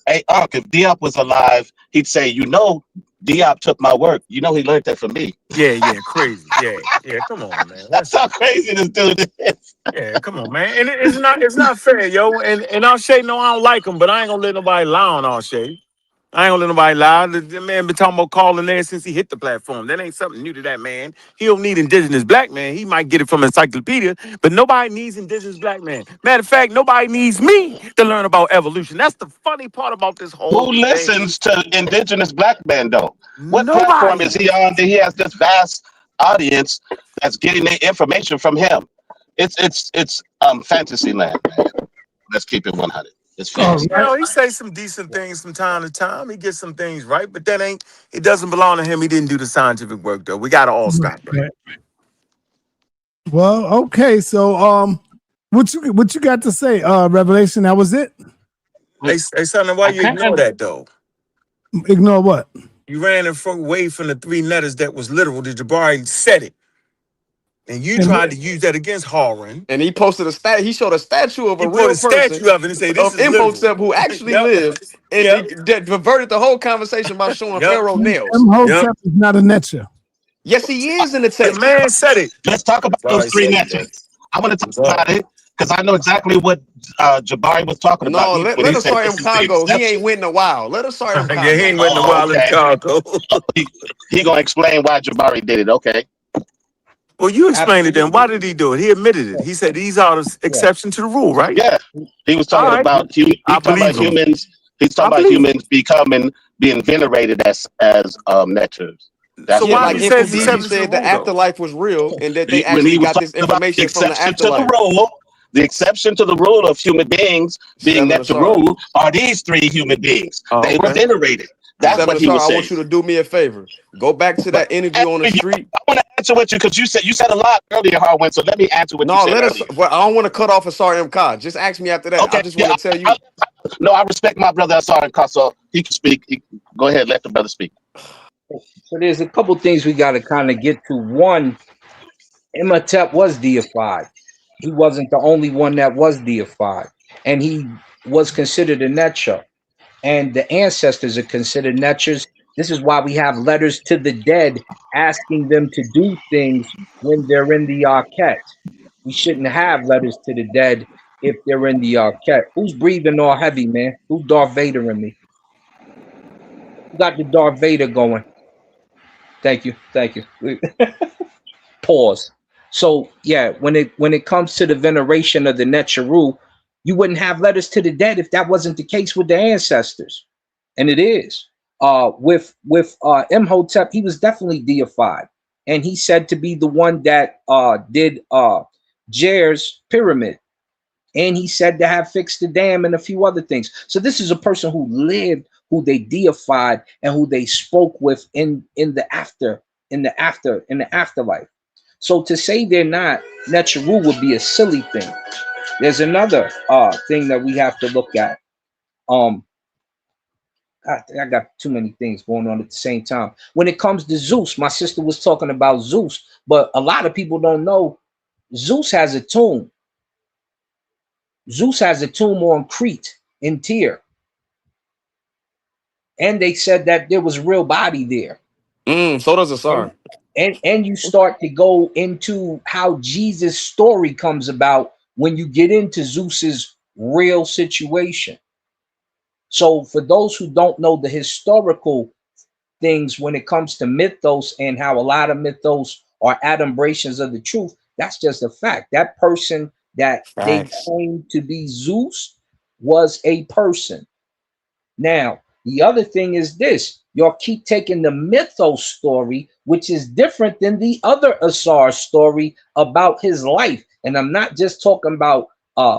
Hey, Unc, if Diop was alive, he'd say, you know, Diop took my work. You know, he learned that from me.
Yeah, crazy. Yeah, come on, man.
That's how crazy this dude is.
Yeah, come on, man. And it's not fair, yo. And Alshay, no, I don't like him, but I ain't gonna let nobody lie on Alshay. I ain't gonna let nobody lie. The man been talking about calling there since he hit the platform. That ain't something new to that man. He don't need Indigenous black man. He might get it from encyclopedia, but nobody needs Indigenous black man. Matter of fact, nobody needs me to learn about evolution. That's the funny part about this whole
Who listens to Indigenous black men, though? What
Nobody.
platform is he on that he has this vast audience that's getting their information from him? It's fantasy land, man. Let's keep it 100. It's fantasy.
You know, he say some decent things from time to time. He gets some things right, but it doesn't belong to him. He didn't do the scientific work, though. We gotta all stop. Right?
Well, okay. So, what you got to say, Revelation? That was it.
Hey, son, why you ignore that though?
Ignore what?
You ran away from the 3 letters that was literal. The Jabari said it. And you tried to use that against Harun.
And he posted he showed a statue of a real person.
Statue of it and say, this is
Imhotep who actually lived. And he diverted the whole conversation by showing Pharaoh nails.
Imhotep is not a Netcher.
Yes, he is in the text.
The man said it.
Let's talk about those 3 Netchers. I want to talk about it because I know exactly what Jabari was talking about.
No, let us start him Congo. He ain't went in a while. Let us start him Congo.
Yeah, he ain't went in a while in Congo.
He gonna explain why Jabari did it. Okay.
Well, you explained it then. Why did he do it? He admitted it. He said these are the exception to the rule, right?
Yeah. He was talking about humans. He's talking about humans being venerated as Netchers.
So why he said the afterlife was real and that they actually got this information from the afterlife.
The exception to the rule of human beings being Netcher rule are these 3 human beings. They were venerated. That's what he was saying.
I want you to do me a favor. Go back to that interview on the street.
I want to answer with you because you said a lot earlier, Harwin. So let me answer what you said.
Well, I don't want to cut off Asar M. Khan. Just ask me after that.
Okay,
I just want to tell you.
No, I respect my brother Asar M. Khan, so he can speak. Go ahead, let the brother speak.
So there's a couple things we got to kind of get to. One, Imhotep was deified. He wasn't the only one that was deified, and he was considered a Netcher. And the ancestors are considered Netchers. This is why we have letters to the dead asking them to do things when they're in the Arquette. We shouldn't have letters to the dead if they're in the Arquette. Who's breathing all heavy, man? Who's Darth Vader in me? Who got the Darth Vader going? Thank you. Pause. So yeah, when it comes to the veneration of the Netcheru, you wouldn't have letters to the dead if that wasn't the case with the ancestors, and it is. With Imhotep, he was definitely deified. and he's said to be the one that did Jer's pyramid. And he said to have fixed the dam and a few other things. So this is a person who lived, who they deified, and who they spoke with in the afterlife. So to say they're not Neteru would be a silly thing. There's another thing that we have to look at. I got too many things going on at the same time. When it comes to Zeus, my sister was talking about Zeus, but a lot of people don't know Zeus has a tomb. Zeus has a tomb on Crete in Tyre. And they said that there was real body there.
So does Asar.
And you start to go into how Jesus' story comes about when you get into Zeus's real situation. So for those who don't know the historical things when it comes to mythos and how a lot of mythos are adumbrations of the truth, that's just a fact. That person that they claim to be Zeus was a person. Now, the other thing is this. Y'all keep taking the mythos story, which is different than the other Asar story about his life. And I'm not just talking about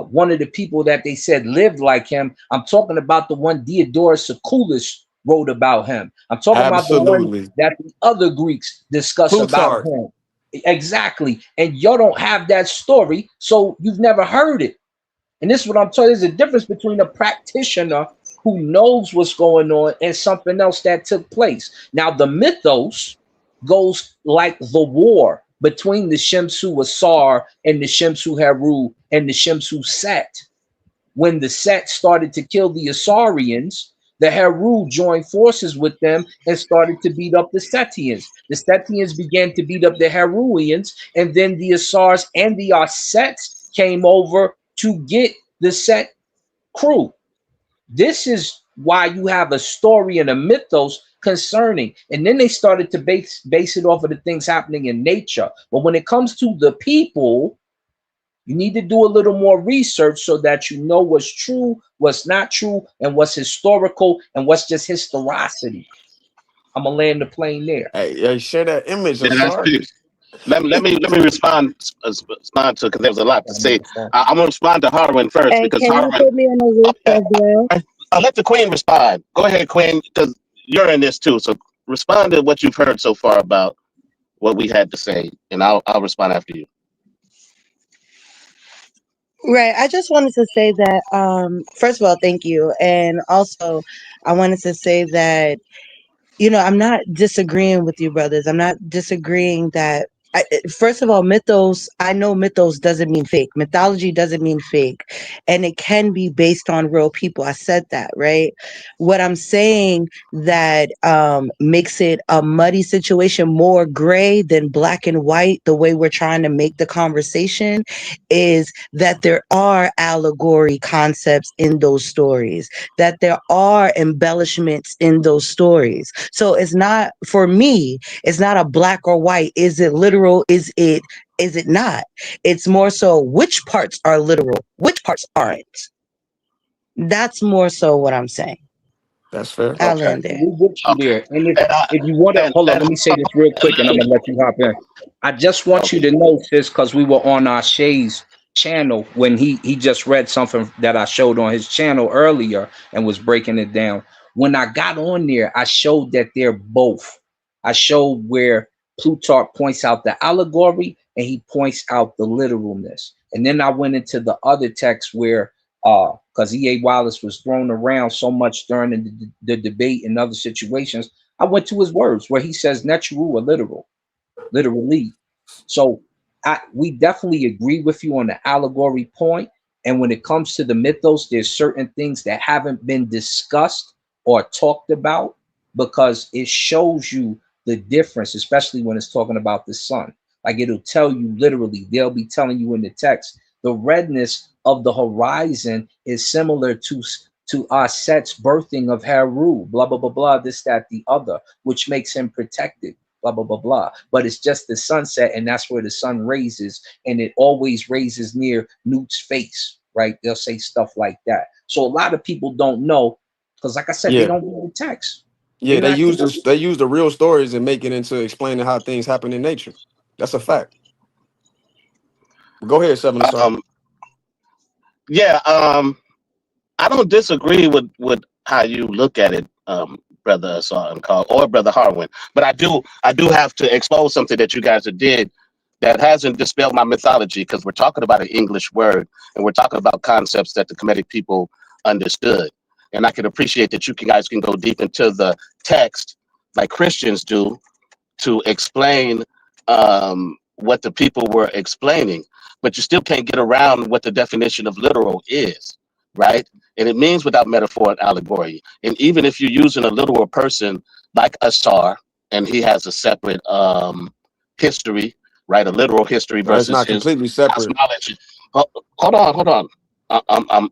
one of the people that they said lived like him. I'm talking about the one Diodorus Siculus wrote about him. I'm talking about the one that the other Greeks discuss about him. Exactly. And y'all don't have that story, so you've never heard it. And this is what I'm telling you. There's a difference between a practitioner who knows what's going on and something else that took place. Now, the mythos goes like the war between the Shemsu Asar and the Shemsu Heru and the Shemsu Set. When the Set started to kill the Asarians, the Heru joined forces with them and started to beat up the Setians. The Setians began to beat up the Heruians, and then the Asars and the Sets came over to get the Set crew. This is why you have a story and a mythos concerning, and then they started to base it off of the things happening in nature. But when it comes to the people, you need to do a little more research so that you know what's true, what's not true, and what's historical, and what's just historicity. I'm gonna land the plane there.
Hey, share that image.
Yeah, that's true. Let me respond to because there was a lot to say. I'm gonna respond to Harwin first because
can
Harwin.
you put me on the list as well?
I'll let the Queen respond. Go ahead, Queen, because you're in this too. So respond to what you've heard so far about what we had to say, and I'll respond after you.
Right. I just wanted to say that, first of all, thank you. And also, I wanted to say that, I'm not disagreeing with you, brothers. I'm not disagreeing that. First of all, mythos, I know mythos doesn't mean fake. Mythology doesn't mean fake. And it can be based on real people. I said that, right? What I'm saying that makes it a muddy situation, more gray than black and white, the way we're trying to make the conversation, is that there are allegory concepts in those stories, that there are embellishments in those stories. So it's not, for me, it's not a black or white. Is it literal? Is it not? It's more so which parts are literal, which parts aren't. That's more so what I'm saying.
That's fair.
I'll end there.
We'll get you there. And if you want to, hold on, let me say this real quick and I'm going to let you hop in. I just want you to know, sis, because we were on our Shay's channel when he just read something that I showed on his channel earlier and was breaking it down. When I got on there, I showed that they're both. I showed where Plutarch points out the allegory and he points out the literalness. And then I went into the other text where because E.A. Wallace was thrown around so much during the debate and other situations, I went to his words where he says Neteru are literally. So we definitely agree with you on the allegory point. And when it comes to the mythos, there's certain things that haven't been discussed or talked about because it shows you the difference, especially when it's talking about the sun. Like it'll tell you literally, they'll be telling you in the text, the redness of the horizon is similar to Set's birthing of Heru, blah, blah, blah, blah, this, that, the other, which makes him protected, blah, blah, blah, blah. But it's just the sunset, and that's where the sun raises, and it always raises near Newt's face, right? They'll say stuff like that. So a lot of people don't know, because like I said, they don't read the text.
Yeah, they use the real stories and make it into explaining how things happen in nature. That's a fact. Go ahead, Seven Star.
Yeah, I don't disagree with how you look at it, Brother Asar and Carl or Brother Harwin, but I do have to expose something that you guys have did that hasn't dispelled my mythology, because we're talking about an English word and we're talking about concepts that the Kemetic people understood. And I can appreciate that you guys can go deep into the text like Christians do to explain what the people were explaining, but you still can't get around what the definition of literal is, right? And it means without metaphor and allegory. And even if you're using a literal person like Asar, and he has a separate history, right? A literal history versus
it's not
his
completely separate.
cosmology. Hold on.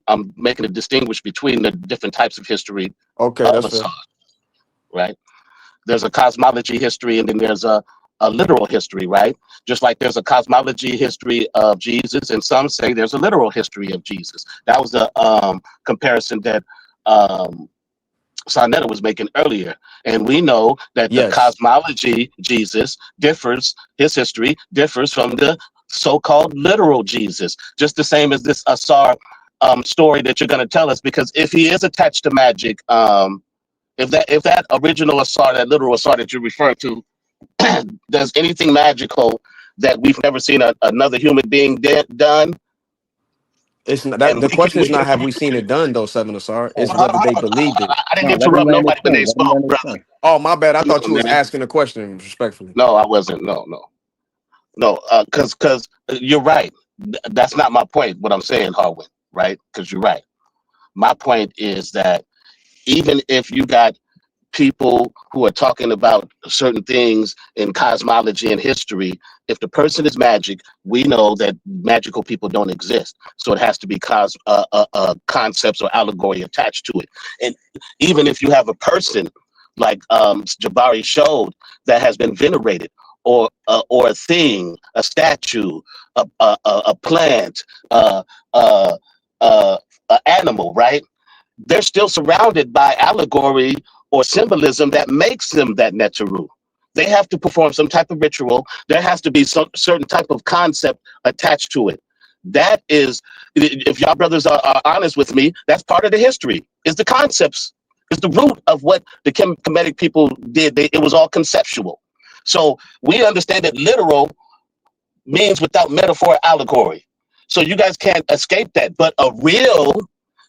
I'm making a distinguish between the different types of history.
Okay, that's fair.
Right? There's a cosmology history, and then there's a literal history, right? Just like there's a cosmology history of Jesus, and some say there's a literal history of Jesus. That was the comparison that sa.neter was making earlier. And we know that the cosmology Jesus differs, his history differs from the so-called literal Jesus, just the same as this Asar story that you're going to tell us, because if he is attached to magic, if that original Asar, that literal Asar that you're referring to, does anything magical that we've never seen another human being done?
It's not, that, the question is not have we seen it done though, Seven Asar. It's whether they believed it.
I didn't interrupt nobody when they spoke, brother.
Oh, my bad. I thought you was asking a question respectfully.
No, I wasn't. No. Because you're right. That's not my point. What I'm saying, Harwin, right? Because you're right. My point is that even if you got people who are talking about certain things in cosmology and history, if the person is magic, we know that magical people don't exist. So it has to be concepts or allegory attached to it. And even if you have a person like Jabari showed that has been venerated, or a thing, a statue, a plant, an animal, right? They're still surrounded by allegory or symbolism that makes them that neteru. They have to perform some type of ritual. There has to be some certain type of concept attached to it. That is, if y'all brothers are honest with me, that's part of the history. Is the concepts, is the root of what the Kemetic people did. It was all conceptual. So we understand that literal means without metaphor, allegory. So you guys can't escape that. But a real,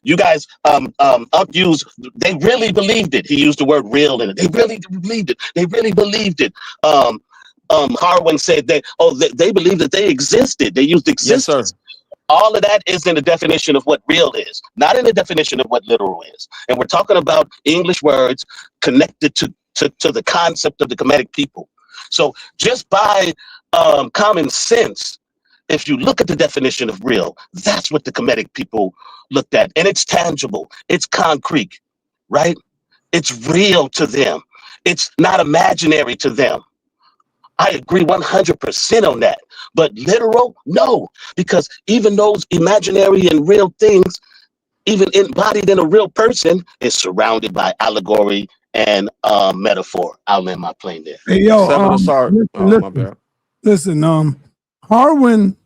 you guys use, they really believed it. He used the word real in it. They really believed it. They really believed it. Harwin said they believed that they existed. They used existence. Yes, sir. All of that is in the definition of what real is, not in the definition of what literal is. And we're talking about English words connected to the concept of the Kemetic people. So just by common sense, if you look at the definition of real, that's what the Kemetic people looked at. And it's tangible. It's concrete, right? It's real to them. It's not imaginary to them. I agree 100% on that. But literal, no, because even those imaginary and real things, even embodied in a real person, is surrounded by allegory and metaphor. I'll land my plane there.
Hey, yo, listen, Harwin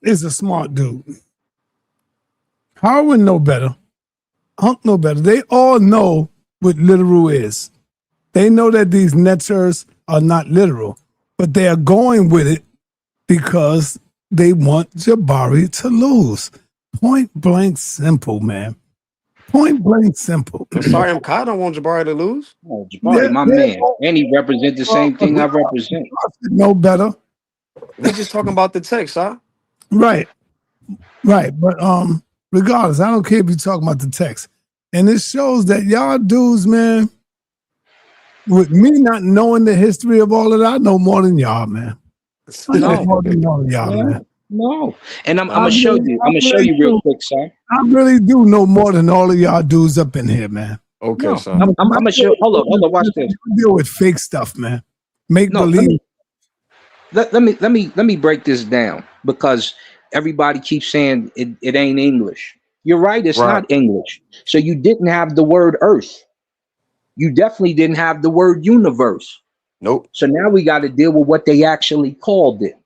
is a smart dude. Harwin know better. Hunk know better. They all know what literal is. They know that these neters are not literal, but they are going with it because they want Jabari to lose. Point blank simple, man. Point blank simple.
Sorry, I don't want Jabari to lose.
Oh, Jabari, my man. And he represents the same thing I represent.
No better.
We just talking about the text, huh?
Right. But regardless, I don't care if you're talking about the text. And it shows that y'all dudes, man, with me not knowing the history of all of that, I know more than y'all, man. I know more than all of y'all, man.
No. And I'm gonna show you. I'm gonna show you real quick, son.
I really do know more than all of y'all dudes up in here, man.
Okay, son.
I'm gonna show. Hold on. Watch this.
Deal with fake stuff, man. Make believe.
Let me break this down, because everybody keeps saying it ain't English. You're right. It's not English. So you didn't have the word earth. You definitely didn't have the word universe.
Nope.
So now we got to deal with what they actually called it.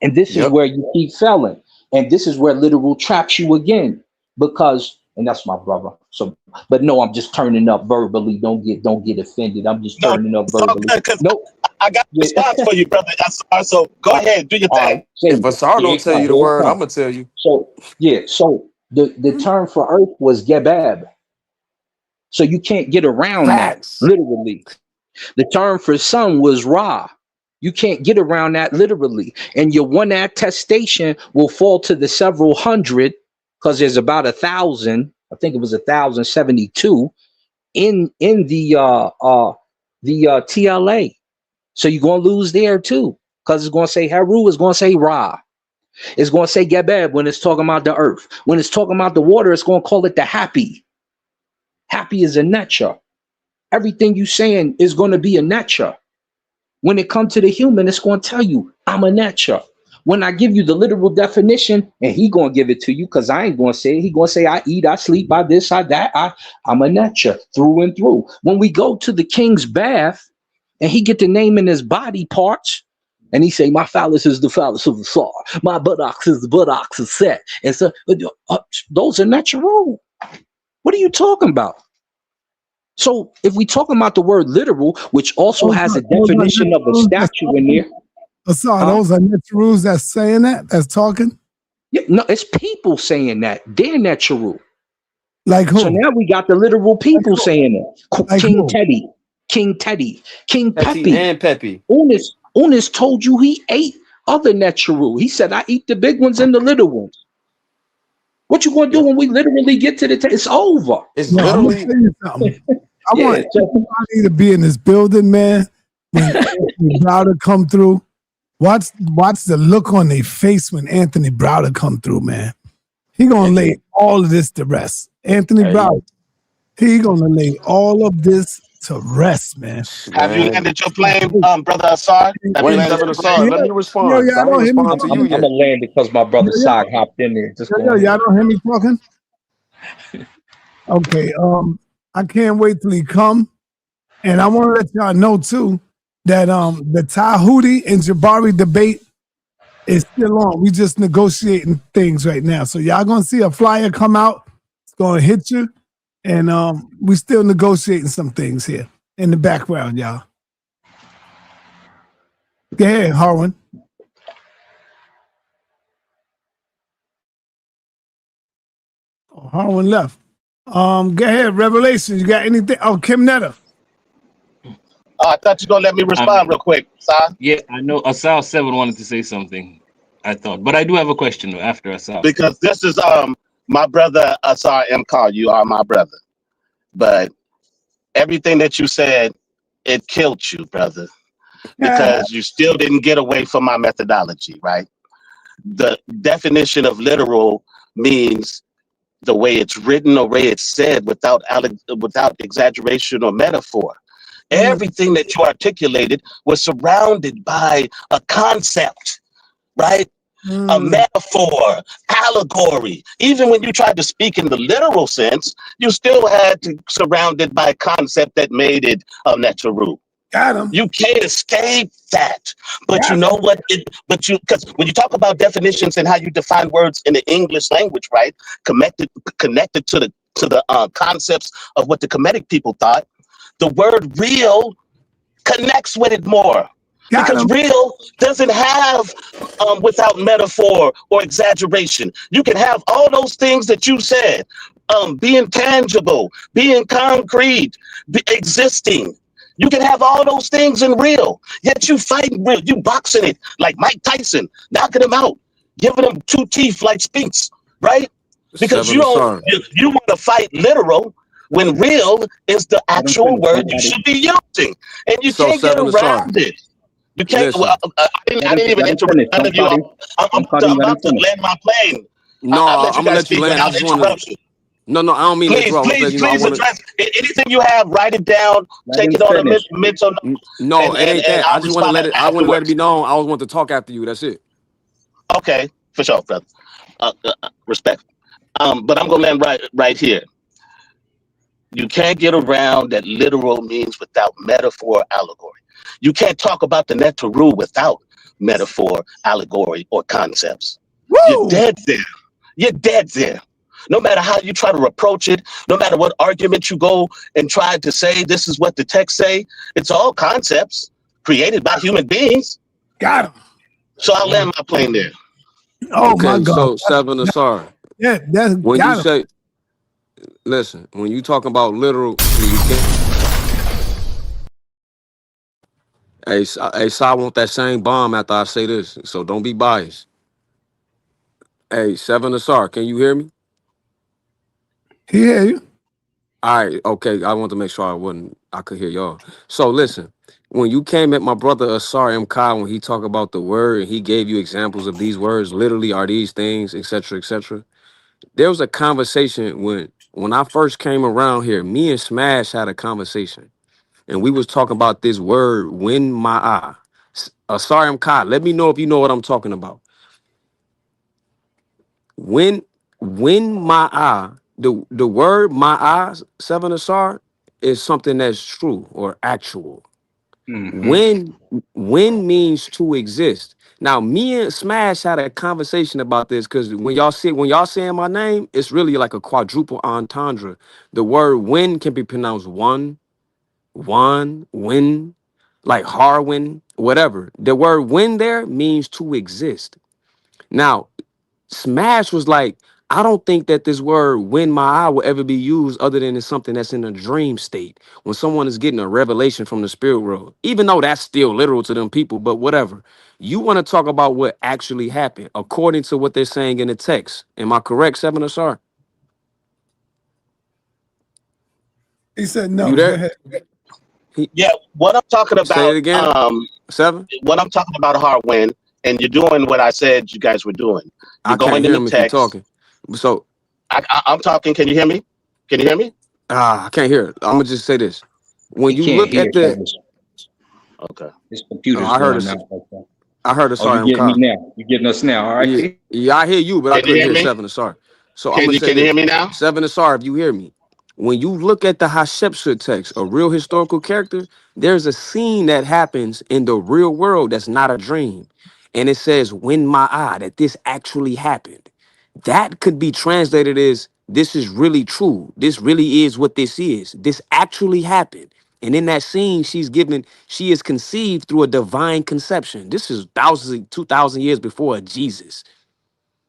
And this is where you keep failing. And this is where literal traps you again. Because, and that's my brother. So, but no, I'm just turning up verbally. Don't get offended. I'm just turning up verbally. Nope.
I got a response for you, brother. So go ahead, do your thing.
If Asar don't tell you the word, I'm gonna tell you.
So so the term for earth was gebab. So you can't get around that literally. The term for sun was Ra. You can't get around that literally. And your one attestation will fall to the several hundred, because there's about 1,000. I think it was 1,072 in the TLA. So you're gonna lose there too, because it's gonna say Heru, it's gonna say Ra. It's gonna say Gebeb when it's talking about the earth. When it's talking about the water, it's gonna call it the happy. Happy is a nature. Everything you saying is gonna be a nature. When it comes to the human, it's gonna tell you, I'm a nature. When I give you the literal definition, and he gonna give it to you, because I ain't gonna say it. He gonna say, I eat, I sleep, I this, I that. I'm a nature through and through. When we go to the king's bath, and he get the name in his body parts, and he say, my phallus is the phallus of the Sar. My buttocks is the buttocks of Set. And so those are natural. What are you talking about? So if we talking about the word literal, which also has a definition of a statue in there.
Asar, those are naturals that's saying that, that's talking?
Yeah, no, it's people saying that. They're natural.
Like who?
So now we got the literal people saying it.
Like
King
who?
Teddy, King Teddy, King
Petty
Peppy.
and Peppy.
Unis told you he ate other natural. He said, I eat the big ones and the little ones. What you gonna do when we literally get to the it's over.
It's
No, I'm
literally
gonna tell you something. I want everybody to be in this building, man. When Anthony Browder come through, watch the look on their face when Anthony Browder come through, man. He gonna lay all of this to rest. Anthony Browder, he gonna lay all of this to rest, man.
Have you landed your plane, brother Asar?
Wait, brother Asar, let me respond.
Yo,
I
y'all
ain't
don't hear me
respond to
talking?
you
I'm
yet.
gonna land because my brother Sog hopped in there. Just
Yo, y'all don't hear me talking? Okay, I can't wait till he come. And I want to let y'all know too that the Tahuti and Jabari debate is still on. We just negotiating things right now. So y'all gonna see a flyer come out. It's gonna hit you. And we still negotiating some things here in the background, y'all. Go ahead, Harwin. Oh, Harwin left. Go ahead, Revelation. You got anything? Oh, Kim Netta.
I thought you were gonna let me respond real quick, Asar.
Yeah, I know Asal 7 wanted to say something, I thought. But I do have a question though, after Asal.
Because this is my brother Asar M. Call. You are my brother. But everything that you said, it killed you, brother. Because you still didn't get away from my methodology, right? The definition of literal means the way it's written or way it's said without exaggeration or metaphor. Everything that you articulated was surrounded by a concept, right? A metaphor, allegory. Even when you tried to speak in the literal sense, you still had to surround it by a concept that made it natural.
Got him.
You can't escape that. But you know what? Because when you talk about definitions and how you define words in the English language, right? Connected to the concepts of what the Kemetic people thought, the word real connects with it more. Because real doesn't have without metaphor or exaggeration. You can have all those things that you said, being tangible, being concrete, existing. You can have all those things in real, yet you fighting real. You boxing it like Mike Tyson, knocking him out, giving him 2 teeth like Spinks, right? Because you want to fight literal when real is the actual word you should be using, and you can't get around it. You can't. Well, I didn't even interrupt none of you. I'm about to land my plane.
No, I'm gonna let you land. I just want to. No, I don't mean to interrupt.
Please address anything you have. Write it down. Take it on a mental note.
No, it ain't that. I just want to let it. I want to let it be known. I always want to talk after you. That's it.
Okay, for sure, brother. Respect. But I'm gonna land right here. You can't get around that literal means without metaphor, allegory. You can't talk about the Neteru without metaphor, allegory, or concepts. You're dead there. You're dead there. No matter how you try to approach it, no matter what argument you go and try to say this is what the text say, it's all concepts created by human beings.
Got him.
So I'll land my plane there.
Oh
Okay,
my God.
so Seven Asar.
Yeah, that's
When
got
you
him.
say, listen, when you talk about literal, you can't. Hey, so I want that same bomb after I say this, so don't be biased. Hey, Seven Asar, can you hear me?
He hear you.
All right, okay. I want to make sure I could hear y'all. So listen, when you came at my brother Asar M. Kai, when he talked about the word and he gave you examples of these words, literally are these things, etc., etc. There was a conversation when I first came around here. Me and Smash had a conversation, and we was talking about this word "win my eye." Asar M. Kai, let me know if you know what I'm talking about. When my eye, the word my eyes, Seven Asar, is something that's true or actual. When means to exist. Now, me and Smash had a conversation about this because when y'all saying my name, it's really like a quadruple entendre. The word when can be pronounced one, win, like Harwin, whatever. The word when there means to exist. Now, Smash was like, I don't think that this word "win my eye" will ever be used other than in something that's in a dream state. When someone is getting a revelation from the spirit world, even though that's still literal to them people, but whatever. You want to talk about what actually happened according to what they're saying in the text. Am I correct, Seven Asar?
He said no.
You
Go
there?
ahead.
Yeah, what I'm talking
Say
about,
it again. Seven?
what I'm talking about, Harwin, and you're doing what I said you guys were doing. You're
I can't
going in
hear
the
him if you're
text.
talking. So
I'm talking. Can you hear me? Can you hear me?
I can't hear it. I'm gonna just say this. When
He
you
can't
look
hear
at the
something.
Okay.
His computer's
I heard
going
us.
out like that.
I heard
Oh, you
Asar M.
getting me
Kai.
now? You getting us now? All right.
Yeah, I hear you, but I
Can you
couldn't
hear
hear
me?
Seven Asar. So I'm gonna say
Can you hear
this.
me now?
Seven Asar, if you hear me. When you look at the Hatshepsut text, a real historical character, there's a scene that happens in the real world that's not a dream. And it says, "Win my eye," that this actually happened. That could be translated as this is really true. This really is what this is. This actually happened. And in that scene, she is conceived through a divine conception. This is 2,000 years before Jesus.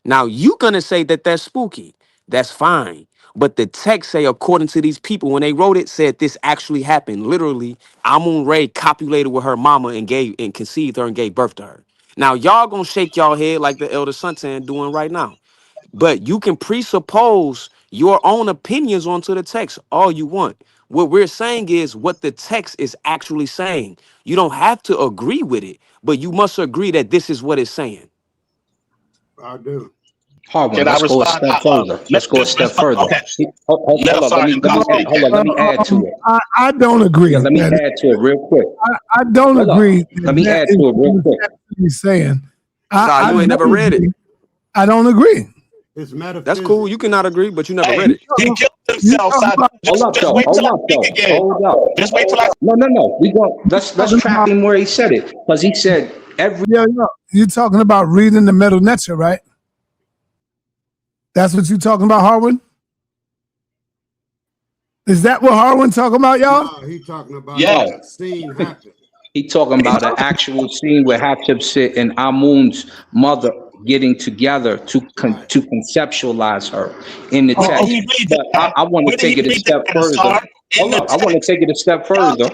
Now, you're going to say that that's spooky. That's fine. But the text say, according to these people, when they wrote it, said this actually happened. Literally, Amun Ray copulated with her mama and conceived her and gave birth to her. Now, y'all going to shake y'all head like the Elder Suntan doing right now. But you can presuppose your own opinions onto the text all you want. What we're saying is what the text is actually saying. You don't have to agree with it, but you must agree that this is what it's saying.
I do.
Harwin,
Can I
let's go a
respond?
step further. Let's go a step further.
Okay.
Hold up.
Let
Let me add to it.
I don't agree.
Yeah, let me add to it real quick.
I don't
Hold up.
agree.
Let me add to it real quick.
He's saying.
Nah, you ain't never read it.
I don't agree.
It's
That's cool. You cannot agree, but you never
Hey,
read it.
he killed himself.
Hold up, though. Hold up.
Just wait till I.
No. Let's trap him where he said it, because he said every.
Yeah. You're talking about reading the Middle Netter, right? That's what you're talking about, Harwin? Is that what Harwin talking about, y'all?
No, he talking about
Yeah.
scene happen.
He talking about an actual scene where Hatshepsut and Amun's mother getting together to conceptualize her in the text. But I want to take it a step further. Hold up, I want to take it a step further.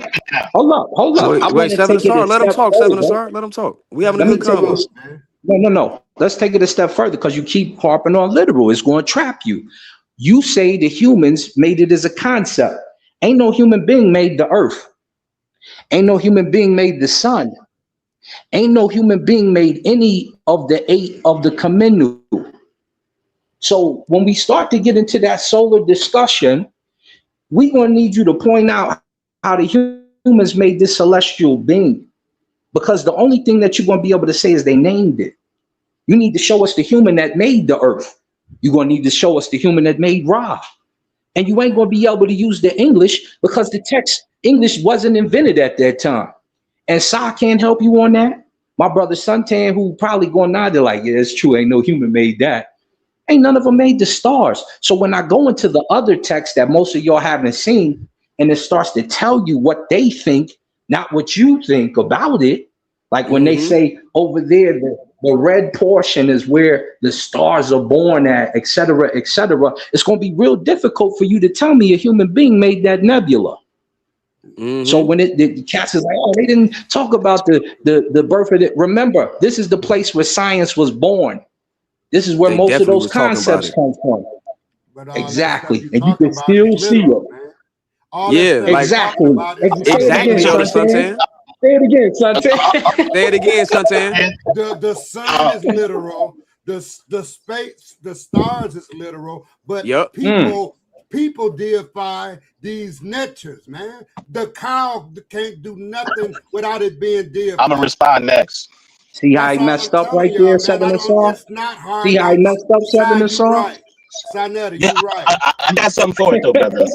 Hold up.
Wait, Seven Asar, let him talk, Seven Asar, let him talk. We having a good convo.
No. Let's take it a step further, because you keep harping on literal. It's going to trap you. You say the humans made it as a concept. Ain't no human being made the earth. Ain't no human being made the sun. Ain't no human being made any of the 8 of the Kamenu. So when we start to get into that solar discussion, we're going to need you to point out how the humans made this celestial being. Because the only thing that you're going to be able to say is they named it. You need to show us the human that made the earth. You're going to need to show us the human that made Ra. and you ain't gonna be able to use the English because the text English wasn't invented at that time. And Sa can't help you on that. My brother Suntan, who probably gonna nod, like, yeah, it's true, ain't no human made that. Ain't none of them made the stars. So when I go into the other text that most of y'all haven't seen, and it starts to tell you what they think, not what you think about it. Like when they say over there, the red portion is where the stars are born at, et cetera, it's going to be real difficult for you to tell me a human being made that nebula. So when the cats is like, oh, they didn't talk about the birth of it. Remember, this is the place where science was born. This is where
They
most of
definitely
those
was talking about
concepts
it.
come from.
But
Exactly. And you can still see it.
Yeah, like
Exactly. Say it again,
exactly, Elder
Suntan.
Suntan.
Say it again, Suntan.
Say it again, Suntan.
The sun is literal. The space, the stars is literal. But people deify these neters, man. The cow can't do nothing without it being deified.
I'm gonna respond next.
See how he messed up right there, sa.neter?
It's not hard.
See how he messed up, sa.neter?
Right. sa.neter, you're right.
I got something for it though, brother.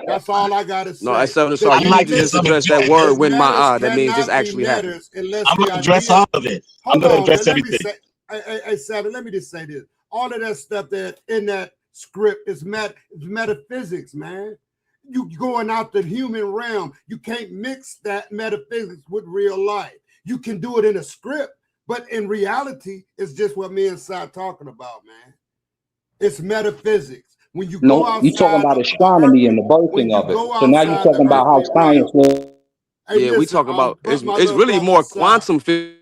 That's all I gotta say.
No, at sa.neter, you need to just address that word when my eye. That means this actually happened.
I'm gonna address all of it. I'm gonna address everything.
Hey, Savage, let me just say this. All of that stuff that in that script is metaphysics, man. You going out the human realm. You can't mix that metaphysics with real life. You can do it in a script, but in reality, it's just what me and Sa talking about, man. It's metaphysics. When you go outside,
you're talking about astronomy and the birthing of it. So now you're talking about how science was.
Yeah, we talk about it's really more quantum physics.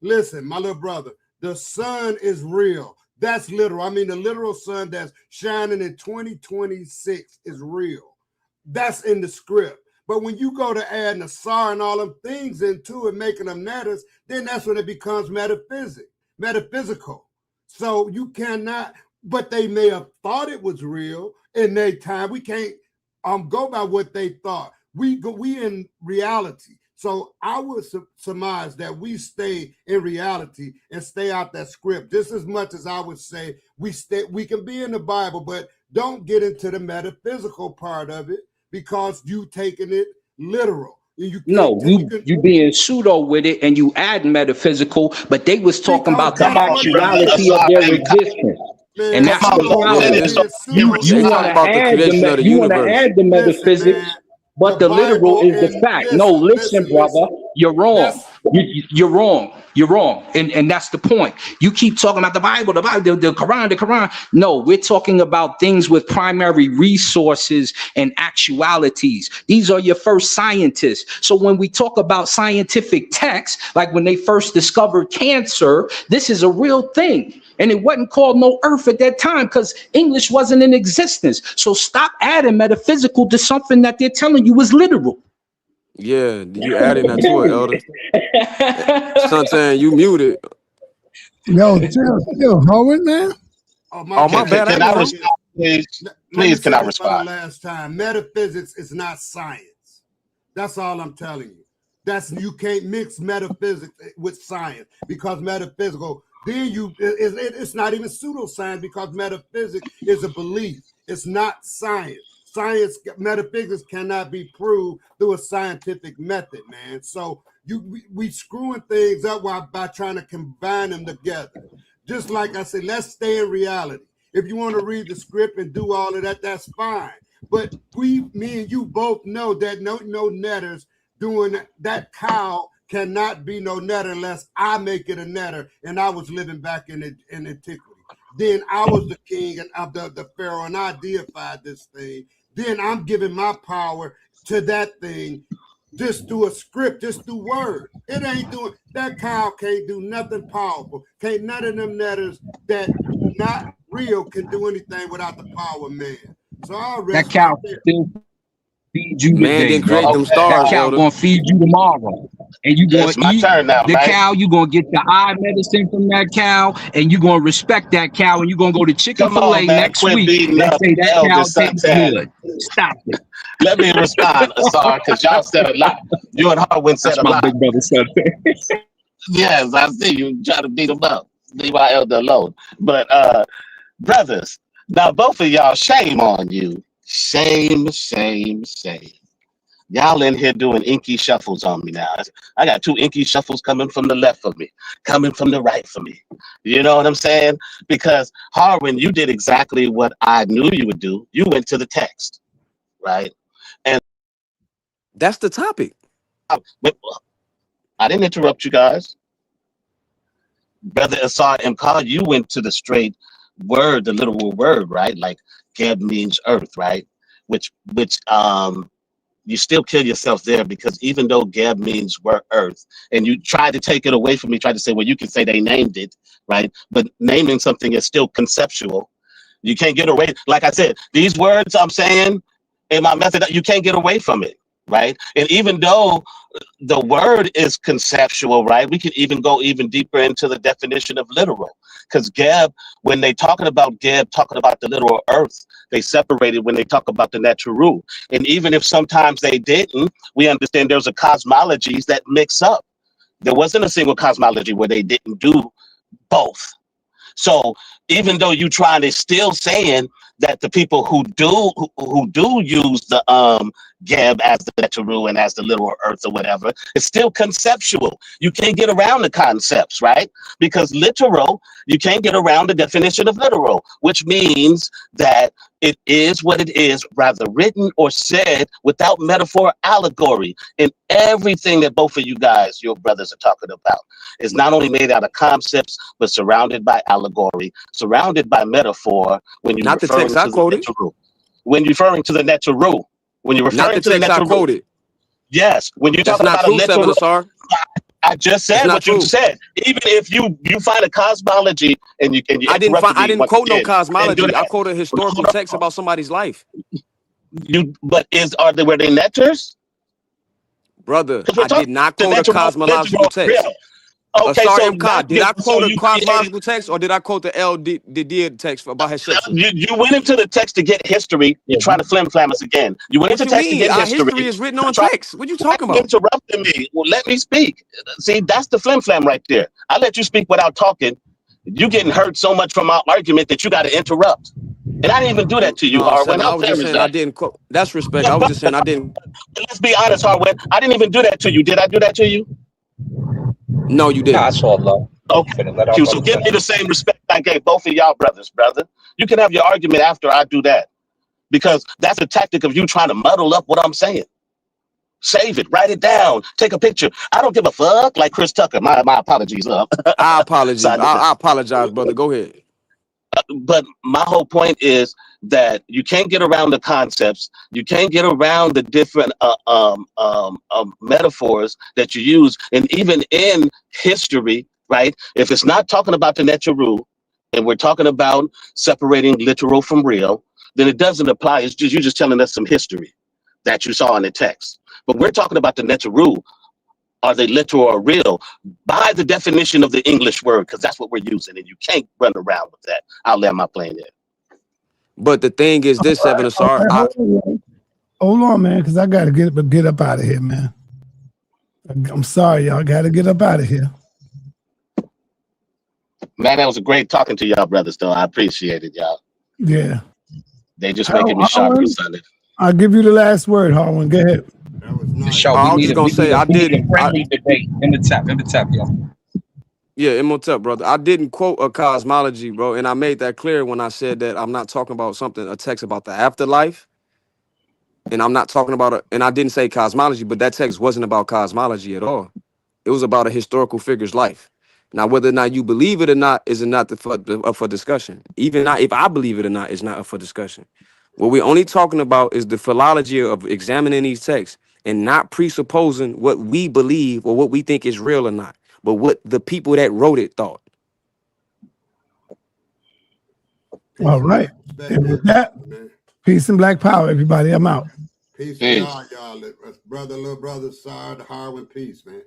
Listen, my little brother, the sun is real. That's literal. I mean, the literal sun that's shining in 2026 is real. That's in the script. But when you go to add Nasar and all them things into it, making them letters, then that's when it becomes metaphysical. So you cannot, but they may have thought it was real in their time. We can't go by what they thought. We in reality. So I would surmise that we stay in reality and stay out that script just as much as I would say we can be in the Bible, but don't get into the metaphysical part of it because you taking it literal. You
being pseudo with it and you add metaphysical, but they was talking about the actuality of their existence. And that's the problem. You want to add the metaphysics, but the literal is the fact. No, listen, brother, you're wrong. You're wrong. You're wrong. And that's the point. You keep talking about the Bible, the Quran. No, we're talking about things with primary resources and actualities. These are your first scientists. So when we talk about scientific texts, like when they first discovered cancer, this is a real thing. And it wasn't called no earth at that time because English wasn't in existence. So stop adding metaphysical to something that they're telling you is literal.
Yeah, you adding that to it, Elder. Suntan, you muted.
Yo, chill, Howard, man.
Oh, my bad.
Can I respond, please? Please, can I respond?
Last time, metaphysics is not science. That's all I'm telling you. You can't mix metaphysics with science because metaphysical. Then it's not even pseudoscience because metaphysics is a belief. It's not science. Metaphysics cannot be proved through a scientific method, man. So we screwing things up by trying to combine them together. Just like I said, let's stay in reality. If you want to read the script and do all of that, that's fine. But me and you both know that no netters doing that cow cannot be no netter unless I make it a netter, and I was living back in antiquity. Then I was the king and of the pharaoh, and I deified this thing. Then I'm giving my power to that thing just through a script, just through words. It ain't doing that cow can't do nothing powerful. Can't none of them netters that not real can do anything without the power of man. So I'll rest
that cow
right
still feed you
man
today,
didn't create
bro.
them stars,
that cow
Elder.
gonna feed you tomorrow, and you gonna eat the cow. You gonna get the eye medicine from that cow, and you gonna respect that cow, and you gonna go to Chick-fil-A next week. Let's say that cow tastes good. Stop it.
Let me respond, Asar, because y'all said a lot. You and Harwin said a lot.
Big brother said.
Yes, I see you try to beat him up. Leave our elder alone. But brothers, now both of y'all, shame on you. Shame, shame, shame. Y'all in here doing inky shuffles on me now. I got 2 inky shuffles coming from the left of me, coming from the right for me. You know what I'm saying? Because Harwin, you did exactly what I knew you would do. You went to the text, right? And
That's the topic.
but I didn't interrupt you guys. Brother Asar and Paul, you went to the straight word, the literal word, right? Like Geb means earth, right? Which you still kill yourself there, because even though Geb means earth, and you try to take it away from me, try to say, well, you can say they named it, right? But naming something is still conceptual. You can't get away. Like I said, these words I'm saying in my method, you can't get away from it, right? And even though the word is conceptual, right? We can even go even deeper into the definition of literal, because Geb, when they talking about Geb, talking about the literal earth, they separated when they talk about the natural. And even if sometimes they didn't, we understand there's a cosmologies that mix up. There wasn't a single cosmology where they didn't do both. So even though you trying to still saying that the people who do use the Geb as the literal and as the literal earth or whatever, it's still conceptual. You can't get around the concepts, right? Because literal, you can't get around the definition of literal, which means that it is what it is, rather written or said without metaphor, allegory. And everything that both of you guys, your brothers, are talking about is not only made out of concepts, but surrounded by allegory, surrounded by metaphor. When you're
Not the
referring
text
to
I
the
quoted.
literal, when you're referring to the natural, when you're
Not
referring
the
to the
text I
natural,
quoted.
yes. When you're
That's
talking
not
about a
true, Seven
literal,
Asar.
I just
It's
said
not
what you
true.
said. Even if you find a cosmology and you interrupted
I
me
didn't
once
quote no
again, I didn't do
cosmology. I
that.
quoted historical text about somebody's life.
Were they netters?
Brother,
Because we're
I did
talking
not
the
quote a
literal
cosmological text.
real. Okay,
Asar
so
M.
now
Khan, did I
so
quote a
you created,
cosmological text or did I quote the Did text about Hatshepsut?
you went into the text to get history. You're trying to flim-flam us again. You went
What
into
you
text to
mean?
get
Our
history.
history is written on
Try
text. What you talking about?
interrupting me. Well, let me speak. See, that's the flim-flam right there. I let you speak without talking. You getting hurt so much from our argument that you got to interrupt. And I didn't even do that to you,
No,
Harwin.
Seven. I
How
was
fair
just
is
saying I
that?
didn't quote. That's respect. I was just saying I didn't.
Let's be honest, Harwin. I didn't even do that to you. Did I do that to you?
No, you didn't.
Nah, I saw love.
Okay. So give me the same respect I gave both of y'all brothers, brother. You can have your argument after I do that, because that's a tactic of you trying to muddle up what I'm saying. Save it, write it down, take a picture. I don't give a fuck, like Chris Tucker. My apologies.
I apologize.
So
I apologize, brother. Go ahead.
but my whole point is that you can't get around the concepts. You can't get around the different metaphors that you use. And even in history, right? If it's not talking about the natural and we're talking about separating literal from real, then it doesn't apply. It's just, you're just telling us some history that you saw in the text. But we're talking about the natural. Are they literal or real? By the definition of the English word, because that's what we're using, and you can't run around with that. I'll land my plane there.
But the thing is this, Seven Asar.
Hold on, man, because I got to get up out of here, man. I'm sorry, y'all. Got to get up out of here.
Man, that was a great talking to y'all brothers, though. I appreciate it, y'all.
Yeah.
They just making me sharper Sunday.
I'll give you the last word, Harwin. Go ahead.
I was just gonna say I didn't.
Friendly debate in the tap, y'all.
Yeah, Imhotep, brother. I didn't quote a cosmology, bro, and I made that clear when I said that I'm not talking about a text about the afterlife, and I'm not talking about and I didn't say cosmology, but that text wasn't about cosmology at all. It was about a historical figure's life. Now, whether or not you believe it or not is not up for discussion. Even not if I believe it or not is not up for discussion. What we're only talking about is the philology of examining these texts and not presupposing what we believe or what we think is real or not, but what the people that wrote it thought.
All right. And with that, peace and black power, everybody. I'm out.
Peace to y'all. Brother, little brother, Sar, the Harwin, peace, man.